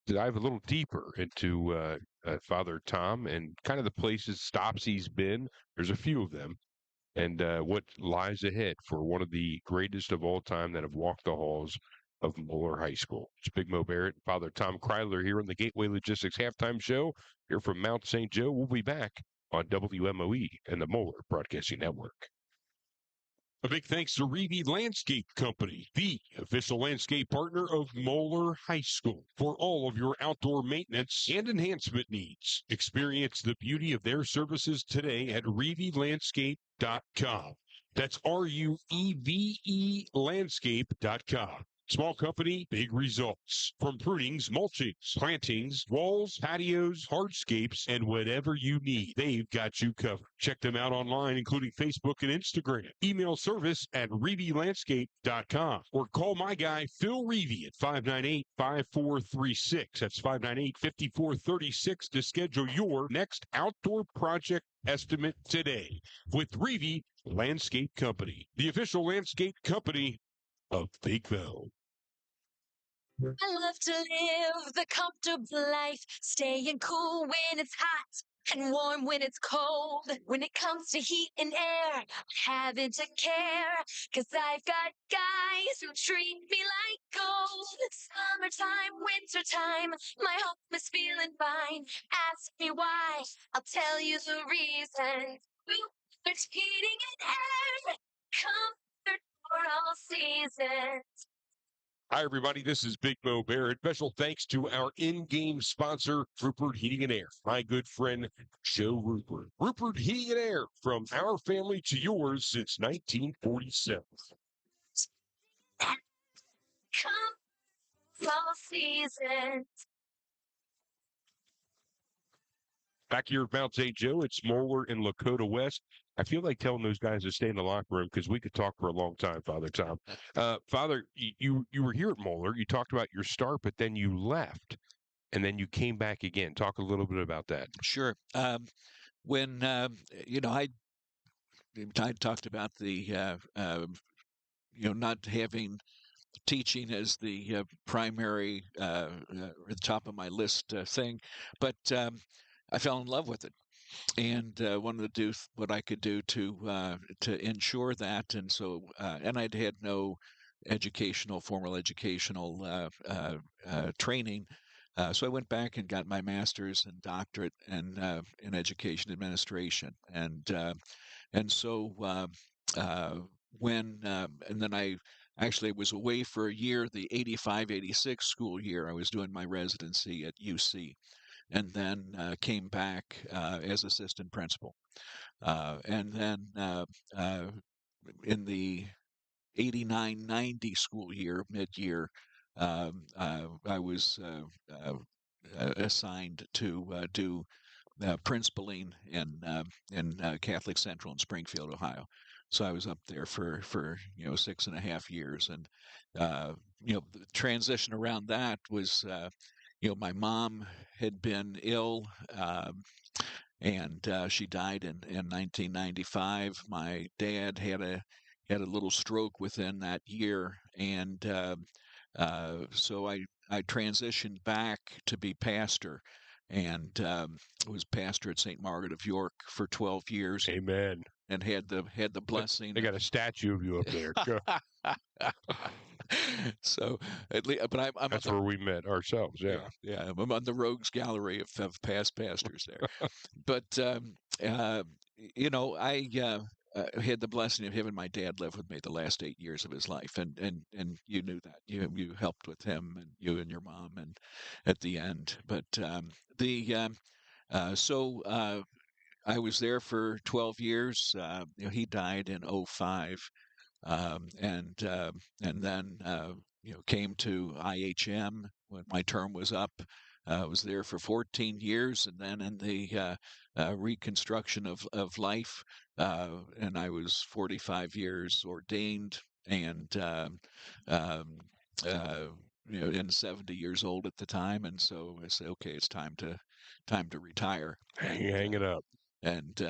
dive a little deeper into Father Tom and kind of the places, stops he's been. There's a few of them, and what lies ahead for one of the greatest of all time that have walked the halls of Moeller High School. It's Big Mo Barrett and Father Tom Kryler here on the Gateway Logistics halftime show here from Mount St. Joe. We'll be back on WMOE and the Moeller Broadcasting Network. A big thanks to Reeve Landscape Company, the official landscape partner of Moeller High School. For all of your outdoor maintenance and enhancement needs, experience the beauty of their services today at reevelandscape.com. That's RUEVE landscape.com. Small company, big results. From prunings, mulchings, plantings, walls, patios, hardscapes, and whatever you need, they've got you covered. Check them out online, including Facebook and Instagram. Email service at reevelandscape.com or call my guy, Phil Reeve, at 598-5436. That's 598-5436 to schedule your next outdoor project estimate today with Reeve Landscape Company, the official landscape company of Fakeville. I love to live the comfortable life, staying cool when it's hot and warm when it's cold. When it comes to heat and air, having to care, 'cause I've got guys who treat me like gold. Summertime, wintertime, my home is feeling fine. Ask me why, I'll tell you the reason. It's heating and air, comfort for all seasons. Hi, everybody. This is Big Mo Barrett. Special thanks to our in-game sponsor, Rupert Heating and Air. My good friend, Joe Rupert. Rupert Heating and Air, from our family to yours since 1947. Fall season. Back here at Mount St. Joe, it's Moeller and Lakota West. I feel like telling those guys to stay in the locker room because we could talk for a long time, Father Tom. Father, you were here at Moeller. You talked about your start, but then you left, and then you came back again. Talk a little bit about that. Sure. When I talked about the not having teaching as the primary at the top of my list thing, but I fell in love with it and wanted to do what I could do to ensure that. And so, and I'd had no formal educational training. So I went back and got my master's and doctorate in education administration, and so and then I actually was away for a year, the 85-86 school year. I was doing my residency at UC, and then came back as assistant principal, and then in the 89-90 school year, mid-year, I was assigned to do principaling in Catholic Central in Springfield, Ohio. So I was up there for 6.5 years, and the transition around that was my mom had been ill. And she died in 1995. My dad had a little stroke within that year, and so I transitioned back to be pastor, and was pastor at St. Margaret of York for 12 years. Amen. And had the blessing. They got a statue of you up there. So, but I'm that's where we met ourselves. Yeah, yeah. I'm on the rogues gallery of past pastors there. But I had the blessing of having my dad live with me the last 8 years of his life, and you knew that you helped with him, and you and your mom, and at the end. But I was there for 12 years. He died in 2005. And then came to IHM when my term was up. Was there for 14 years, and then in the reconstruction of life, and I was 45 years ordained, and and 70 years old at the time, and so I said, okay, it's time to retire. Hang it up. And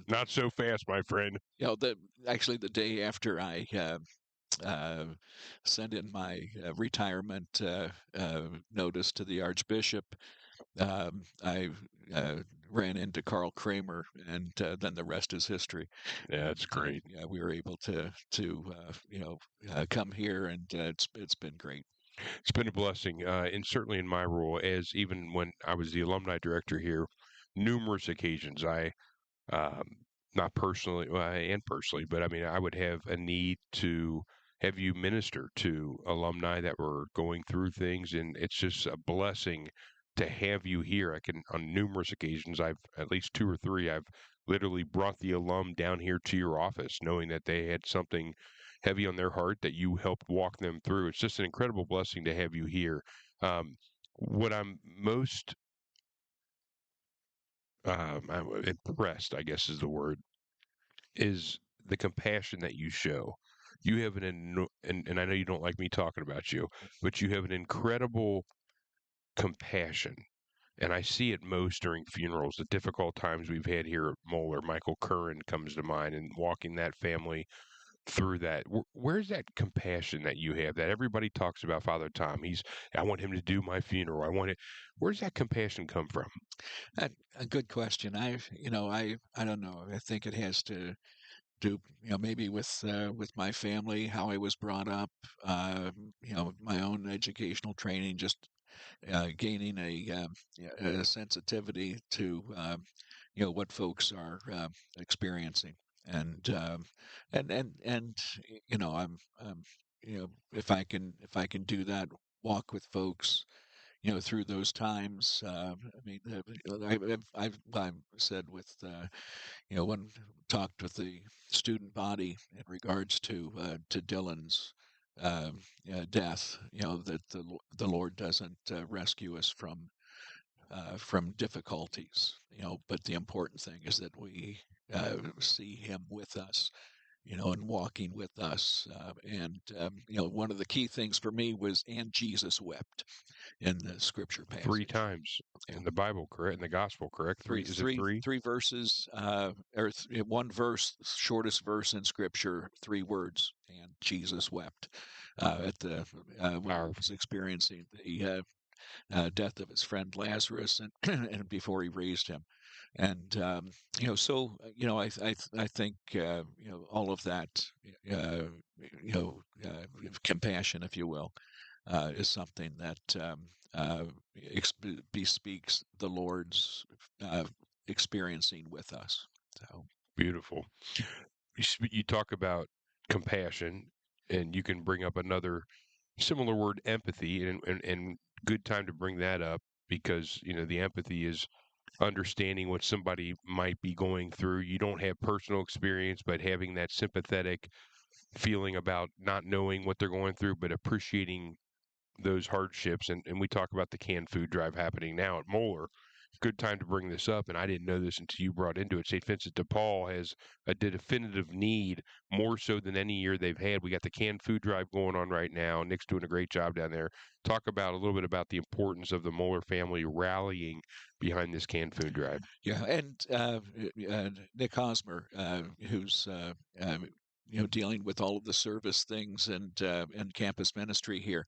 not so fast, my friend. Actually the day after I sent in my retirement notice to the Archbishop, I ran into Carl Kramer, and then the rest is history. Yeah, that's great. Yeah, we were able to come here, and it's been great. It's been a blessing, and certainly in my role, as even when I was the alumni director here, numerous occasions I not personally and personally, but I mean I would have a need to have you minister to alumni that were going through things, and it's just a blessing to have you here. I can, on numerous occasions, I've at least 2 or 3, I've literally brought the alum down here to your office knowing that they had something heavy on their heart that you helped walk them through. It's just an incredible blessing to have you here. What I'm most I'm impressed, I guess is the word, is the compassion that you show. You have and I know you don't like me talking about you, but you have an incredible compassion. And I see it most during funerals, the difficult times we've had here at Moeller. Michael Curran comes to mind, and walking that family through that. Where's that compassion that you have that everybody talks about Father Tom? I want him to do my funeral. I want it. Where's that compassion come from? A good question. I don't know. I think it has to do, maybe with my family, how I was brought up, my own educational training, just gaining a sensitivity to what folks are experiencing, and I'm if I can do that, walk with folks, through those times. I mean, I've said with, when talked with the student body in regards to Dylan's death, that the Lord doesn't rescue us from difficulties, but the important thing is that we see Him with us, and walking with us. One of the key things for me was, and Jesus wept in the scripture passage. 3 times in the Bible, correct? In the gospel, correct? Three verses, one verse, shortest verse in scripture, 3 words, and Jesus wept when I was experiencing the death of his friend Lazarus, and before he raised him. And I think all of that, compassion, if you will, is something that bespeaks the Lord's experiencing with us. So beautiful. You talk about compassion, and you can bring up another similar word, empathy, and good time to bring that up, because the empathy is understanding what somebody might be going through. You don't have personal experience, but having that sympathetic feeling about not knowing what they're going through, but appreciating those hardships. And we talk about the canned food drive happening now at Moeller. Good time to bring this up, and I didn't know this until you brought into it. St. Vincent de Paul has a definitive need, more so than any year they've had. We got the canned food drive going on right now. Nick's doing a great job down there. Talk about a little bit about the importance of the Moeller family rallying behind this canned food drive. Yeah, and Nick Hosmer, who's dealing with all of the service things and campus ministry here.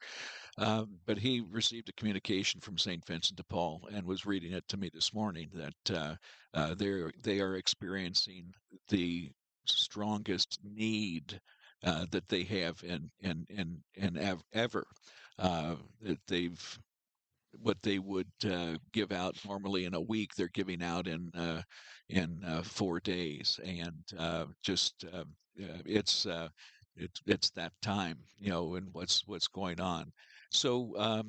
But he received a communication from St. Vincent de Paul and was reading it to me this morning that they are experiencing the strongest need that they have in ever. That they've what they would give out normally in a week, they're giving out in 4 days, and it's that time, and what's going on. So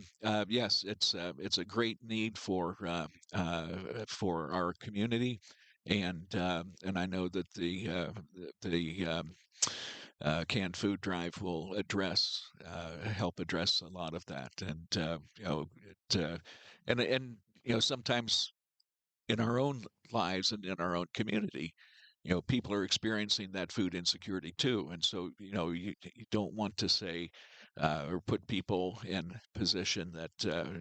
yes, it's a great need for our community, and I know that the canned food drive will help address a lot of that, and sometimes in our own lives and in our own community, people are experiencing that food insecurity too, and so you don't want to say or put people in position that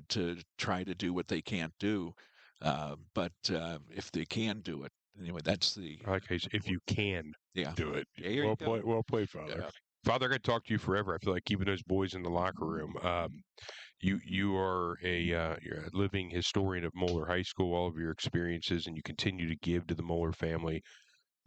to try to do what they can't do, but if they can do it anyway, that's the if you can do it. Well played, Father. Yeah. Father, I got to talk to you forever. I feel like keeping those boys in the locker room. You are you're a living historian of Moeller High School, all of your experiences, and you continue to give to the Moeller family.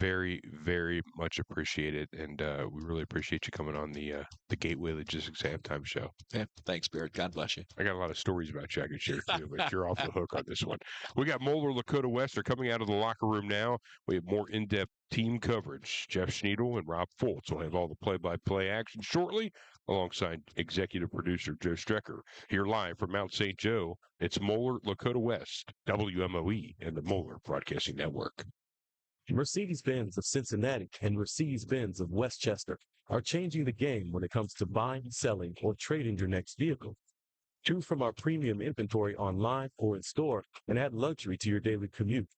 Very, very much appreciated, and we really appreciate you coming on the Gateway Logistics Halftime Show. Yeah, thanks, Barrett. God bless you. I got a lot of stories about you I could share too, but you're off the hook on this one. We got Moeller, Lakota West are coming out of the locker room now. We have more in-depth team coverage. Jeff Schneidel and Rob Foltz will have all the play-by-play action shortly, alongside executive producer Joe Strecker. Here live from Mount St. Joe, it's Moeller, Lakota West, WMOE, and the Moeller Broadcasting Network. Mercedes-Benz of Cincinnati and Mercedes-Benz of Westchester are changing the game when it comes to buying, selling, or trading your next vehicle. Choose from our premium inventory online or in store and add luxury to your daily commute.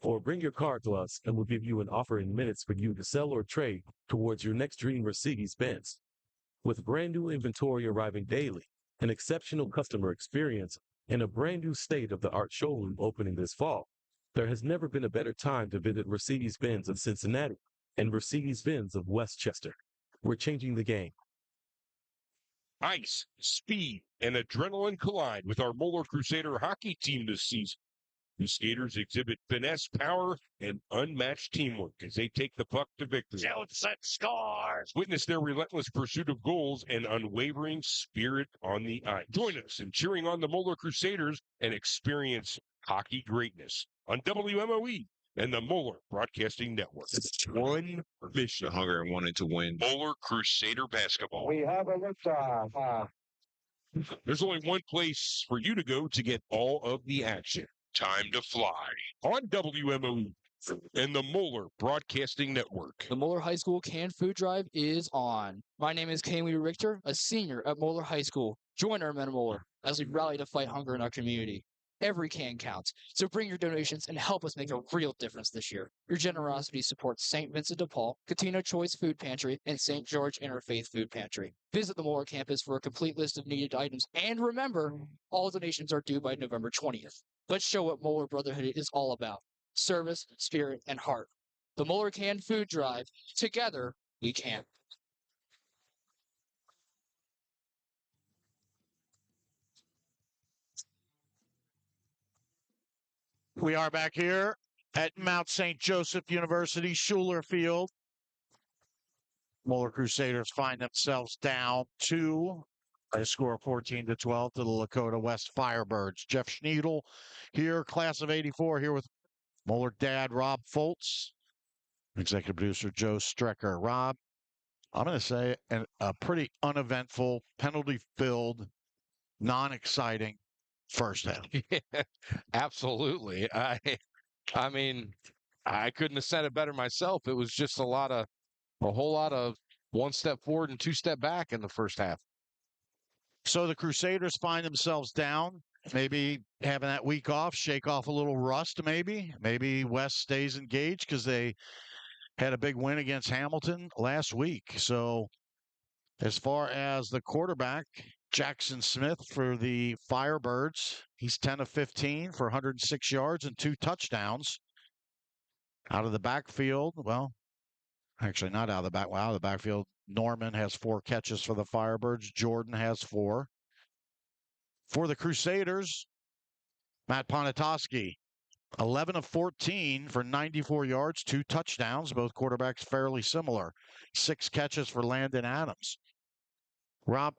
Or bring your car to us and we'll give you an offer in minutes for you to sell or trade towards your next dream Mercedes-Benz. With brand new inventory arriving daily, an exceptional customer experience, and a brand new state-of-the-art showroom opening this fall, there has never been a better time to visit Mercedes-Benz of Cincinnati and Mercedes-Benz of Westchester. We're changing the game. Ice, speed, and adrenaline collide with our Moeller Crusader hockey team this season. The skaters exhibit finesse, power, and unmatched teamwork as they take the puck to victory. Johnson scores! Witness their relentless pursuit of goals and unwavering spirit on the ice. Join us in cheering on the Moeller Crusaders and experience hockey greatness on WMOE and the Moeller Broadcasting Network. One mission. Hunger and wanting to win. Moeller Crusader basketball. We have a liftoff. There's only one place for you to go to get all of the action. Time to fly on WMOE and the Moeller Broadcasting Network. The Moeller High School canned food drive is on. My name is Kaylee Richter, a senior at Moeller High School. Join our men Moeller as we rally to fight hunger in our community. Every can counts, so bring your donations and help us make a real difference this year. Your generosity supports St. Vincent de Paul, Catino Choice Food Pantry, and St. George Interfaith Food Pantry. Visit the Moeller campus for a complete list of needed items, and remember, all donations are due by November 20th. Let's show what Moeller Brotherhood is all about. Service, spirit, and heart. The Moeller Canned Food Drive. Together, we can. We are back here at Mount St. Joseph University, Schuler Field. Moeller Crusaders find themselves down 2 by a score of 14-12 to the Lakota West Firebirds. Jeff Schneidel here, class of 84, here with Moeller dad, Rob Foltz, executive producer Joe Strecker. Rob, I'm going to say a pretty uneventful, penalty-filled, non-exciting first half. Yeah, absolutely. I mean, I couldn't have said it better myself. It was just a whole lot of one step forward and two step back in the first half. So the Crusaders find themselves down. Maybe having that week off, shake off a little rust, maybe. Maybe West stays engaged because they had a big win against Hamilton last week. So as far as the quarterback, Jackson Smith for the Firebirds, he's 10 of 15 for 106 yards and 2 touchdowns. Out of the backfield, well, actually not out of the backfield. Norman has 4 catches for the Firebirds. Jordan has 4. For the Crusaders, Matt Ponatoski, 11 of 14 for 94 yards, 2 touchdowns. Both quarterbacks fairly similar. 6 catches for Landon Adams. Rob,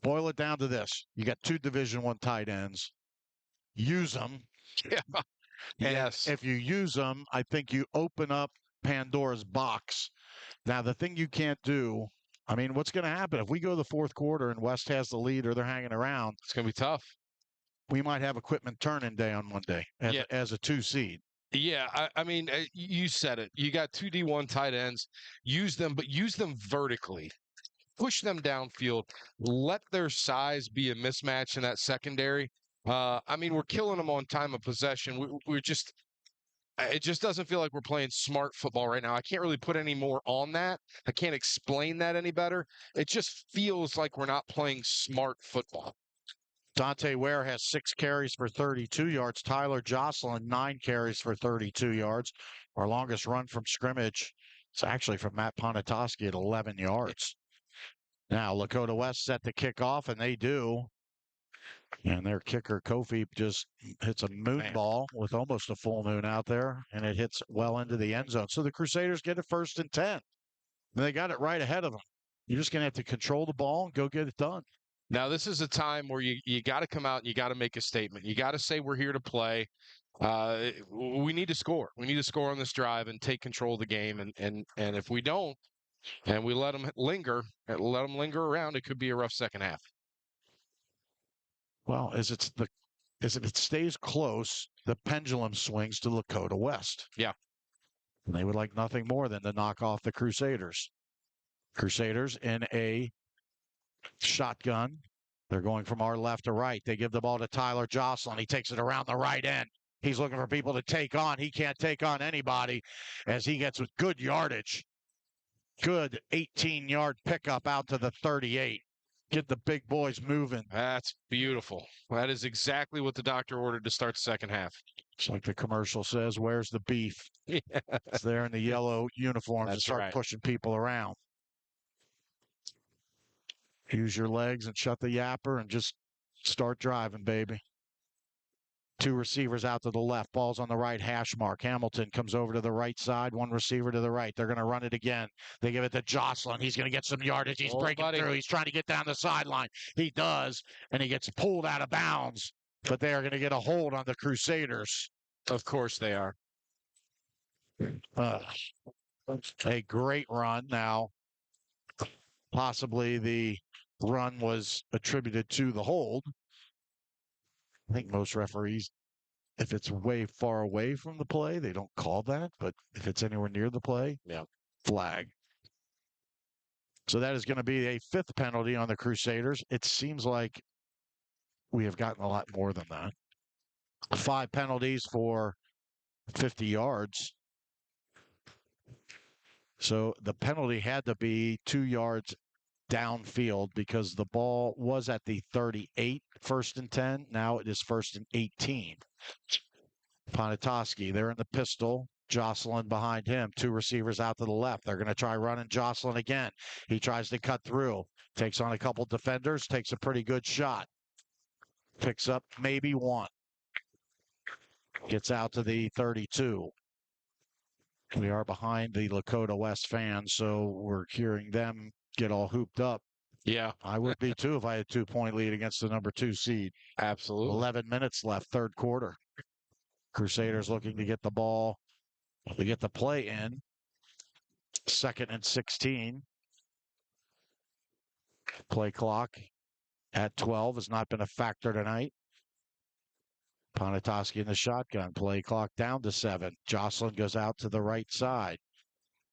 boil it down to this. You got 2 Division I tight ends. Use them. Yeah. And Yes. if you use them, I think you open up Pandora's box. Now, the thing you can't do, I mean, what's going to happen if we go to the fourth quarter and West has the lead or they're hanging around? It's going to be tough. We might have equipment turning day on Monday as a 2 seed. Yeah, I mean, you said it. You got 2 D1 tight ends. Use them, but use them vertically. Push them downfield. Let their size be a mismatch in that secondary. I mean, we're killing them on time of possession. It just doesn't feel like we're playing smart football right now. I can't really put any more on that. I can't explain that any better. It just feels like we're not playing smart football. Dante Ware has 6 carries for 32 yards. Tyler Jocelyn, 9 carries for 32 yards. Our longest run from scrimmage is actually from Matt Ponatoski at 11 yards. Now, Lakota West set to kick off, and they do. And their kicker, Kofi, just hits a moon ball with almost a full moon out there, and it hits well into the end zone. So the Crusaders get it 1st and 10. And they got it right ahead of them. You're just going to have to control the ball and go get it done. Now, this is a time where you got to come out and you got to make a statement. You got to say we're here to play. We need to score. We need to score on this drive and take control of the game. And if we don't, and we let them linger around, it could be a rough second half. Well, as it stays close, the pendulum swings to Lakota West. Yeah. And they would like nothing more than to knock off the Crusaders. Crusaders in a shotgun. They're going from our left to right. They give the ball to Tyler Jocelyn. He takes it around the right end. He's looking for people to take on. He can't take on anybody as he gets with good yardage. Good 18-yard pickup out to the 38. Get the big boys moving. That's beautiful. That is exactly what the doctor ordered to start the second half. It's like the commercial says, where's the beef? Yeah. It's there in the yellow uniforms to start right. pushing people around. Use your legs and shut the yapper and just start driving, baby. 2 receivers out to the left. Ball's on the right hash mark. Hamilton comes over to the right side. 1 receiver to the right. They're going to run it again. They give it to Jocelyn. He's going to get some yardage. He's breaking through. He's trying to get down the sideline. He does, and he gets pulled out of bounds. But they are going to get a hold on the Crusaders. Of course they are. A great run. Now, possibly the run was attributed to the hold. I think most referees, if it's way far away from the play, they don't call that. But if it's anywhere near the play, flag. So that is going to be a 5th penalty on the Crusaders. It seems like we have gotten a lot more than that. 5 penalties for 50 yards. So the penalty had to be 2 yards downfield because the ball was at the 38, 1st and 10. Now it is 1st and 18. Ponitoski, they're in the pistol. Jocelyn behind him. 2 receivers out to the left. They're going to try running Jocelyn again. He tries to cut through. Takes on a couple defenders. Takes a pretty good shot. Picks up maybe 1. Gets out to the 32. We are behind the Lakota West fans, so we're hearing them get all hooped up. Yeah. I would be too if I had a 2-point lead against the number 2 seed. Absolutely. 11 minutes left, 3rd quarter. Crusaders looking to get the ball, to get the play in. 2nd and 16. Play clock at 12 has not been a factor tonight. Ponitoski in the shotgun. Play clock down to 7. Jocelyn goes out to the right side.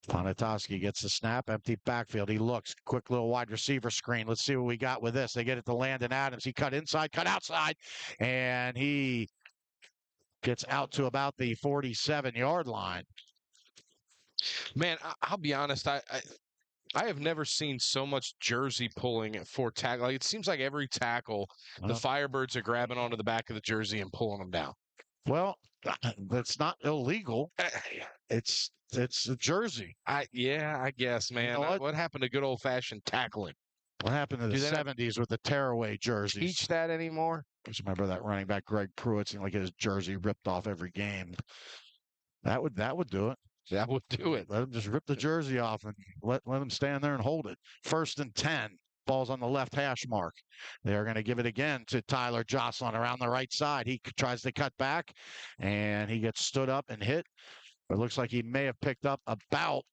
Ponitoski gets the snap, empty backfield. He looks, quick little wide receiver screen. Let's see what we got with this. They get it to Landon Adams. He cut inside, cut outside, and he gets out to about the 47-yard line. Man, I'll be honest. I have never seen so much jersey pulling for tackle. Like, it seems like every tackle, the Firebirds are grabbing onto the back of the jersey and pulling them down. Well, that's not illegal. It's a jersey. I guess, man. You know what happened to good old-fashioned tackling? What happened to the 70s with the tearaway jerseys? Teach that anymore? I just remember that running back Greg Pruitt seemed like his jersey ripped off every game. That would do it. That would do it. Let him just rip the jersey off and let him stand there and hold it. 1st and 10. Ball's on the left hash mark. They're going to give it again to Tyler Jocelyn around the right side. He tries to cut back, and he gets stood up and hit. It looks like he may have picked up about,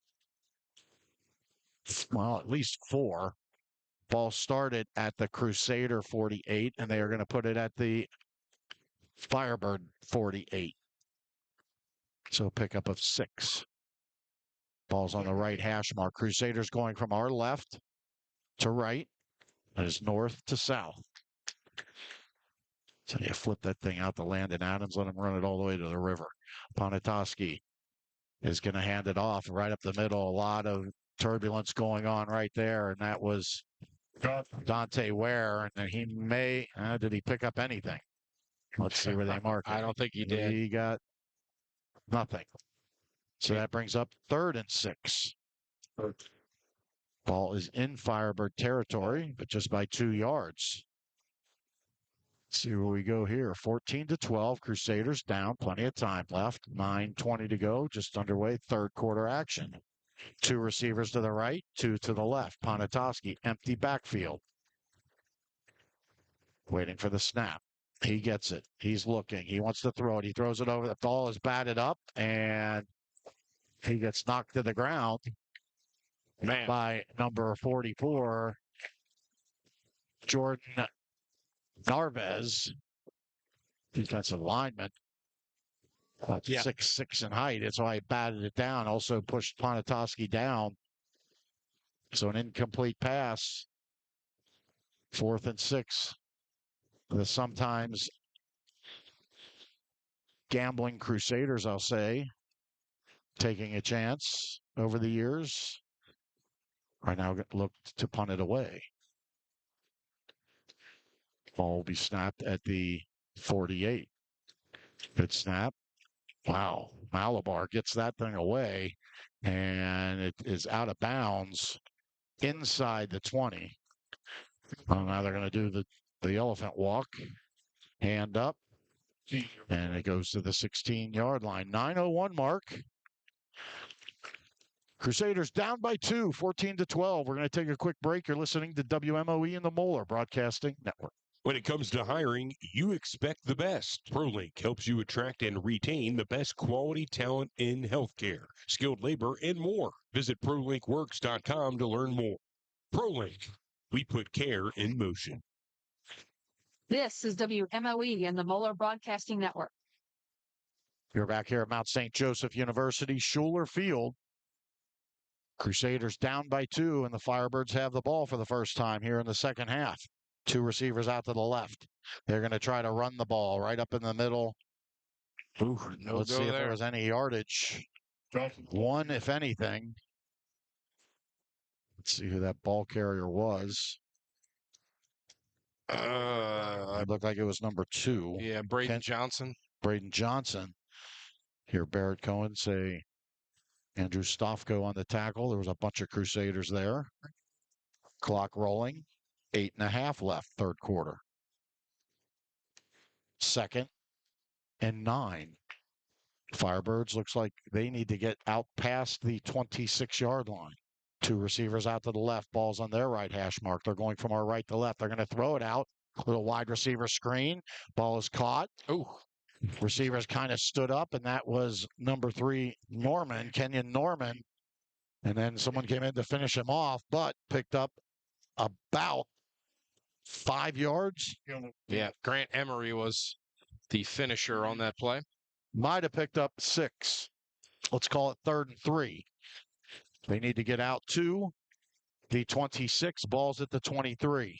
at least 4. Ball started at the Crusader 48, and they are going to put it at the Firebird 48. So pickup of 6. Ball's on the right hash mark. Crusaders going from our left to right. That is north to south. So you flip that thing out to Landon Adams, let him run it all the way to the river. Ponitoski is going to hand it off right up the middle. A lot of turbulence going on right there, and that was Dante Ware. And he may, did he pick up anything? Let's see where they mark it. I don't think he did. He got nothing. So that brings up 3rd and 6. Ball is in Firebird territory, but just by 2 yards. Let's see where we go here. 14-12. Crusaders down. Plenty of time left. 9:20 to go. Just underway. 3rd quarter action. 2 receivers to the right, 2 to the left. Ponitoski, empty backfield. Waiting for the snap. He gets it. He's looking. He wants to throw it. He throws it over. The ball is batted up, and he gets knocked to the ground by number 44, Jordan Narvez, defensive lineman. About 6'6" in height. That's why he batted it down. Also pushed Ponitoski down. So an incomplete pass. 4th and 6. The sometimes gambling Crusaders, I'll say, taking a chance over the years. Right now looked to punt it away. Ball will be snapped at the 48. Good snap. Wow. Malabar gets that thing away, and it is out of bounds inside the 20. Well, now they're going to do the elephant walk. Hand up. And it goes to the 16-yard line. 9:01 mark. Crusaders down by 2, 14-12. We're going to take a quick break. You're listening to WMOE and the Moeller Broadcasting Network. When it comes to hiring, you expect the best. ProLink helps you attract and retain the best quality talent in healthcare, skilled labor, and more. Visit ProLinkWorks.com to learn more. ProLink, we put care in motion. This is WMOE and the Moeller Broadcasting Network. You're back here at Mount St. Joseph University, Schuler Field. Crusaders down by 2, and the Firebirds have the ball for the first time here in the second half. 2 receivers out to the left. They're going to try to run the ball right up in the middle. Ooh, let's see if there was any yardage. 1, if anything. Let's see who that ball carrier was. It looked like it was number 2. Yeah, Braden Johnson. Braden Johnson. Here, Barrett Cohen say Andrew Stofko on the tackle. There was a bunch of Crusaders there. Clock rolling. 8.5 left, third quarter. 2nd and 9. Firebirds looks like they need to get out past the 26-yard line. 2 receivers out to the left. Ball's on their right hash mark. They're going from our right to left. They're going to throw it out. Little wide receiver screen. Ball is caught. Oh. Receivers kind of stood up, and that was number 3, Norman, Kenyon Norman. And then someone came in to finish him off, but picked up about 5 yards. Yeah, Grant Emery was the finisher on that play. Might have picked up 6. Let's call it 3rd and 3. They need to get out to the 26. Ball's at the 23.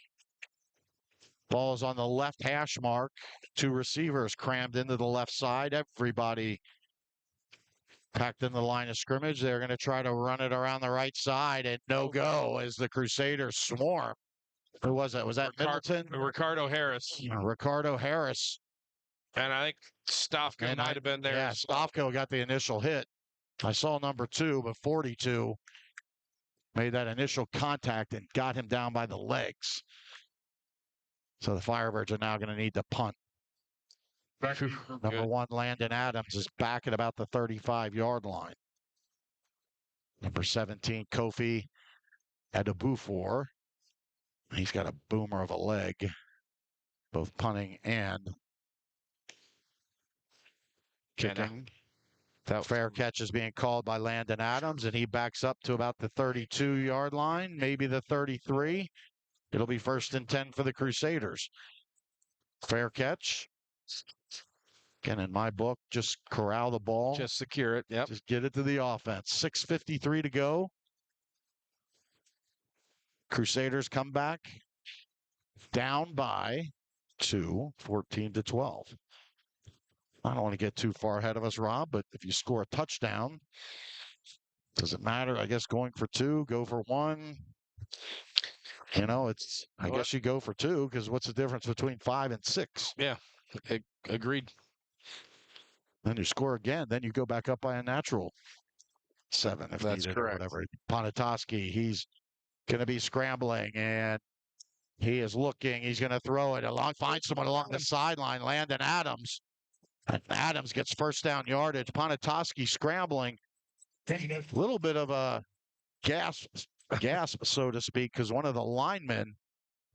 Ball's on the left hash mark. 2 receivers crammed into the left side. Everybody packed in the line of scrimmage. They're going to try to run it around the right side, and no go as the Crusaders swarm. Who was that? Was that Middleton? Ricardo Harris. Ricardo Harris. And I think Stofko might have been there. Yeah, Stofko got the initial hit. I saw number 2, but 42 made that initial contact and got him down by the legs. So the Firebirds are now going to need to punt. Number 1, Landon Adams, is back at about the 35-yard line. Number 17, Kofi Adebufor. He's got a boomer of a leg, both punting and kicking. That fair catch is being called by Landon Adams, and he backs up to about the 32-yard line, maybe the 33. It'll be 1st and 10 for the Crusaders. Fair catch. Again, in my book, just corral the ball. Just secure it. Yep. Just get it to the offense. 6:53 to go. Crusaders come back down by 2, 14-12. I don't want to get too far ahead of us, Rob, but if you score a touchdown, does it matter? I guess going for 2, go for 1. You know, I guess you go for 2 because what's the difference between 5 and 6? Yeah, agreed. Then you score again. Then you go back up by a natural 7 if that's needed correct. Or whatever. Ponatoski, he's going to be scrambling, and he is looking. He's going to throw it along, find someone along the sideline. Landon Adams. And Adams gets first down yardage. Ponatoski scrambling. A little bit of a gasp, so to speak, because one of the linemen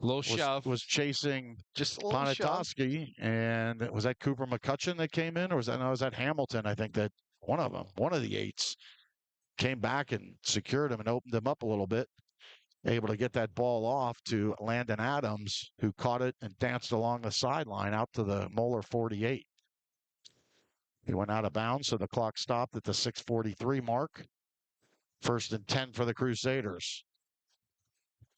was chasing just Ponatoski. And was that Cooper McCutcheon that came in, or was that Hamilton? I think that one of the 8s, came back and secured him and opened him up a little bit. Able to get that ball off to Landon Adams, who caught it and danced along the sideline out to the Moeller 48. He went out of bounds, so the clock stopped at the 6:43 mark. 1st and 10 for the Crusaders.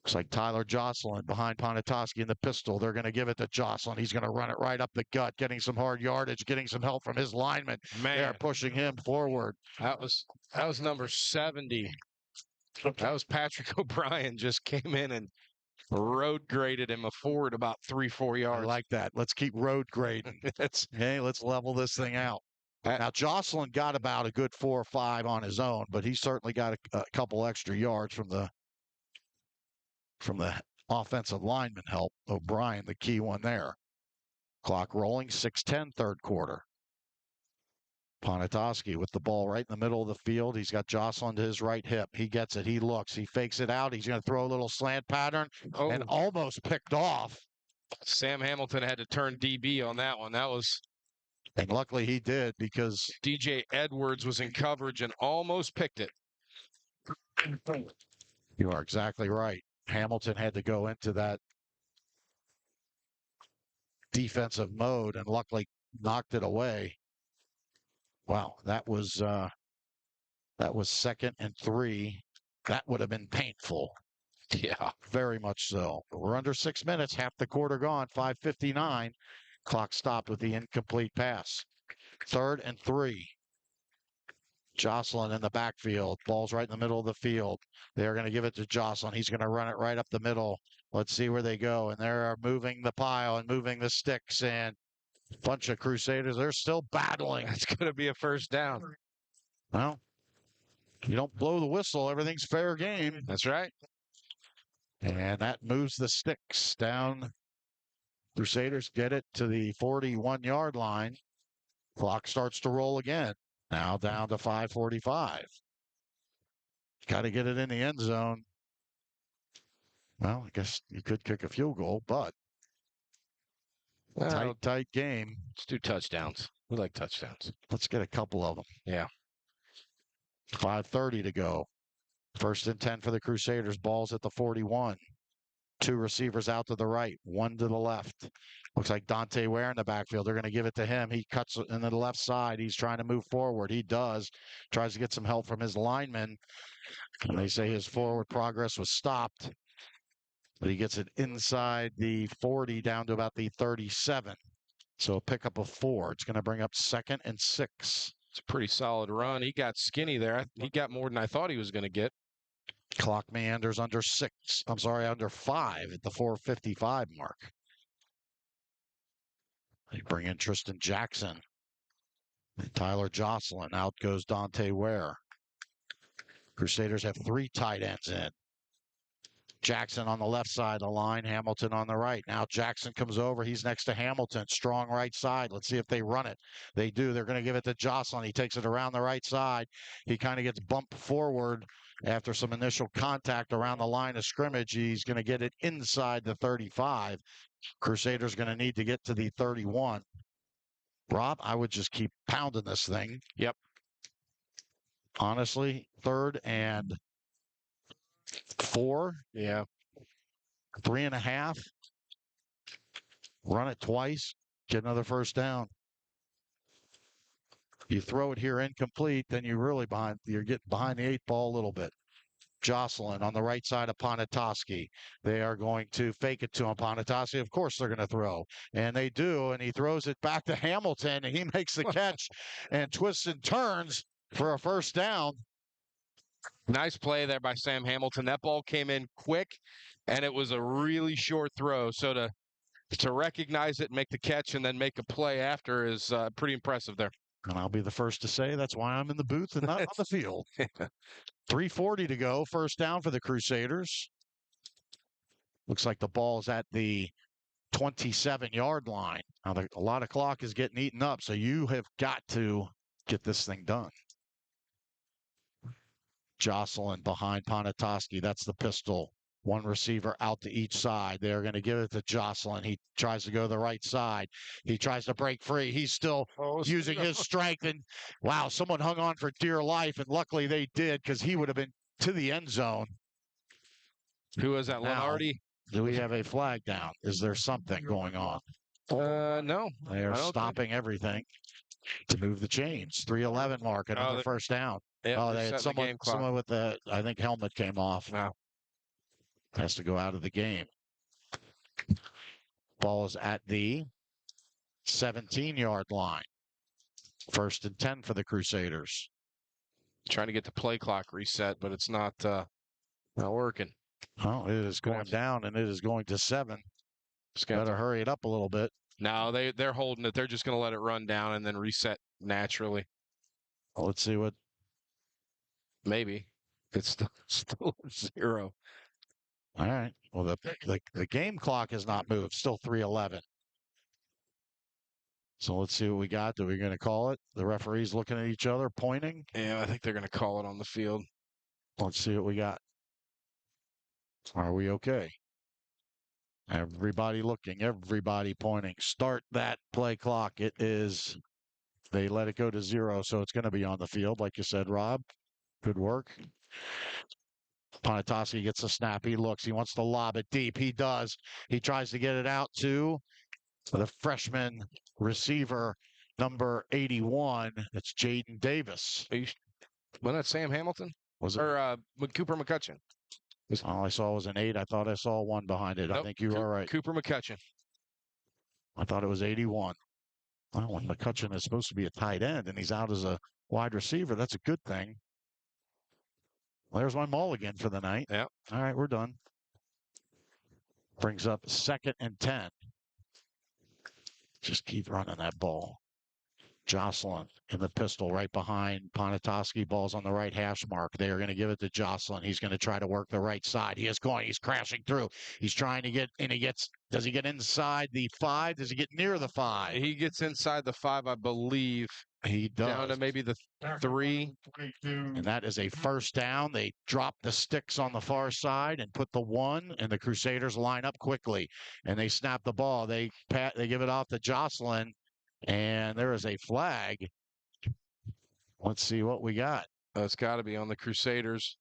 Looks like Tyler Jocelyn behind Ponatoski in the pistol. They're going to give it to Jocelyn. He's going to run it right up the gut, getting some hard yardage, getting some help from his linemen. Man. They're pushing him forward. That was number 70. That was Patrick O'Brien, just came in and road graded him a forward about 3-4 yards. I like that. Let's keep road grading. Let's level this thing out. Now, Jocelyn got about a good 4 or 5 on his own, but he certainly got a couple extra yards from the offensive lineman help. O'Brien, the key one there. Clock rolling, 6:10, third quarter. Ponatoski with the ball right in the middle of the field. He's got Jocelyn to his right hip. He gets it. He looks. He fakes it out. He's going to throw a little slant pattern and almost picked off. Sam Hamilton had to turn DB on that one. That was. And luckily he did because DJ Edwards was in coverage and almost picked it. You are exactly right. Hamilton had to go into that defensive mode and luckily knocked it away. Wow, that was 2nd and 3. That would have been painful. Yeah, very much so. We're under 6 minutes, half the quarter gone, 5:59. Clock stopped with the incomplete pass. 3rd and 3. Jocelyn in the backfield. Ball's right in the middle of the field. They're going to give it to Jocelyn. He's going to run it right up the middle. Let's see where they go. And they're moving the pile and moving the sticks. And a bunch of Crusaders, they're still battling. It's going to be a first down. Well, you don't blow the whistle. Everything's fair game. That's right. And that moves the sticks down. Crusaders get it to the 41-yard line. Clock starts to roll again. Now down to 5:45. Got to get it in the end zone. Well, I guess you could kick a field goal, but tight game. Let's do touchdowns. We like touchdowns. Let's get a couple of them. Yeah. 5:30 to go. 1st and 10 for the Crusaders. Ball's at the 41. 2 receivers out to the right, 1 to the left. Looks like Dante Ware in the backfield. They're going to give it to him. He cuts in the left side. He's trying to move forward. He does. Tries to get some help from his linemen. And they say his forward progress was stopped. But he gets it inside the 40 down to about the 37. So a pickup of 4. It's going to bring up 2nd and 6. It's a pretty solid run. He got skinny there. He got more than I thought he was going to get. Clock meanders under 5 at the 4:55 mark. They bring in Tristan Jackson. And Tyler Jocelyn. Out goes Dante Ware. Crusaders have 3 tight ends in. Jackson on the left side of the line, Hamilton on the right. Now Jackson comes over. He's next to Hamilton. Strong right side. Let's see if they run it. They do. They're going to give it to Jocelyn. He takes it around the right side. He kind of gets bumped forward after some initial contact around the line of scrimmage. He's going to get it inside the 35. Crusaders going to need to get to the 31. Rob, I would just keep pounding this thing. Yep. Honestly, 3rd and 4. Yeah. 3.5. Run it twice. Get another first down. You throw it here incomplete, then you're getting behind the 8 ball a little bit. Jocelyn on the right side of Ponatoski. They are going to fake it to him. Ponatoski, of course, they're going to throw. And they do, and he throws it back to Hamilton, and he makes the catch and twists and turns for a first down. Nice play there by Sam Hamilton. That ball came in quick, and it was a really short throw. So to recognize it, make the catch, and then make a play after is pretty impressive there. And I'll be the first to say that's why I'm in the booth and not on the field. 3:40 to go. First down for the Crusaders. Looks like the ball is at the 27-yard line. Now, a lot of clock is getting eaten up, so you have got to get this thing done. Jocelyn behind Ponatoski. That's the pistol. 1 receiver out to each side. They're going to give it to Jocelyn. He tries to go to the right side. He tries to break free. He's still using his strength. And wow, someone hung on for dear life. And luckily they did, because he would have been to the end zone. Who was that? Lenardi? Do we have a flag down? Is there something going on? No. They are stopping everything to move the chains. 3:11 mark, another first down. Yeah, they had someone with the, I think, helmet came off. Wow. Has to go out of the game. Ball is at the 17-yard line. 1st and 10 for the Crusaders. Trying to get the play clock reset, but it's not working. Oh, it is going down, and it is going to 7. Better hurry it up a little bit. No, they're holding it. They're just going to let it run down and then reset naturally. Well, let's see what. Maybe. It's still 0. All right. Well, the game clock has not moved. Still 3:11. So let's see what we got. Are we going to call it? The referees looking at each other, pointing. Yeah, I think they're going to call it on the field. Let's see what we got. Are we okay? Everybody looking, everybody pointing. Start that play clock. It is, they let it go to 0, so it's going to be on the field, like you said, Rob. Good work. Ponatoski gets a snap. He looks. He wants to lob it deep. He does. He tries to get it out to the freshman receiver, number 81. It's Jaden Davis. Was that Sam Hamilton? Was it? Or Cooper McCutcheon? All I saw was an 8. I thought I saw 1 behind it. Nope. I think you are right. Cooper McCutcheon. I thought it was 81. Well, when McCutcheon is supposed to be a tight end and he's out as a wide receiver, that's a good thing. Well, there's my mulligan for the night. Yeah. All right, we're done. Brings up 2nd and 10. Just keep running that ball. Jocelyn in the pistol right behind Ponatoski. Ball's on the right hash mark. They are going to give it to Jocelyn. He's going to try to work the right side. He is going. He's crashing through. He's trying to get, and he gets, does he get inside the 5? Does he get near the 5? He gets inside the 5, I believe. He does. Down to maybe the 3. And that is a first down. They drop the sticks on the far side and put the 1, and the Crusaders line up quickly. And they snap the ball. They give it off to Jocelyn. And there is a flag. Let's see what we got. It's got to be on the Crusaders.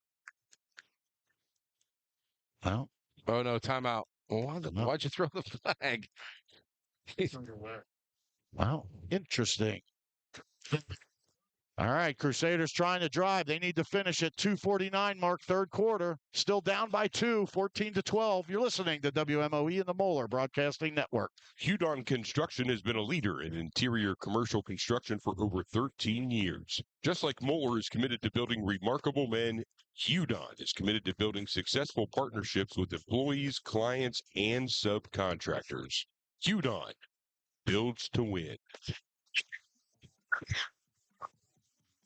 Well, oh, no, timeout. Well, why'd you throw the flag? Wow, interesting. All right, Crusaders trying to drive. They need to finish at 2:49 mark, 3rd quarter. Still down by 2, 14-12. You're listening to WMOE and the Moeller Broadcasting Network. Hudon Construction has been a leader in interior commercial construction for over 13 years. Just like Moeller is committed to building remarkable men, Hudon is committed to building successful partnerships with employees, clients, and subcontractors. Hudon builds to win.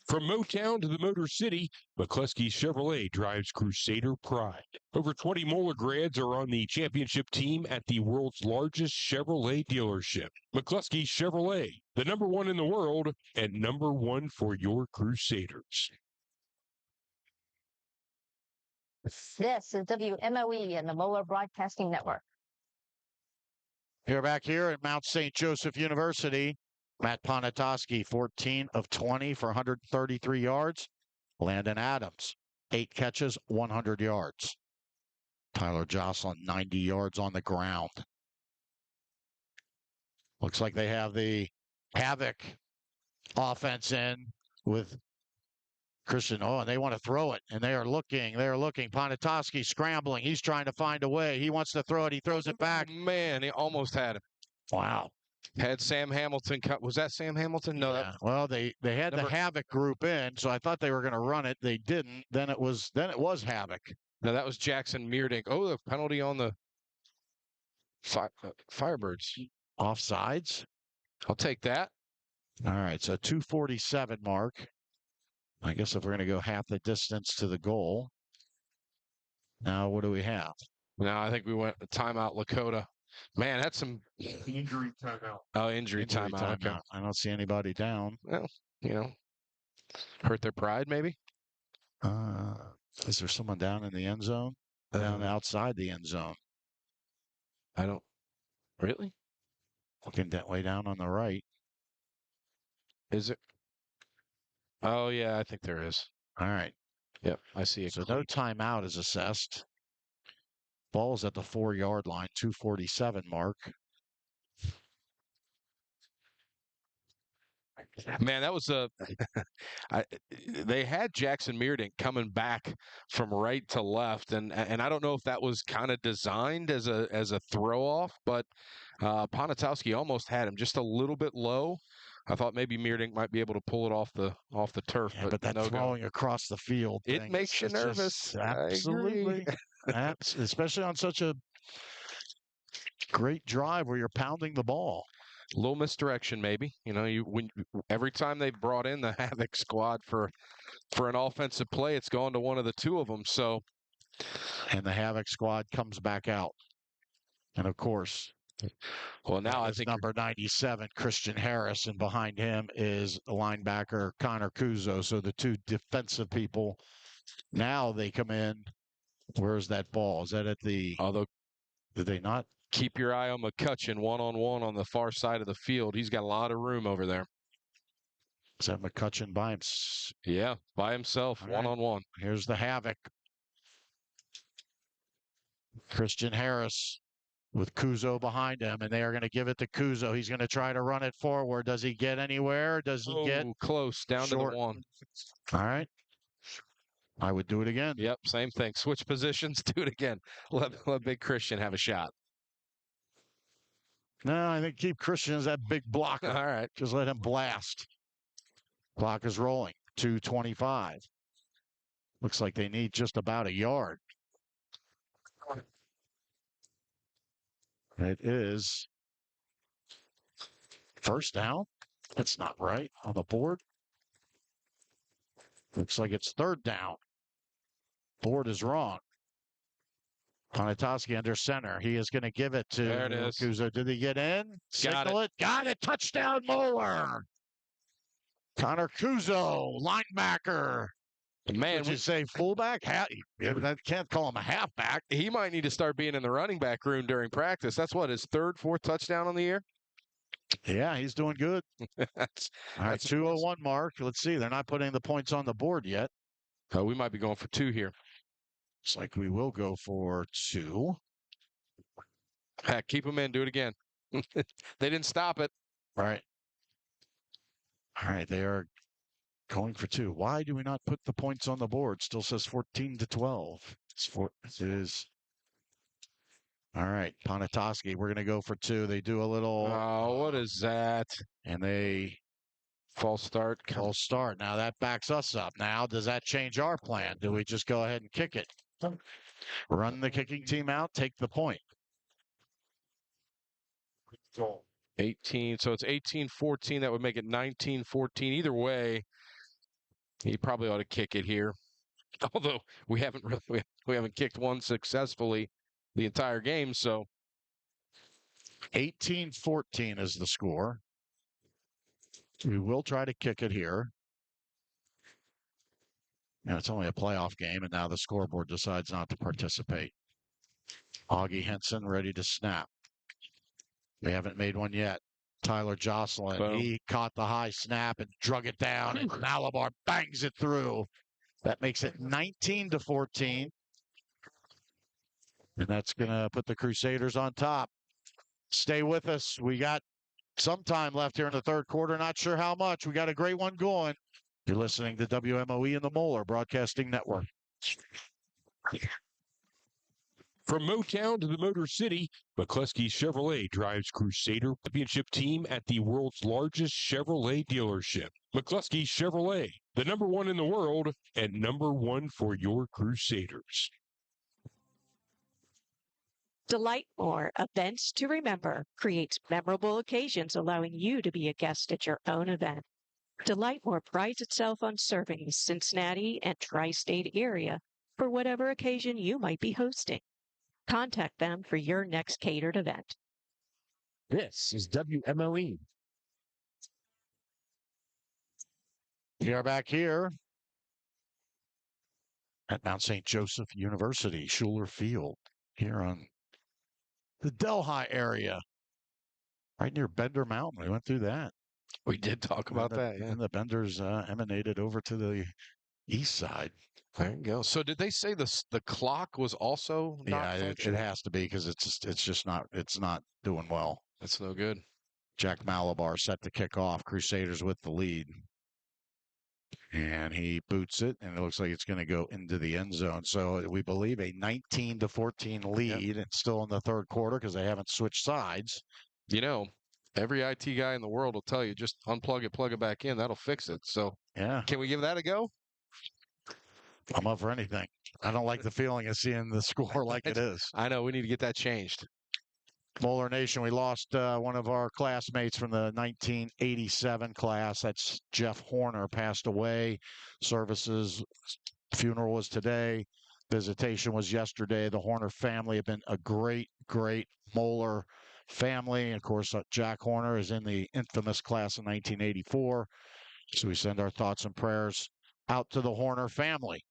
From Motown to the Motor City, McCluskey Chevrolet drives Crusader pride. Over 20 Moeller grads are on the championship team at the world's largest Chevrolet dealership. McCluskey Chevrolet, the #1 in the world and #1 for your Crusaders. This is WMOE and the Moeller Broadcasting Network. Here back here at Mount St. Joseph University. Matt Ponatoski, 14 of 20 for 133 yards. Landon Adams, 8 catches, 100 yards. Tyler Jocelyn, 90 yards on the ground. Looks like they have the Havoc offense in with Christian. Oh, and they want to throw it, and they are looking. Ponatoski scrambling. He's trying to find a way. He wants to throw it. He throws it back. Man, he almost had him. Wow. Had Sam Hamilton cut. Was that Sam Hamilton? No. Yeah. Well, they had the Havoc group in, so I thought they were going to run it. They didn't. Then it was Havoc. No, that was Jackson Meerdink. Oh, the penalty on the Firebirds. Offsides. I'll take that. All right, so 2:47 mark. I guess if we're going to go half the distance to the goal. Now, what do we have? Now, I think we went timeout Lakota. Man, that's some injury timeout. Oh, injury timeout. Okay. I don't see anybody down. Well, hurt their pride, maybe. Is there someone down in the end zone? Down outside the end zone? I don't. Really? Looking that way down on the right. Is it? Oh, yeah, I think there is. All right. Yep, I see it. So no timeout is assessed. Ball's at the 4-yard line, 2:47 mark. Man, that was they had Jackson Meerdink coming back from right to left, and I don't know if that was kind of designed as a throw off, but Ponatoski almost had him just a little bit low. I thought maybe Meerdink might be able to pull it off the turf, yeah, but that no throwing across the field, it makes you nervous. Absolutely, especially on such a great drive where you're pounding the ball. A little misdirection, maybe. Every time they've brought in the Havoc squad for an offensive play, it's gone to one of the two of them. So, and the Havoc squad comes back out, and of course, well, now I think number 97, Christian Harris, and behind him is linebacker Connor Kuzo. So the two defensive people. Now they come in. Where's that ball? Is that at the? Although, did they not Keep your eye on McCutcheon one-on-one on the far side of the field. He's got a lot of room over there. Is that McCutcheon by him? Yeah, by himself, one-on-one. Here's the havoc. Christian Harris with Kuzo behind him, and they are going to give it to Kuzo. He's going to try to run it forward. Does he get anywhere? Does he get close down short? to the one? All right. I would do it again. Yep, same thing. Switch positions, do it again. Let Big Christian have a shot. No, I think keep Christian as that big blocker. All right. Just let him blast. Clock is rolling. 2:25. Looks like they need just about a yard. It is first down. That's not right on the board. Looks like it's third down. Board is wrong. Ponatoski under center. He is going to give it to there it is. Kuzo. Did he get in? Got Signal it. Got it. Touchdown, Moeller. Connor Kuzo, linebacker. Man, would you say fullback? I can't call him a halfback. He might need to start being in the running back room during practice. That's what, his third, fourth touchdown on the year? Yeah, he's doing good. All right, 2:01 mark. Let's see. They're not putting the points on the board yet. Oh, we might be going for 2 here. Looks like we will go for 2. Heck, keep them in. Do it again. They didn't stop it. All right. All right, they are going for 2. Why do we not put the points on the board? Still says 14-12. It is. All right, Ponatoski, we're going to go for 2. They do a little. Oh, what is that? And they. False start. False start. Now that backs us up. Now, does that change our plan? Do we just go ahead and kick it? Run the kicking team out, take the point. 18. So it's 18-14. That would make it 19-14. Either way, he probably ought to kick it here. Although we haven't kicked one successfully the entire game. So 18-14 is the score. We will try to kick it here. Now it's only a playoff game, and now the scoreboard decides not to participate. Augie Henson ready to snap. They haven't made one yet. Tyler Jocelyn, Boom. He caught the high snap and drug it down, and Malabar bangs it through. That makes it 19-14. And that's going to put the Crusaders on top. Stay with us. We got some time left here in the third quarter. Not sure how much. We got a great one going. You're listening to WMOE and the Moeller Broadcasting Network. From Motown to the Motor City, McCluskey Chevrolet drives Crusader Championship team at the world's largest Chevrolet dealership. McCluskey Chevrolet, the #1 in the world and #1 for your Crusaders. Delight More Events to Remember creates memorable occasions allowing you to be a guest at your own event. Delight More prides itself on serving the Cincinnati and tri-state area for whatever occasion you might be hosting. Contact them for your next catered event. This is WMOE. We are back here at Mount St. Joseph University, Schuler Field, here on the Delhi area, right near Bender Mountain. We went through that. We did talk about that, yeah. And the Benders emanated over to the east side. There you go. So did they say the clock was also not it has to be because it's just not doing well. That's no good. Jack Malabar set to kick off. Crusaders with the lead. And he boots it, and it looks like it's going to go into the end zone. So we believe a 19-14 lead, and still in the third quarter because they haven't switched sides. You know, every IT guy in the world will tell you just unplug it, plug it back in. That'll fix it. So yeah, can we give that a go? I'm up for anything. I don't like the feeling of seeing the score like it is. I know. We need to get that changed. Moeller Nation, we lost one of our classmates from the 1987 class. That's Jeff Horner, passed away. Services, funeral was today. Visitation was yesterday. The Horner family have been a great, great Moeller family. Of course, Jack Horner is in the infamous class of 1984. So we send our thoughts and prayers out to the Horner family.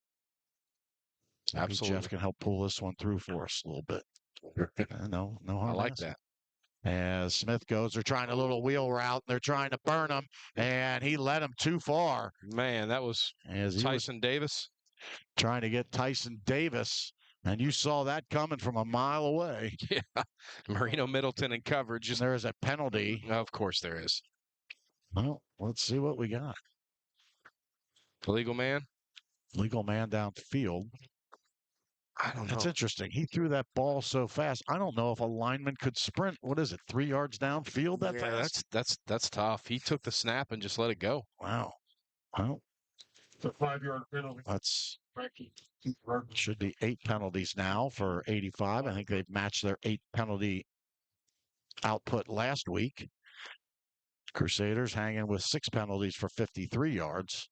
Maybe Absolutely. Jeff can help pull this one through for us a little bit. No harm. I like asking. that. As Smith goes, they're trying a little wheel route. And they're trying to burn him, and he led him too far. Man, that was Tyson Davis trying to get Tyson Davis, and you saw that coming from a mile away. Yeah, Marino Middleton in coverage. And there is a penalty. Of course there is. Well, let's see what we got. Legal man? Legal man downfield. I don't know. That's interesting. He threw that ball so fast. I don't know if a lineman could sprint. What is it? 3 yards downfield that fast? That's tough. He took the snap and just let it go. Wow. Well, It's a 5-yard penalty. that's should be 8 penalties now for 85. I think they've matched their 8 penalty output last week. Crusaders hanging with 6 penalties for 53 yards.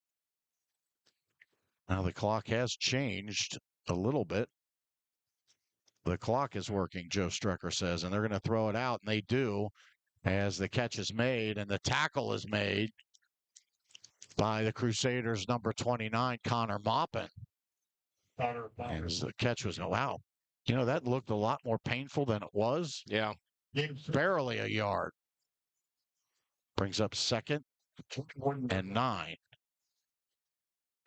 Now the clock has changed a little bit. The clock is working, Joe Strecker says, and they're going to throw it out, and they do, as the catch is made and the tackle is made by the Crusaders' number 29, Connor Maupin. And the catch was, wow. You know, that looked a lot more painful than it was. Yeah. Barely a yard. Brings up 2nd and 9.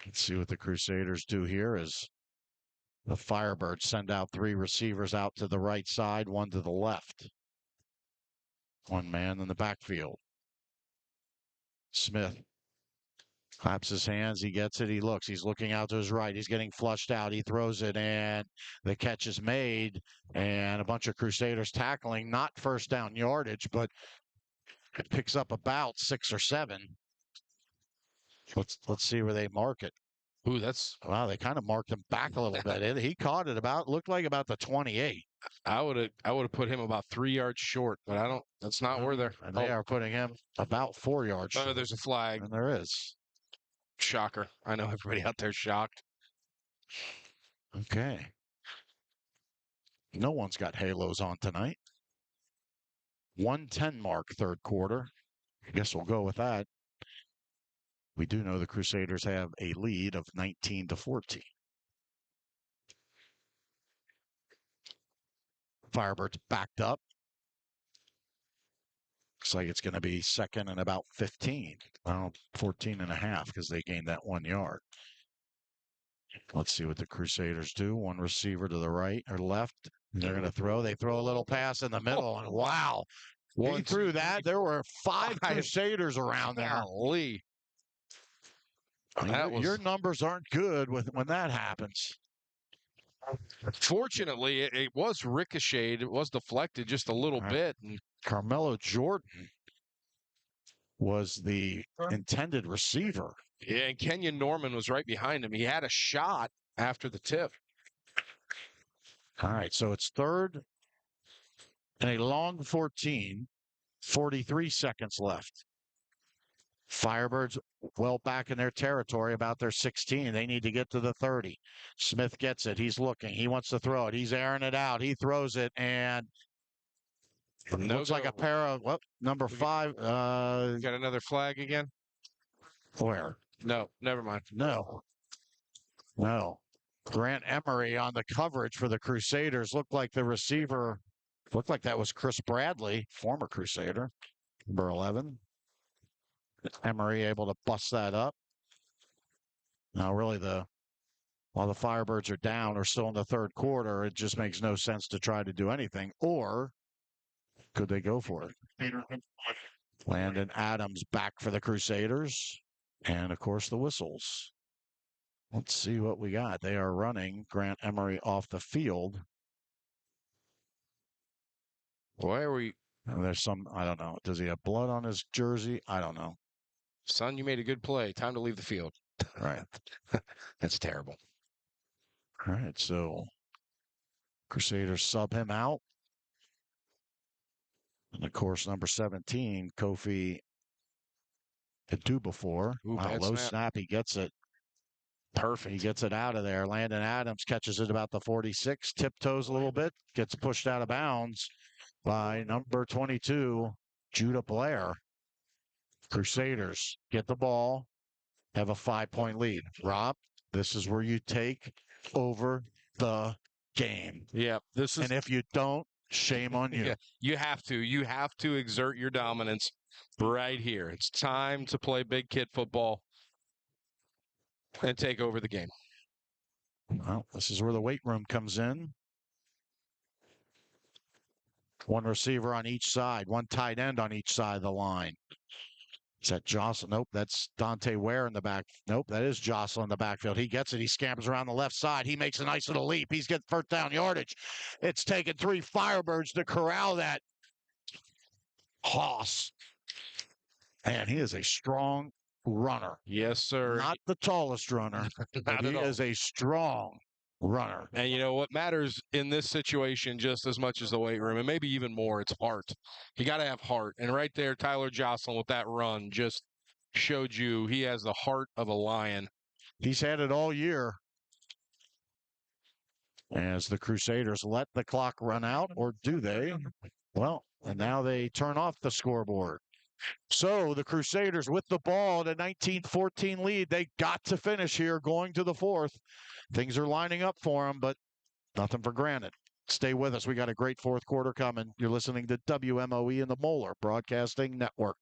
Let's see what the Crusaders do here as the Firebirds send out 3 receivers out to the right side, 1 to the left. 1 man in the backfield. Smith claps his hands. He gets it. He looks. He's looking out to his right. He's getting flushed out. He throws it, and the catch is made. And a bunch of Crusaders tackling, not first down yardage, but it picks up about 6 or 7. Let's see where they mark it. Ooh, that's wow. They kind of marked him back a little bit. He caught it looked like about the 28. I would have put him about 3 yards short, but I don't. That's not where they're. And they are putting him about 4 yards. Oh, there's a flag. And there is. Shocker. I know everybody out there shocked. Okay. No one's got halos on tonight. 1:10 mark, 3rd quarter. I guess we'll go with that. We do know the Crusaders have a lead of 19-14. Firebirds backed up. Looks like it's going to be 2nd and about 15. Well, 14 and a half because they gained that 1 yard. Let's see what the Crusaders do. 1 receiver to the right or left. They're going to throw. They throw a little pass in the middle, and wow. He threw that. There were 5 Crusaders around there. Golly. Your numbers aren't good when that happens. Fortunately, it was ricocheted. It was deflected just a little bit. And Carmelo Jordan was the intended receiver. Yeah, and Kenyon Norman was right behind him. He had a shot after the tip. All right, so it's 3rd and a long 14, 43 seconds left. Firebirds well back in their territory, about their 16. They need to get to the 30. Smith gets it. He's looking. He wants to throw it. He's airing it out. He throws it, and it looks like a pair of, number 5. Got another flag again? Where? No, never mind. No. Grant Emery on the coverage for the Crusaders. Looked like the receiver, looked like that was Chris Bradley, former Crusader, number 11. Emery able to bust that up. Now, really, while the Firebirds are down or still in the 3rd quarter, it just makes no sense to try to do anything. Or could they go for it? Landon Adams back for the Crusaders. And, of course, the whistles. Let's see what we got. They are running Grant Emery off the field. Why are we? There's some, I don't know. Does he have blood on his jersey? I don't know. Son, you made a good play. Time to leave the field. Right. That's terrible. All right, so Crusaders sub him out. And, of course, number 17, Kofi Edubafor. Wow, low snap. He gets it. Perfect. He gets it out of there. Landon Adams catches it about the 46, tiptoes a little bit, gets pushed out of bounds by number 22, Judah Blair. Crusaders get the ball, have a 5-point lead. Rob, this is where you take over the game. Yeah, this is. And if you don't, shame on you. Yeah, you have to. You have to exert your dominance right here. It's time to play big kid football and take over the game. Well, this is where the weight room comes in. One receiver on each side, one tight end on each side of the line. Is that Jocelyn? Nope, that's Dante Ware in the back. Nope, that is Jocelyn in the backfield. He gets it. He scampers around the left side. He makes a nice little leap. He's getting first down yardage. It's taken 3 Firebirds to corral that Hoss. Man, he is a strong runner. Yes, sir. Not the tallest runner, but he is a strong runner. And you know what matters in this situation just as much as the weight room, and maybe even more, it's heart. You got to have heart. And right there, Tyler Jocelyn with that run just showed you he has the heart of a lion. He's had it all year. As the Crusaders let the clock run out, or do they? Well, and now they turn off the scoreboard. So the Crusaders with the ball at a 19-14 lead. They got to finish here going to the fourth. Things are lining up for them, but nothing for granted. Stay with us. We got a great fourth quarter coming. You're listening to WMOE and the Moeller Broadcasting Network.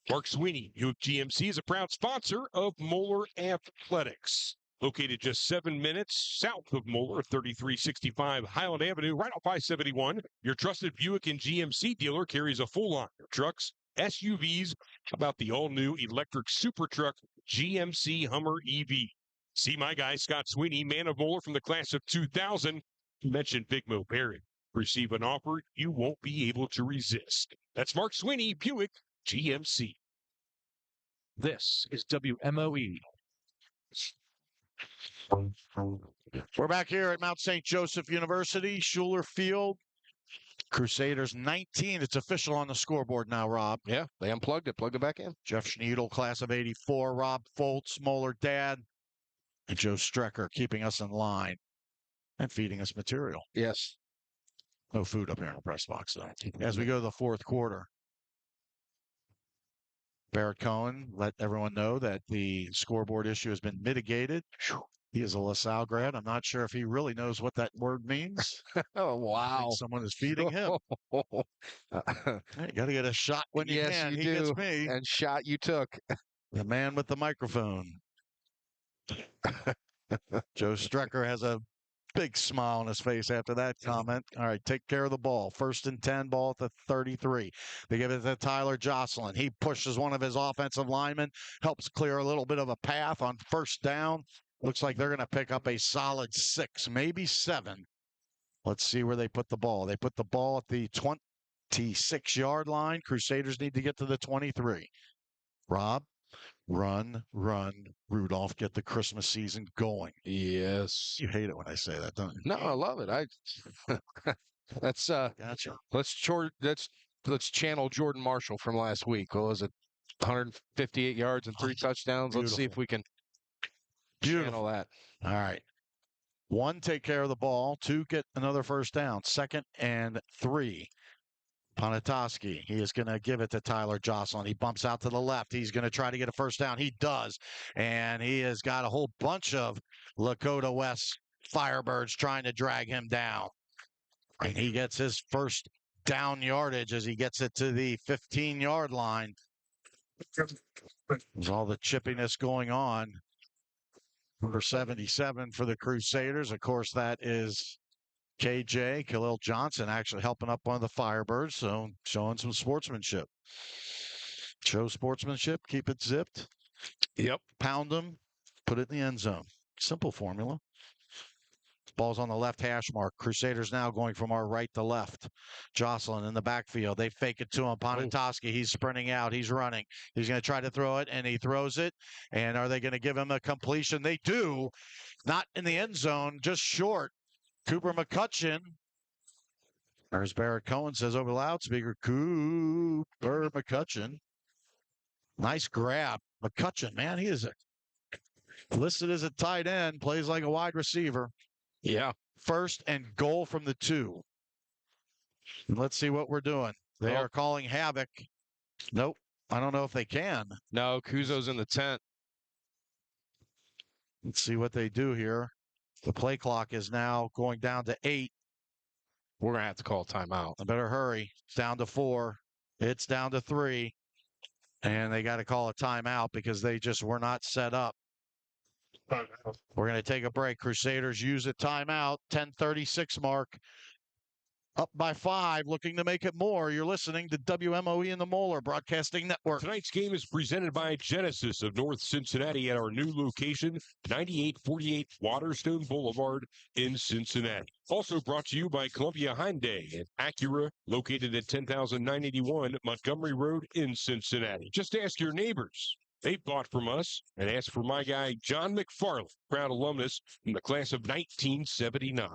Mark Sweeney, Buick GMC, is a proud sponsor of Moeller Athletics. Located just 7 minutes south of Moeller, 3365 Highland Avenue, right off I-71. Your trusted Buick and GMC dealer carries a full line of trucks, SUVs, about the all-new electric super truck GMC Hummer EV. See my guy, Scott Sweeney, man of Moeller from the class of 2000. Mention Big Mo Perry. Receive an offer you won't be able to resist. That's Mark Sweeney, Buick GMC. This is WMOE. We're back here at Mount St. Joseph University, Schuler Field. Crusaders 19. It's official on the scoreboard now, Rob. Yeah, they unplugged it, plugged it back in. Jeff Schneidel, class of 84. Rob Foltz, Moeller dad, and Joe Strecker keeping us in line and feeding us material. Yes. No food up here in the press box, though. As we go to the fourth quarter, Barrett Cohen let everyone know that the scoreboard issue has been mitigated. He is a LaSalle grad. I'm not sure if he really knows what that word means. Oh, wow. Someone is feeding him. You got to get a shot when you yes, can. You he do. gets me. And shot you took. The man with the microphone. Joe Strecker has a big smile on his face after that comment. All right, take care of the ball. 1st and 10, ball at the 33. They give it to Tyler Jocelyn. He pushes one of his offensive linemen, helps clear a little bit of a path on 1st down. Looks like they're going to pick up a solid 6, maybe 7. Let's see where they put the ball. They put the ball at the 26-yard line. Crusaders need to get to the 23. Rob? Run, Rudolph, get the Christmas season going. Yes. You hate it when I say that, don't you? No, I love it. That's gotcha. Let's channel Jordan Marshall from last week. What was it? 158 yards and 3 touchdowns. Beautiful. Let's see if we can channel that. All right. 1, take care of the ball. 2, get another 1st down. 2nd and 3. Ponatoski, he is going to give it to Tyler Jocelyn. He bumps out to the left. He's going to try to get a 1st down. He does. And he has got a whole bunch of Lakota West Firebirds trying to drag him down. And he gets his 1st down yardage as he gets it to the 15-yard line. There's all the chippiness going on. Number 77 for the Crusaders. Of course, that is KJ, Khalil Johnson, actually helping up one of the Firebirds, so showing some sportsmanship. Show sportsmanship, keep it zipped. Yep. Pound them, put it in the end zone. Simple formula. Ball's on the left hash mark. Crusaders now going from our right to left. Jocelyn in the backfield. They fake it to him. Ponatoski, he's sprinting out. He's running. He's going to try to throw it, and he throws it. And are they going to give him a completion? They do. Not in the end zone, just short. Cooper McCutcheon, or as Barrett Cohen says over the loudspeaker, Cooper McCutcheon. Nice grab. McCutcheon, man, he is listed as a tight end, plays like a wide receiver. Yeah. 1st and goal from the 2. Let's see what we're doing. They are calling havoc. Nope. I don't know if they can. No, Kuzo's in the tent. Let's see what they do here. The play clock is now going down to 8. We're going to have to call a timeout. I better hurry. It's down to 4. It's down to 3. And they got to call a timeout because they just were not set up. We're going to take a break. Crusaders use a timeout. 10:36 mark. Up by 5, looking to make it more. You're listening to WMOE and the Moeller Broadcasting Network. Tonight's game is presented by Genesis of North Cincinnati at our new location, 9848 Waterstone Boulevard in Cincinnati. Also brought to you by Columbia Hyundai and Acura, located at 10,981 Montgomery Road in Cincinnati. Just ask your neighbors. They bought from us, and ask for my guy, John McFarland, proud alumnus from the class of 1979.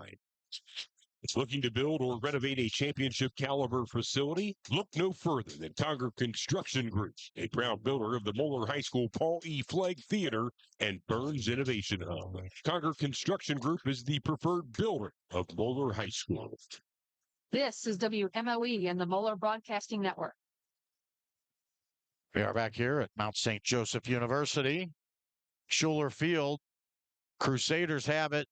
It's looking to build or renovate a championship caliber facility? Look no further than Conger Construction Group, a proud builder of the Moeller High School Paul E. Flagg Theater and Burns Innovation Hub. Conger Construction Group is the preferred builder of Moeller High School. This is WMOE and the Moeller Broadcasting Network. We are back here at Mount St. Joseph University. Schuler Field. Crusaders have it.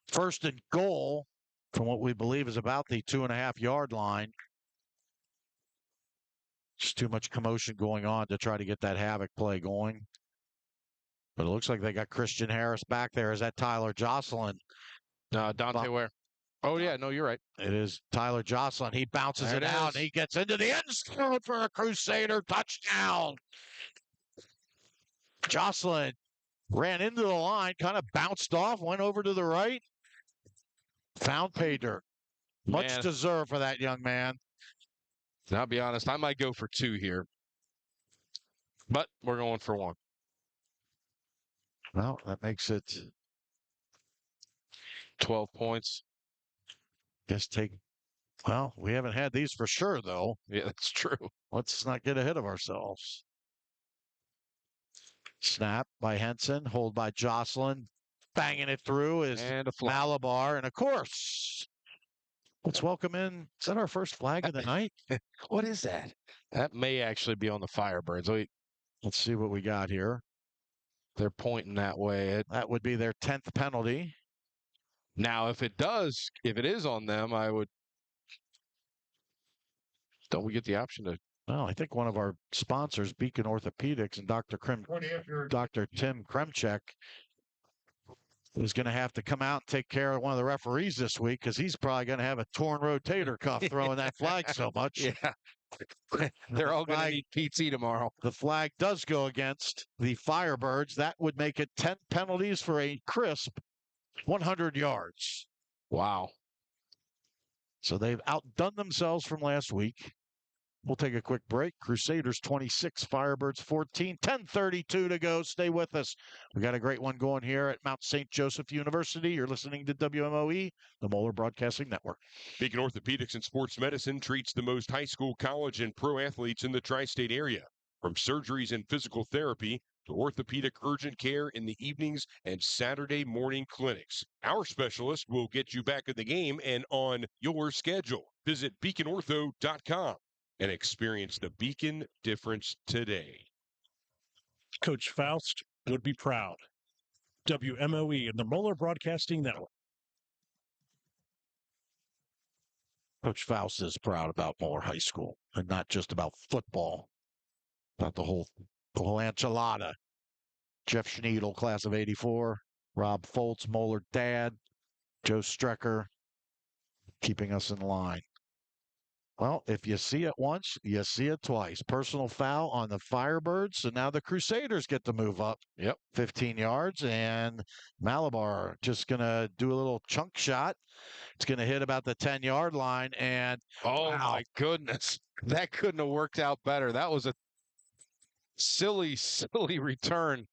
First and goal from what we believe is about the 2.5-yard line. Just too much commotion going on to try to get that havoc play going. But it looks like they got Christian Harris back there. Is that Tyler Jocelyn? Dante Ware. Oh, yeah. No, you're right. It is Tyler Jocelyn. He bounces it out. And he gets into the end zone for a Crusader touchdown. Jocelyn ran into the line, kind of bounced off, went over to the right. Found pay dirt. Much deserved for that young man. I'll be honest, I might go for 2 here. But we're going for 1. Well, that makes it 12 points. Well, we haven't had these for sure, though. Yeah, that's true. Let's not get ahead of ourselves. Snap by Henson, hold by Jocelyn. Banging it through is Malabar. And, of course, let's welcome in. Is that our first flag of the night? What is that? That may actually be on the Firebirds. Wait. Let's see what we got here. They're pointing that way. That would be their 10th penalty. Now, if it is on them, I would. Don't we get the option to? Well, I think one of our sponsors, Beacon Orthopedics, and Dr. Tim Kremchek, is going to have to come out and take care of one of the referees this week because he's probably going to have a torn rotator cuff throwing that flag so much. Yeah. They're all going to need PT tomorrow. The flag does go against the Firebirds. That would make it 10 penalties for a crisp 100 yards. Wow. So they've outdone themselves from last week. We'll take a quick break. Crusaders 26, Firebirds 14, 10:32 to go. Stay with us. We got a great one going here at Mount St. Joseph University. You're listening to WMOE, the Moeller Broadcasting Network. Beacon Orthopedics and Sports Medicine treats the most high school, college, and pro athletes in the tri-state area. From surgeries and physical therapy to orthopedic urgent care in the evenings and Saturday morning clinics. Our specialist will get you back in the game and on your schedule. Visit beaconortho.com. and experience the Beacon difference today. Coach Faust would be proud. WMOE and the Moeller Broadcasting Network. Coach Faust is proud about Moeller High School and not just about football, about the whole enchilada. Jeff Schneidel, class of 84, Rob Foltz, Moeller dad, Joe Strecker, keeping us in line. Well, if you see it once, you see it twice. Personal foul on the Firebirds, so now the Crusaders get to move up 15 yards, and Malabar just going to do a little chunk shot. It's going to hit about the 10-yard line, and my goodness, that couldn't have worked out better. That was a silly return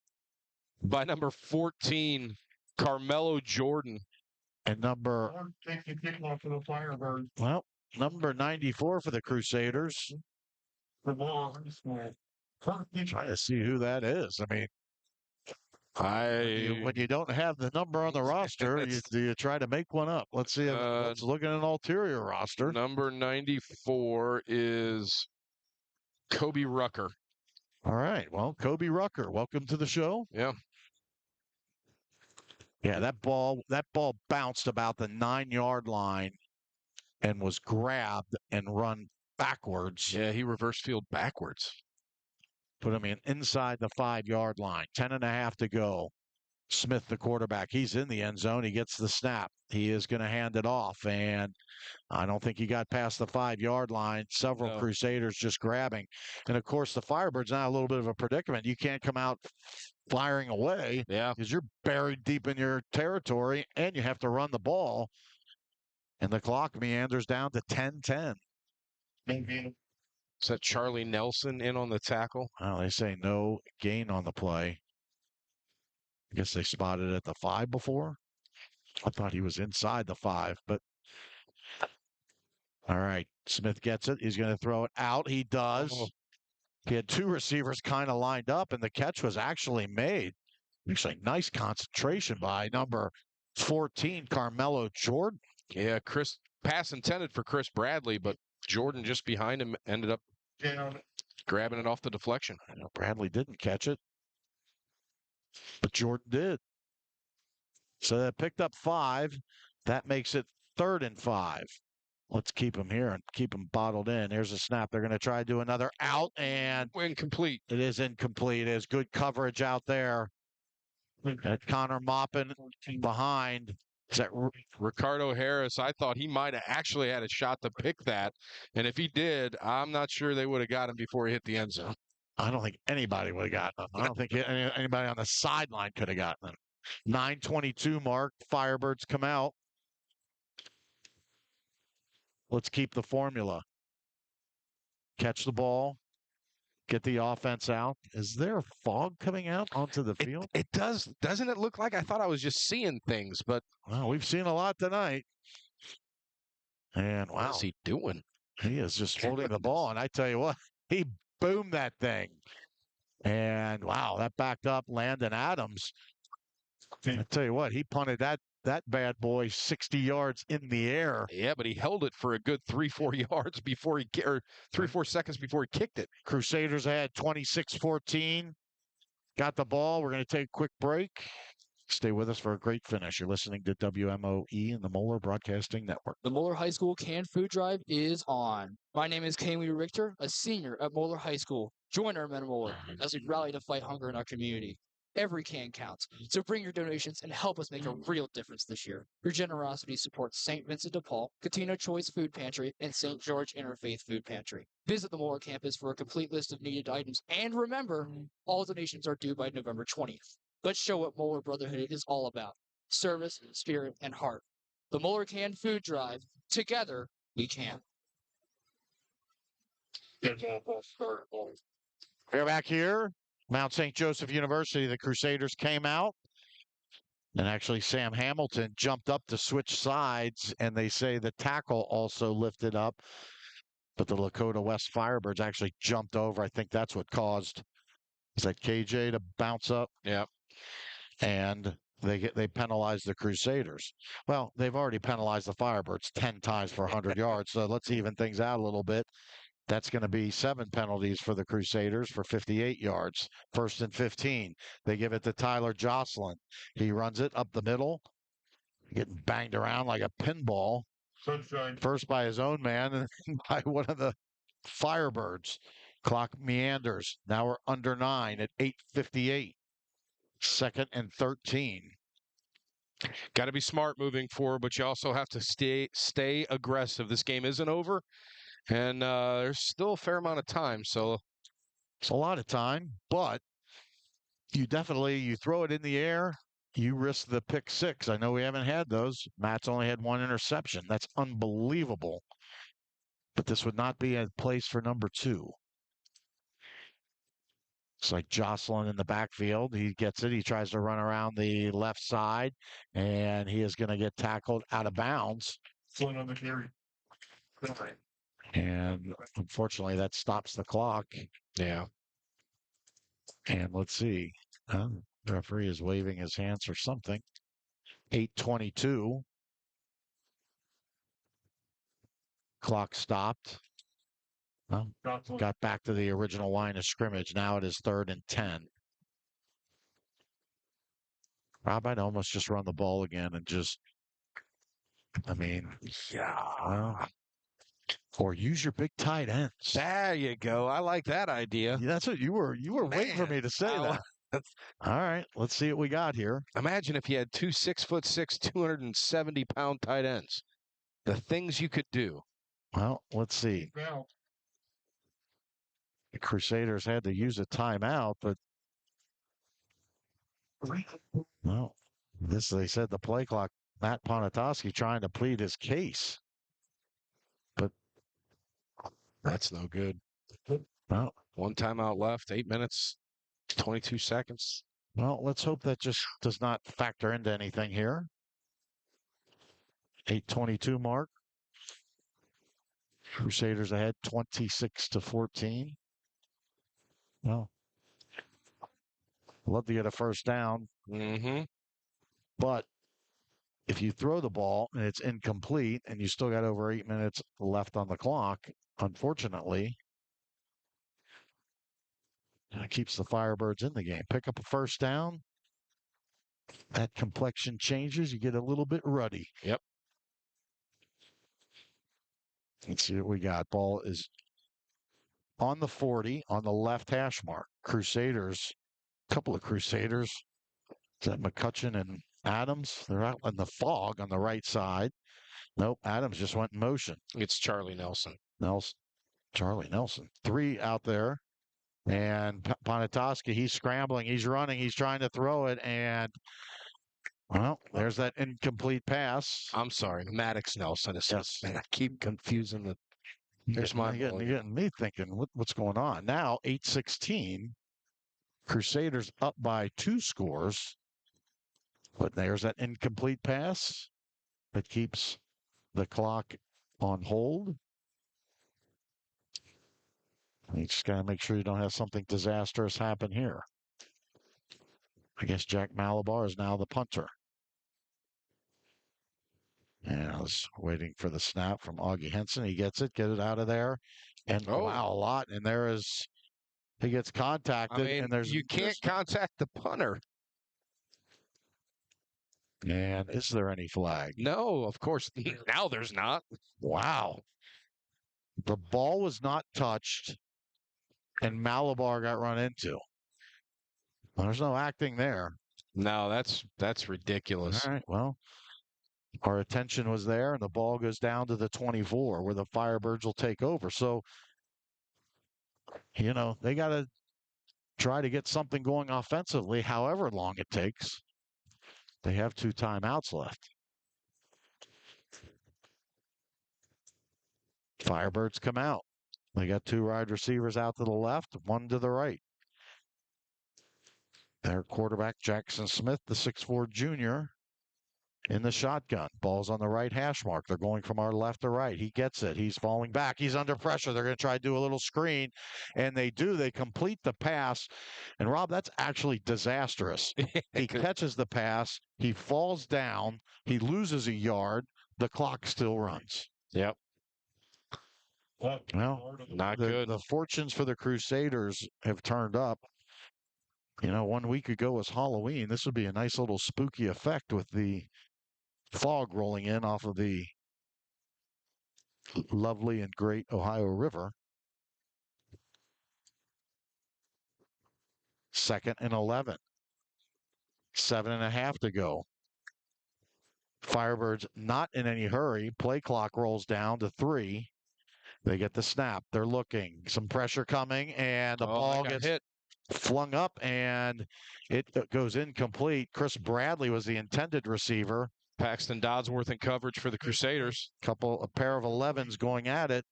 by number 14, Carmelo Jordan. And number 94 for the Crusaders. Trying to see who that is. I mean, when you don't have the number on the roster, you try to make one up. Let's see. Let's look at an ulterior roster. Number 94 is Kobe Rucker. All right. Well, Kobe Rucker, welcome to the show. Yeah. Yeah, that ball bounced about the 9-yard line and was grabbed and run backwards. Yeah, he reverse field backwards. Put him inside the 5-yard line. 10.5 to go. Smith, the quarterback, he's in the end zone. He gets the snap. He is going to hand it off, and I don't think he got past the 5-yard line. Several Crusaders just grabbing. And, of course, the Firebirds now a little bit of a predicament. You can't come out firing away because you're buried deep in your territory, and you have to run the ball. And the clock meanders down to 10-10. Is that Charlie Nelson in on the tackle? Well, they say no gain on the play. I guess they spotted at the 5 before. I thought he was inside the 5, but all right. Smith gets it. He's going to throw it out. He does. He had 2 receivers kind of lined up, and the catch was actually made. Actually, nice concentration by number 14, Carmelo Jordan. Yeah, pass intended for Chris Bradley, but Jordan just behind him ended up grabbing it off the deflection. I know Bradley didn't catch it, but Jordan did. So that picked up 5. That makes it 3rd and 5. Let's keep him here and keep him bottled in. Here's a snap. They're going to try to do another out, and incomplete. It is incomplete. It is good coverage out there. At Connor Maupin behind. Is that Ricardo Harris? I thought he might have actually had a shot to pick that. And if he did, I'm not sure they would have got him before he hit the end zone. I don't think anybody would have gotten him. I don't think anybody on the sideline could have gotten him. 9:22 mark. Firebirds come out. Let's keep the formula. Catch the ball. Get the offense out. Is there fog coming out onto the field? It does. Doesn't it look like? I thought I was just seeing things, but well, we've seen a lot tonight. And wow, what's he doing? He is just holding the ball, and I tell you what, he boomed that thing. And wow, that backed up Landon Adams. I tell you what, he punted that bad boy 60 yards in the air. Yeah, but he held it for a good 3-4 yards before he, or 3-4 seconds before he kicked it. Crusaders had 26-14. Got the ball. We're going to take a quick break. Stay with us for a great finish. You're listening to WMOE and the Moeller Broadcasting Network. The Moeller High School canned food drive is on. My name is Kaylee Richter, a senior at Moeller High School. Join our men Moeller as we rally to fight hunger in our community. Every can counts, so bring your donations and help us make a real difference this year. Your generosity supports St. Vincent de Paul, Catino Choice Food Pantry, and St. George Interfaith Food Pantry. Visit the Moeller campus for a complete list of needed items, and remember, all donations are due by November 20th. Let's show what Moeller Brotherhood is all about. Service, spirit, and heart. The Moeller Canned Food Drive. Together, we can. We're back here. Mount St. Joseph University, the Crusaders came out. And actually, Sam Hamilton jumped up to switch sides, and they say the tackle also lifted up. But the Lakota West Firebirds actually jumped over. I think that's what caused, is that KJ to bounce up? Yeah. And they penalized the Crusaders. Well, they've already penalized the Firebirds 10 times for 100 yards, so let's even things out a little bit. That's going to be 7 penalties for the Crusaders for 58 yards. 1st and 15. They give it to Tyler Jocelyn. He runs it up the middle, getting banged around like a pinball. Sunshine. First by his own man and then by one of the Firebirds. Clock meanders. Now we're under 9 at 8:58. 2nd and 13. Got to be smart moving forward, but you also have to stay aggressive. This game isn't over. And there's still a fair amount of time, so it's a lot of time, but you throw it in the air, you risk the pick 6. I know we haven't had those. Matt's only had 1 interception. That's unbelievable. But this would not be a place for number 2. It's like Jocelyn in the backfield. He gets it. He tries to run around the left side, and he is going to get tackled out of bounds. Flowing on the carry. And unfortunately, that stops the clock. Yeah. And let's see. The referee is waving his hands or something. 8:22. Clock stopped. Well, got back to the original line of scrimmage. Now it is 3rd and 10. Rob, I'd almost just run the ball again and just, well, or use your big tight ends. There you go. I like that idea. Yeah, that's what you were waiting for me to say that. All right, let's see what we got here. Imagine if you had two 6'6", 270-pound tight ends. The things you could do. Well, let's see. The Crusaders had to use a timeout, but well, they said the play clock. Matt Ponatoski trying to plead his case, but that's no good. Well, one timeout left, 8 minutes, 22 seconds. Well, let's hope that just does not factor into anything here. 8:22 mark. Crusaders ahead 26-14. Well, love to get a first down. Mm-hmm. But if you throw the ball and it's incomplete and you still got over 8 minutes left on the clock, unfortunately, it keeps the Firebirds in the game. Pick up a first down. That complexion changes. You get a little bit ruddy. Yep. Let's see what we got. Ball is on the 40 on the left hash mark. Crusaders, a couple of Crusaders. Is that McCutcheon and Adams? They're out in the fog on the right side. Nope, Adams just went in motion. It's Charlie Nelson. Charlie Nelson. 3 out there. And Ponatoski, he's scrambling, he's running, he's trying to throw it, and well, there's that incomplete pass. I'm sorry, Maddox Nelson. Yes. Man, I keep confusing the. There's my. You're getting me thinking, what's going on? Now, 8:16, Crusaders up by 2 scores, but there's that incomplete pass that keeps the clock on hold. You just got to make sure you don't have something disastrous happen here. I guess Jack Malabar is now the punter. And I was waiting for the snap from Augie Henson. He gets it, get it out of there. And wow, a lot. And he gets contacted. And you can't contact the punter. And is there any flag? No, of course. Now there's not. Wow. The ball was not touched. And Malabar got run into. Well, there's no acting there. No, that's ridiculous. All right, well, our attention was there, and the ball goes down to the 24, where the Firebirds will take over. So, they got to try to get something going offensively, however long it takes. They have 2 timeouts left. Firebirds come out. They got 2 wide receivers out to the left, 1 to the right. Their quarterback, Jackson Smith, the 6'4" junior, in the shotgun. Ball's on the right hash mark. They're going from our left to right. He gets it. He's falling back. He's under pressure. They're going to try to do a little screen, and they do. They complete the pass. And, Rob, that's actually disastrous. He catches the pass. He falls down. He loses a yard. The clock still runs. Yep. Well, not good. The fortunes for the Crusaders have turned up. 1 week ago was Halloween. This would be a nice little spooky effect with the fog rolling in off of the lovely and great Ohio River. 2nd and 11. 7.5 to go. Firebirds not in any hurry. Play clock rolls down to 3. They get the snap. They're looking. Some pressure coming, and the ball gets hit. Flung up, and it goes incomplete. Chris Bradley was the intended receiver. Paxton Dodsworth in coverage for the Crusaders. A pair of 11s going at it.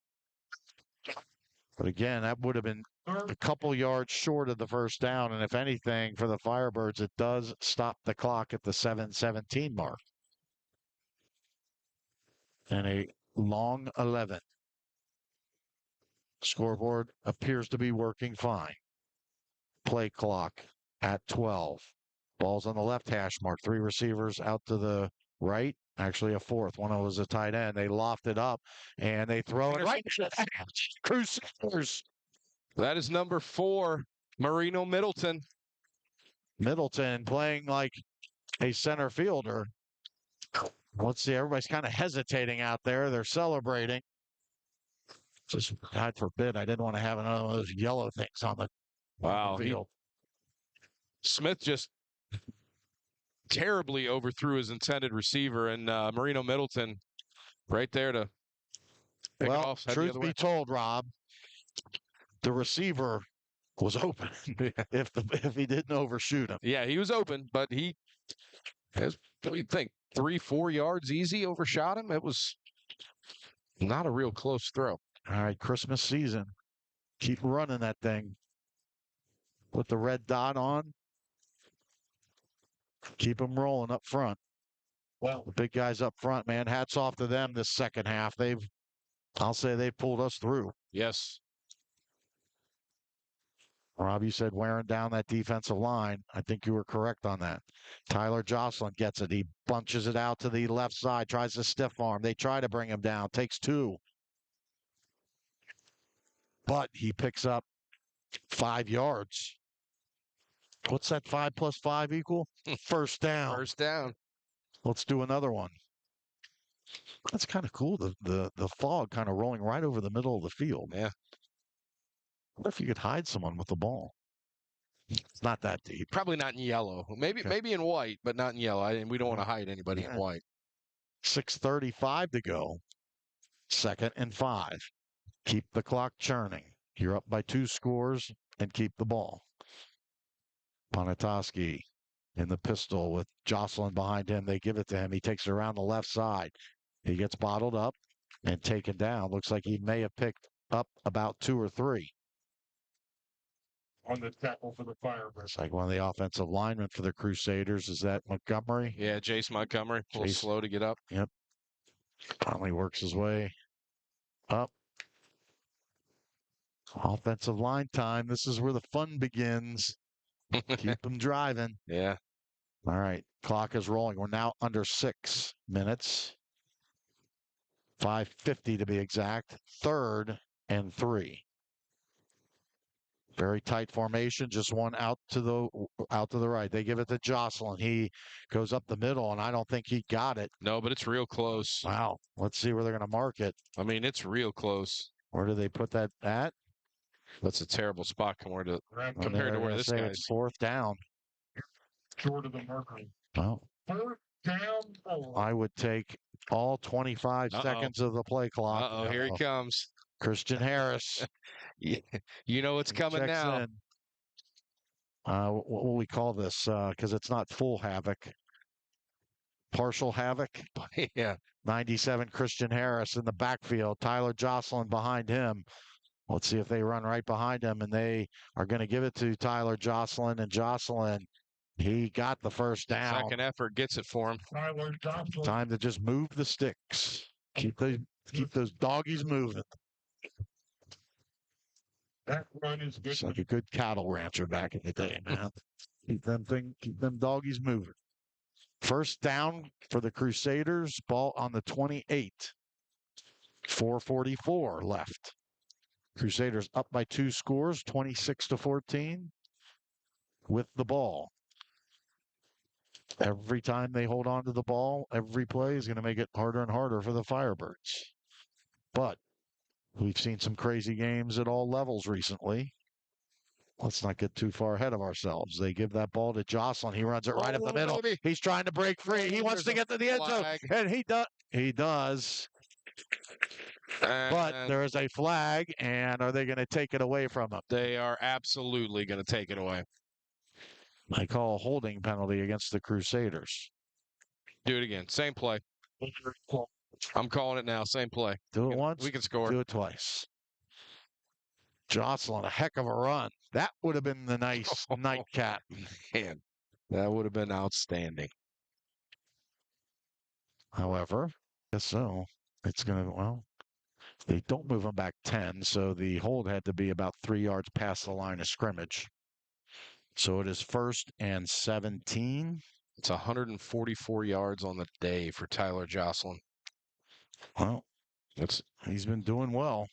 But again, that would have been a couple yards short of the first down. And if anything, for the Firebirds, it does stop the clock at the 7:17 mark. And a long 11. Scoreboard appears to be working fine. Play clock at 12. Ball's on the left hash mark. 3 receivers out to the right. Actually, a 4th. One of them was a tight end. They loft it up, and they throw it right to the Crusaders. That is number 4, Marino Middleton. Middleton playing like a center fielder. Let's see. Everybody's kind of hesitating out there. They're celebrating. Just, God forbid, I didn't want to have another one of those yellow things on the field. Smith just terribly overthrew his intended receiver, and Marino Middleton right there to pick it off. Head the Truth other be way. told, Rob, the receiver was open if he didn't overshoot him. Yeah, he was open, but he has, what do you think, 3-4 yards easy overshot him? It was not a real close throw. All right, Christmas season. Keep running that thing. With the red dot on. Keep them rolling up front. Well, the big guys up front, man. Hats off to them this second half. I'll say they pulled us through. Yes. Rob, you said wearing down that defensive line. I think you were correct on that. Tyler Jocelyn gets it. He bunches it out to the left side, tries to stiff arm. They try to bring him down. Takes 2. But he picks up 5 yards. What's that 5 plus 5 equal? First down. First down. Let's do another one. That's kind of cool. The fog kind of rolling right over the middle of the field. Yeah. What if you could hide someone with the ball? It's not that deep. Probably not in yellow. Maybe in white, but not in yellow. And we don't want to hide anybody in white. 6:35 to go. 2nd and 5. Keep the clock churning. You're up by 2 scores and keep the ball. Ponatoski in the pistol with Jocelyn behind him. They give it to him. He takes it around the left side. He gets bottled up and taken down. Looks like he may have picked up about 2 or 3. On the tackle for the Firebirds. It's like one of the offensive linemen for the Crusaders. Is that Montgomery? Yeah, Jace Montgomery. A little slow to get up. Yep. Finally works his way up. Offensive line time. This is where the fun begins. Keep them driving. Yeah. All right. Clock is rolling. We're now under 6 minutes. 5:50 to be exact. 3rd and 3. Very tight formation. Just one out to the right. They give it to Jocelyn. He goes up the middle, and I don't think he got it. No, but it's real close. Wow. Let's see where they're going to mark it. I mean, it's real close. Where do they put that at? That's a terrible spot compared to where this guy's. It's 4th down. Short of the marker. Well, 3rd down. I would take all 25 seconds of the play clock. Uh-oh, here he comes. Christian Harris. You know what's coming now. What will we call this? Because it's not full havoc. Partial havoc. Yeah. 97 Christian Harris in the backfield. Tyler Jocelyn behind him. Let's see if they run right behind him, and they are going to give it to Tyler Jocelyn. And Jocelyn, he got the first down. Second effort gets it for him. Tyler Jocelyn. Time to just move the sticks. Keep those doggies moving. That run is good. It's like a good cattle rancher back in the day, man. keep them doggies moving. First down for the Crusaders. Ball on the 28. 4:44 left. Crusaders up by 2 scores, 26-14 with the ball. Every time they hold on to the ball, every play is going to make it harder and harder for the Firebirds. But we've seen some crazy games at all levels recently. Let's not get too far ahead of ourselves. They give that ball to Jocelyn. He runs it right up the middle. He's trying to break free. He wants to get to the end zone. And he does. He does. But there is a flag, and are they going to take it away from him? They are absolutely going to take it away. I call a holding penalty against the Crusaders. Do it again. Same play. I'm calling it now. Same play. Do it once. We can score. Do it twice. Jocelyn, a heck of a run. That would have been the nice nightcap. Man, that would have been outstanding. However, guess so. It's going to, well, they don't move them back 10, so the hold had to be about 3 yards past the line of scrimmage. So it is 1st and 17. It's 144 yards on the day for Tyler Jocelyn. Well, he's been doing well.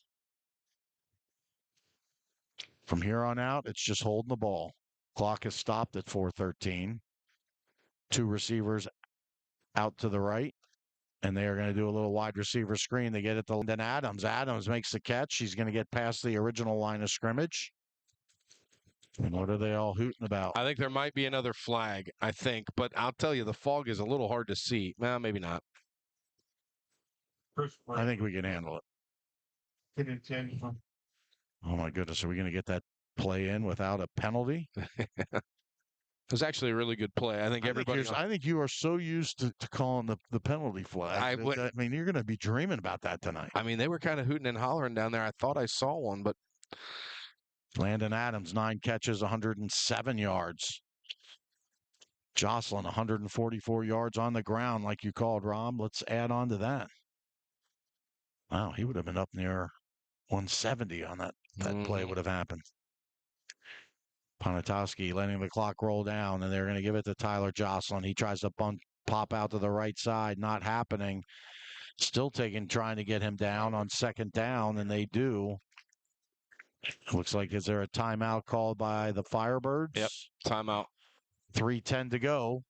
From here on out, it's just holding the ball. Clock is stopped at 4:13. 2 receivers out to the right. And they are going to do a little wide receiver screen. They get it to Lyndon Adams. Adams makes the catch. He's going to get past the original line of scrimmage. And what are they all hooting about? I think there might be another flag, I think. But I'll tell you, the fog is a little hard to see. Well, maybe not. I think we can handle it. Oh, my goodness. Are we going to get that play in without a penalty? It was actually a really good play. I think everybody. I think you are so used to calling the penalty flag. I mean, you're going to be dreaming about that tonight. I mean, they were kind of hooting and hollering down there. I thought I saw one, but. Landon Adams, 9 catches, 107 yards. Jocelyn, 144 yards on the ground, like you called, Rob. Let's add on to that. Wow, he would have been up near 170 on that. That play would have happened. Ponitowski letting the clock roll down, and they're going to give it to Tyler Jocelyn. He tries to pop out to the right side, not happening. Still trying to get him down on 2nd down, and they do. Looks like, is there a timeout called by the Firebirds? Yep, timeout. 3:10 to go.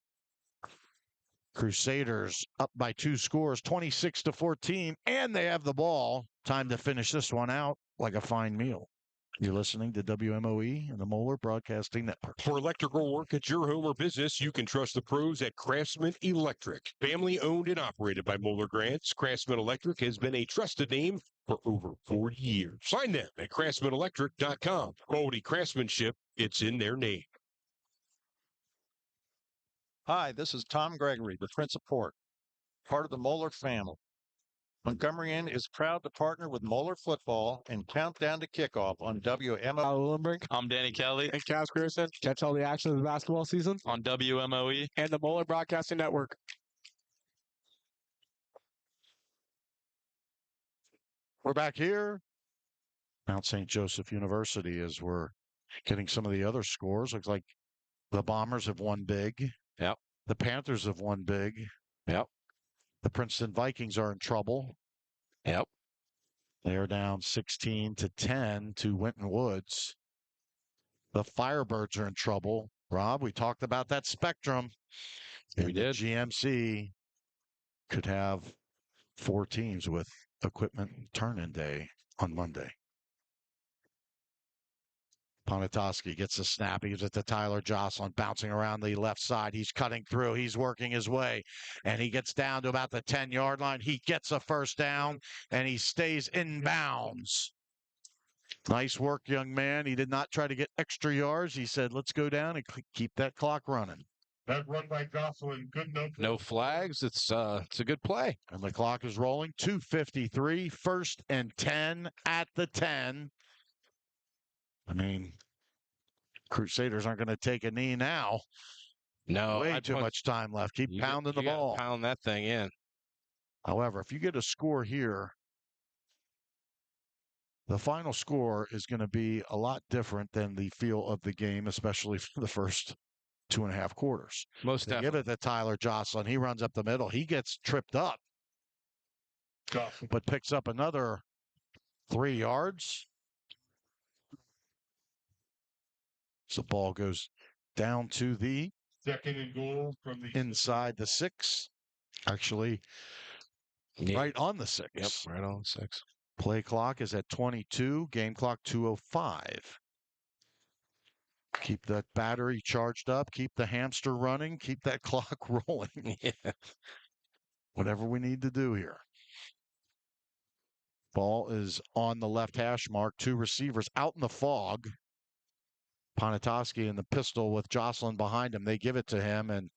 Crusaders up by 2 scores, 26-14, and they have the ball. Time to finish this one out like a fine meal. You're listening to WMOE and the Moeller Broadcasting Network. For electrical work at your home or business, you can trust the pros at Craftsman Electric. Family owned and operated by Moeller Grants, Craftsman Electric has been a trusted name for over 40 years. Find them at craftsmanelectric.com. Quality craftsmanship, it's in their name. Hi, this is Tom Gregory, the Prince of Port, part of the Moeller family. Montgomery Inn is proud to partner with Moeller Football and Countdown to Kickoff on WMOE. I'm Danny Kelly. And Cass Pearson. Catch all the action of the basketball season On WMOE. and the Moeller Broadcasting Network. We're back here. Mount St. Joseph University, as we're getting some of the other scores. Looks like the Bombers have won big. Yep. The Panthers have won big. Yep. The Princeton Vikings are in trouble. Yep. They are down 16-10 to Winton Woods. The Firebirds are in trouble. Rob, we talked about that spectrum. We did. GMC could have 4 teams with equipment turn-in day on Monday. Ponitowski gets the snap. He gives it to Tyler Jocelyn, bouncing around the left side. He's cutting through. He's working his way, and he gets down to about the 10-yard line. He gets a first down, and he stays in bounds. Nice work, young man. He did not try to get extra yards. He said, let's go down and keep that clock running. That run by Jocelyn, good enough. No flags. It's a good play. And the clock is rolling. 2:53, 1st and 10 at the 10. I mean, Crusaders aren't going to take a knee now. No. Way too much time left. Keep pounding the ball. Pound that thing in. However, if you get a score here, the final score is going to be a lot different than the feel of the game, especially for the first 2.5 quarters. Most definitely. Give it to Tyler Jocelyn. He runs up the middle. He gets tripped up, but picks up another 3 yards. So the ball goes down to the 2nd and goal from the inside the 6. Actually, right on the 6. Yep, right on the 6. Play clock is at 22. Game clock 2:05. Keep that battery charged up. Keep the hamster running. Keep that clock rolling. Yeah. Whatever we need to do here. Ball is on the left hash mark. 2 receivers out in the fog. Ponitowski in the pistol with Jocelyn behind him. They give it to him, and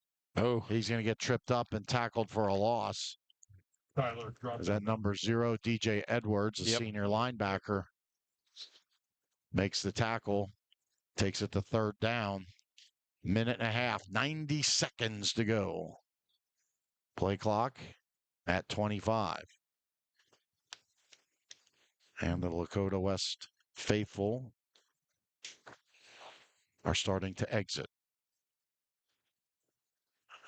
he's going to get tripped up and tackled for a loss. Tyler Is that number 0? DJ Edwards, a senior linebacker, makes the tackle, takes it to 3rd down. 1.5 minutes, 90 seconds to go. Play clock at 25. And the Lakota West faithful are starting to exit.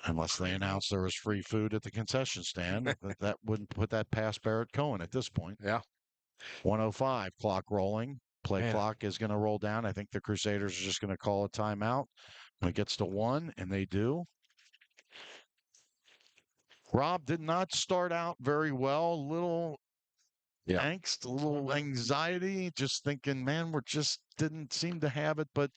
Unless they announce there was free food at the concession stand. That wouldn't put that past Barrett Cohen at this point. Yeah. 1:05, clock rolling. Play clock is going to roll down. I think the Crusaders are just going to call a timeout when it gets to 1, and they do. Rob did not start out very well. Little angst, a little anxiety, just thinking, man, we're just didn't seem to have it. But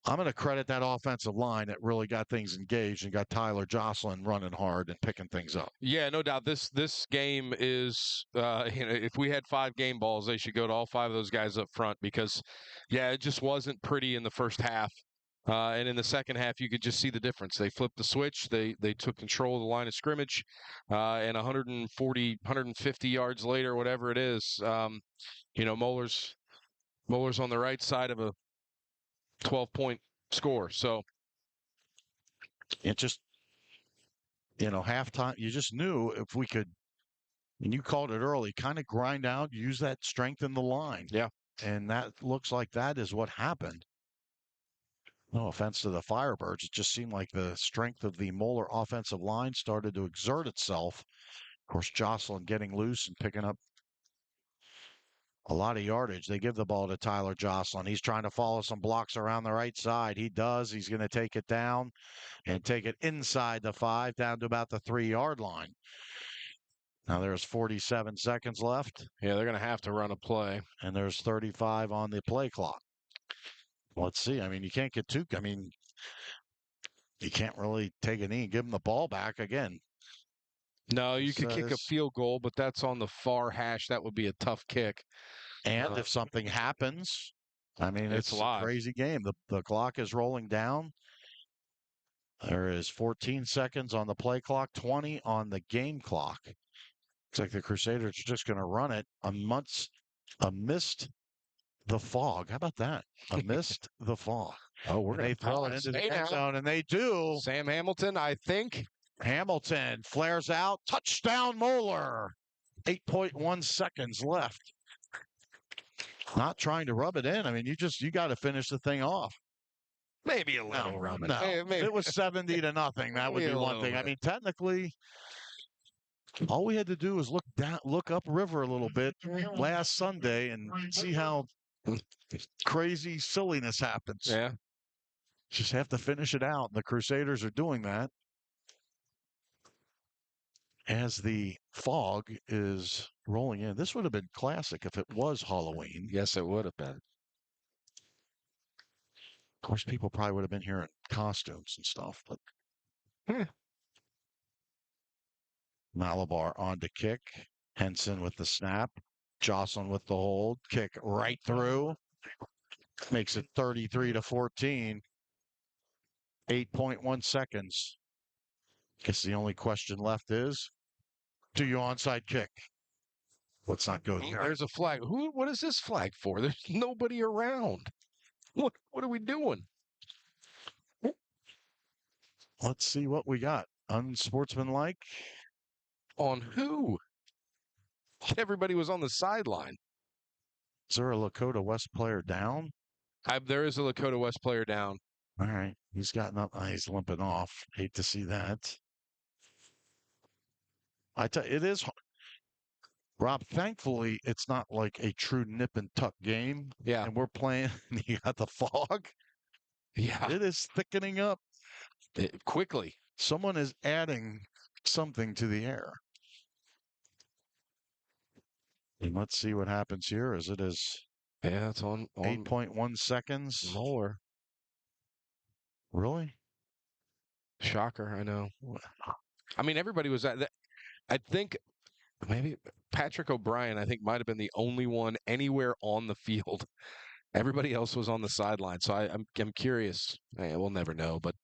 I'm going to credit that offensive line that really got things engaged and got Tyler Jocelyn running hard and picking things up. Yeah, no doubt. This game is, if we had 5 game balls, they should go to all 5 of those guys up front because, yeah, it just wasn't pretty in the first half. And in the second half, you could just see the difference. They flipped the switch. They took control of the line of scrimmage. And 140, 150 yards later, whatever it is, Moeller's on the right side of a 12-point score. So it just, halftime, you just knew if we could, and you called it early, kind of grind out, use that strength in the line. Yeah. And that looks like that is what happened. No offense to the Firebirds. It just seemed like the strength of the Moeller offensive line started to exert itself. Of course, Jocelyn getting loose and picking up a lot of yardage. They give the ball to Tyler Jocelyn. He's trying to follow some blocks around the right side. He does. He's going to take it down and take it inside the 5 down to about the 3-yard line. Now there's 47 seconds left. Yeah, they're going to have to run a play. And there's 35 on the play clock. Let's see. I mean, you can't get too, you can't really take a knee and give them the ball back again. No, you could kick a field goal, but that's on the far hash. That would be a tough kick. And if something happens, I mean, it's a crazy game. The clock is rolling down. There is 14 seconds on the play clock, 20 on the game clock. Looks like the Crusaders are just going to run it amidst the fog. How about that? Amidst the fog. Oh, they throw it into the end zone, and they do. Sam Hamilton, I think. Hamilton flares out. Touchdown, Moeller. 8.1 seconds left. Not trying to rub it in. I mean, you got to finish the thing off. Maybe a little rub it. No, if it was 70-0, that would be one thing. I mean, technically, all we had to do was look upriver a little bit last Sunday and see how crazy silliness happens. Yeah. Just have to finish it out. The Crusaders are doing that. As the fog is rolling in. This would have been classic if it was Halloween. Yes, it would have been. Of course, people probably would have been here in costumes and stuff, but Malabar on to kick. Henson with the snap. Jocelyn with the hold. Kick right through. Makes it 33-14. 8.1 seconds. Guess the only question left is, do you onside kick? Let's not go there. There's a flag. What is this flag for? There's nobody around. What are we doing? Let's see what we got. Unsportsmanlike. On who? Everybody was on the sideline. Is there a Lakota West player down? There is a Lakota West player down. All right. He's gotten up. He's limping off. Hate to see that. I tell you, it is, Rob, thankfully, it's not like a true nip and tuck game. Yeah. And we're playing, and you got the fog. Yeah. It is thickening up. Quickly. Someone is adding something to the air. And let's see what happens here as it is. Yeah, it's on 8.1 seconds. Moeller. Really? Shocker, I know. I mean, everybody was at that. I think maybe Patrick O'Brien, I think, might have been the only one anywhere on the field. Everybody else was on the sideline. So I'm curious. We'll never know, but.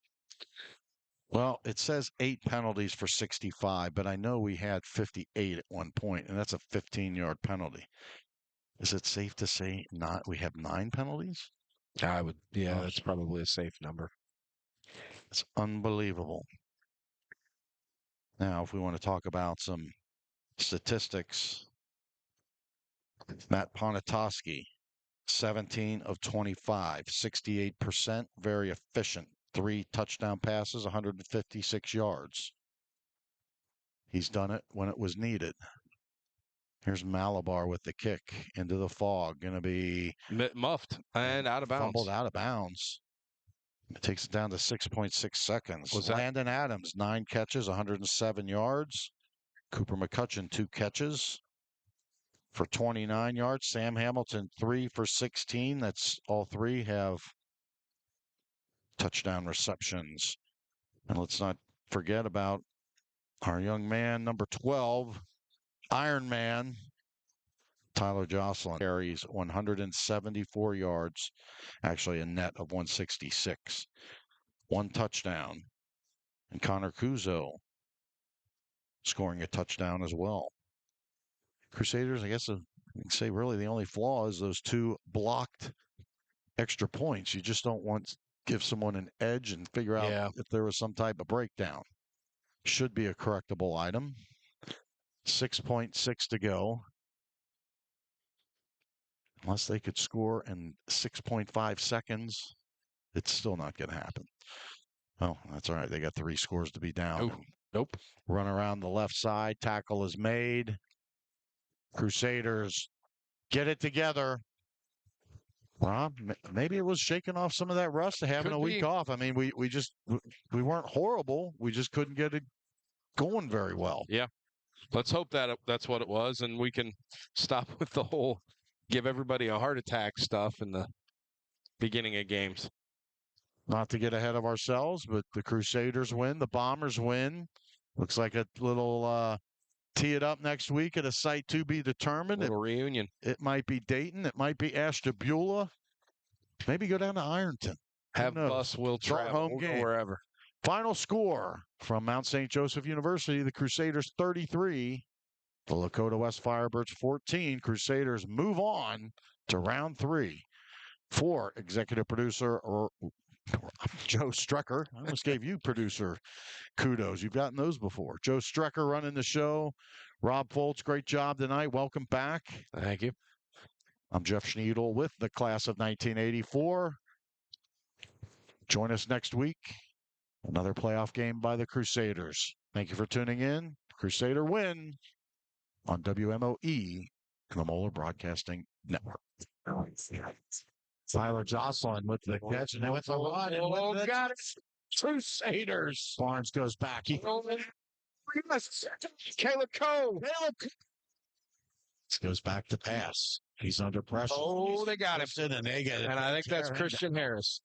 Well, it says 8 penalties for 65, but I know we had 58 at one point, and that's a 15-yard penalty. Is it safe to say we have 9 penalties? I would, yeah, that's probably a safe number. It's unbelievable. Now, if we want to talk about some statistics, Matt Ponatoski, 17 of 25, 68%, very efficient. 3 touchdown passes, 156 yards. He's done it when it was needed. Here's Malabar with the kick into the fog. Going to be muffed and out of bounds. Fumbled out of bounds. It takes it down to 6.6 seconds. Was that- Landon Adams, 9 catches, 107 yards. Cooper McCutcheon, 2 catches for 29 yards. Sam Hamilton, 3 for 16. That's all 3 have touchdown receptions. And let's not forget about our young man, number 12, Iron Man, Tyler Jocelyn. Carries 174 yards, actually a net of 166. 1 touchdown. And Connor Kuzo scoring a touchdown as well. Crusaders, I guess you can say really the only flaw is those 2 blocked extra points. You just don't want to give someone an edge and figure out if there was some type of breakdown. Should be a correctable item. 6.6 to go. Unless they could score in 6.5 seconds, it's still not going to happen. Oh, that's all right. They got 3 scores to be down. Nope. Run around the left side. Tackle is made. Crusaders get it together. Rob, maybe it was shaking off some of that rust of having a week off. I mean, we weren't horrible. We just couldn't get it going very well. Yeah. Let's hope that that's what it was, and we can stop with the whole give everybody a heart attack stuff in the beginning of games. Not to get ahead of ourselves, but the Crusaders win. The Bombers win. Looks like a little tee it up next week at a site to be determined. A reunion. It might be Dayton. It might be Ashtabula. Maybe go down to Ironton. Have bus will travel home game. Wherever. Final score from Mount St. Joseph University, the Crusaders 33, the Lakota West Firebirds 14. Crusaders move on to round 3. For executive producer Joe Strecker. I almost gave you producer kudos. You've gotten those before. Joe Strecker running the show. Rob Foltz, great job tonight. Welcome back. Thank you. I'm Jeff Schneidel with the class of 1984. Join us next week. Another playoff game by the Crusaders. Thank you for tuning in. Crusader win on WMOE and the Moeller Broadcasting Network. Tyler Jocelyn with the catch and with the run. And got it. Crusaders. Barnes goes back. Caleb Cole. Goes back to pass. He's under pressure. Oh, they got him. And they get it. And I think that's Christian Harris.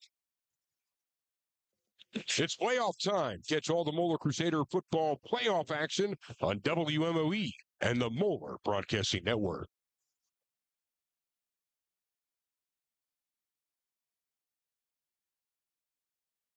It's playoff time. Catch all the Moeller Crusader football playoff action on WMOE and the Moeller Broadcasting Network.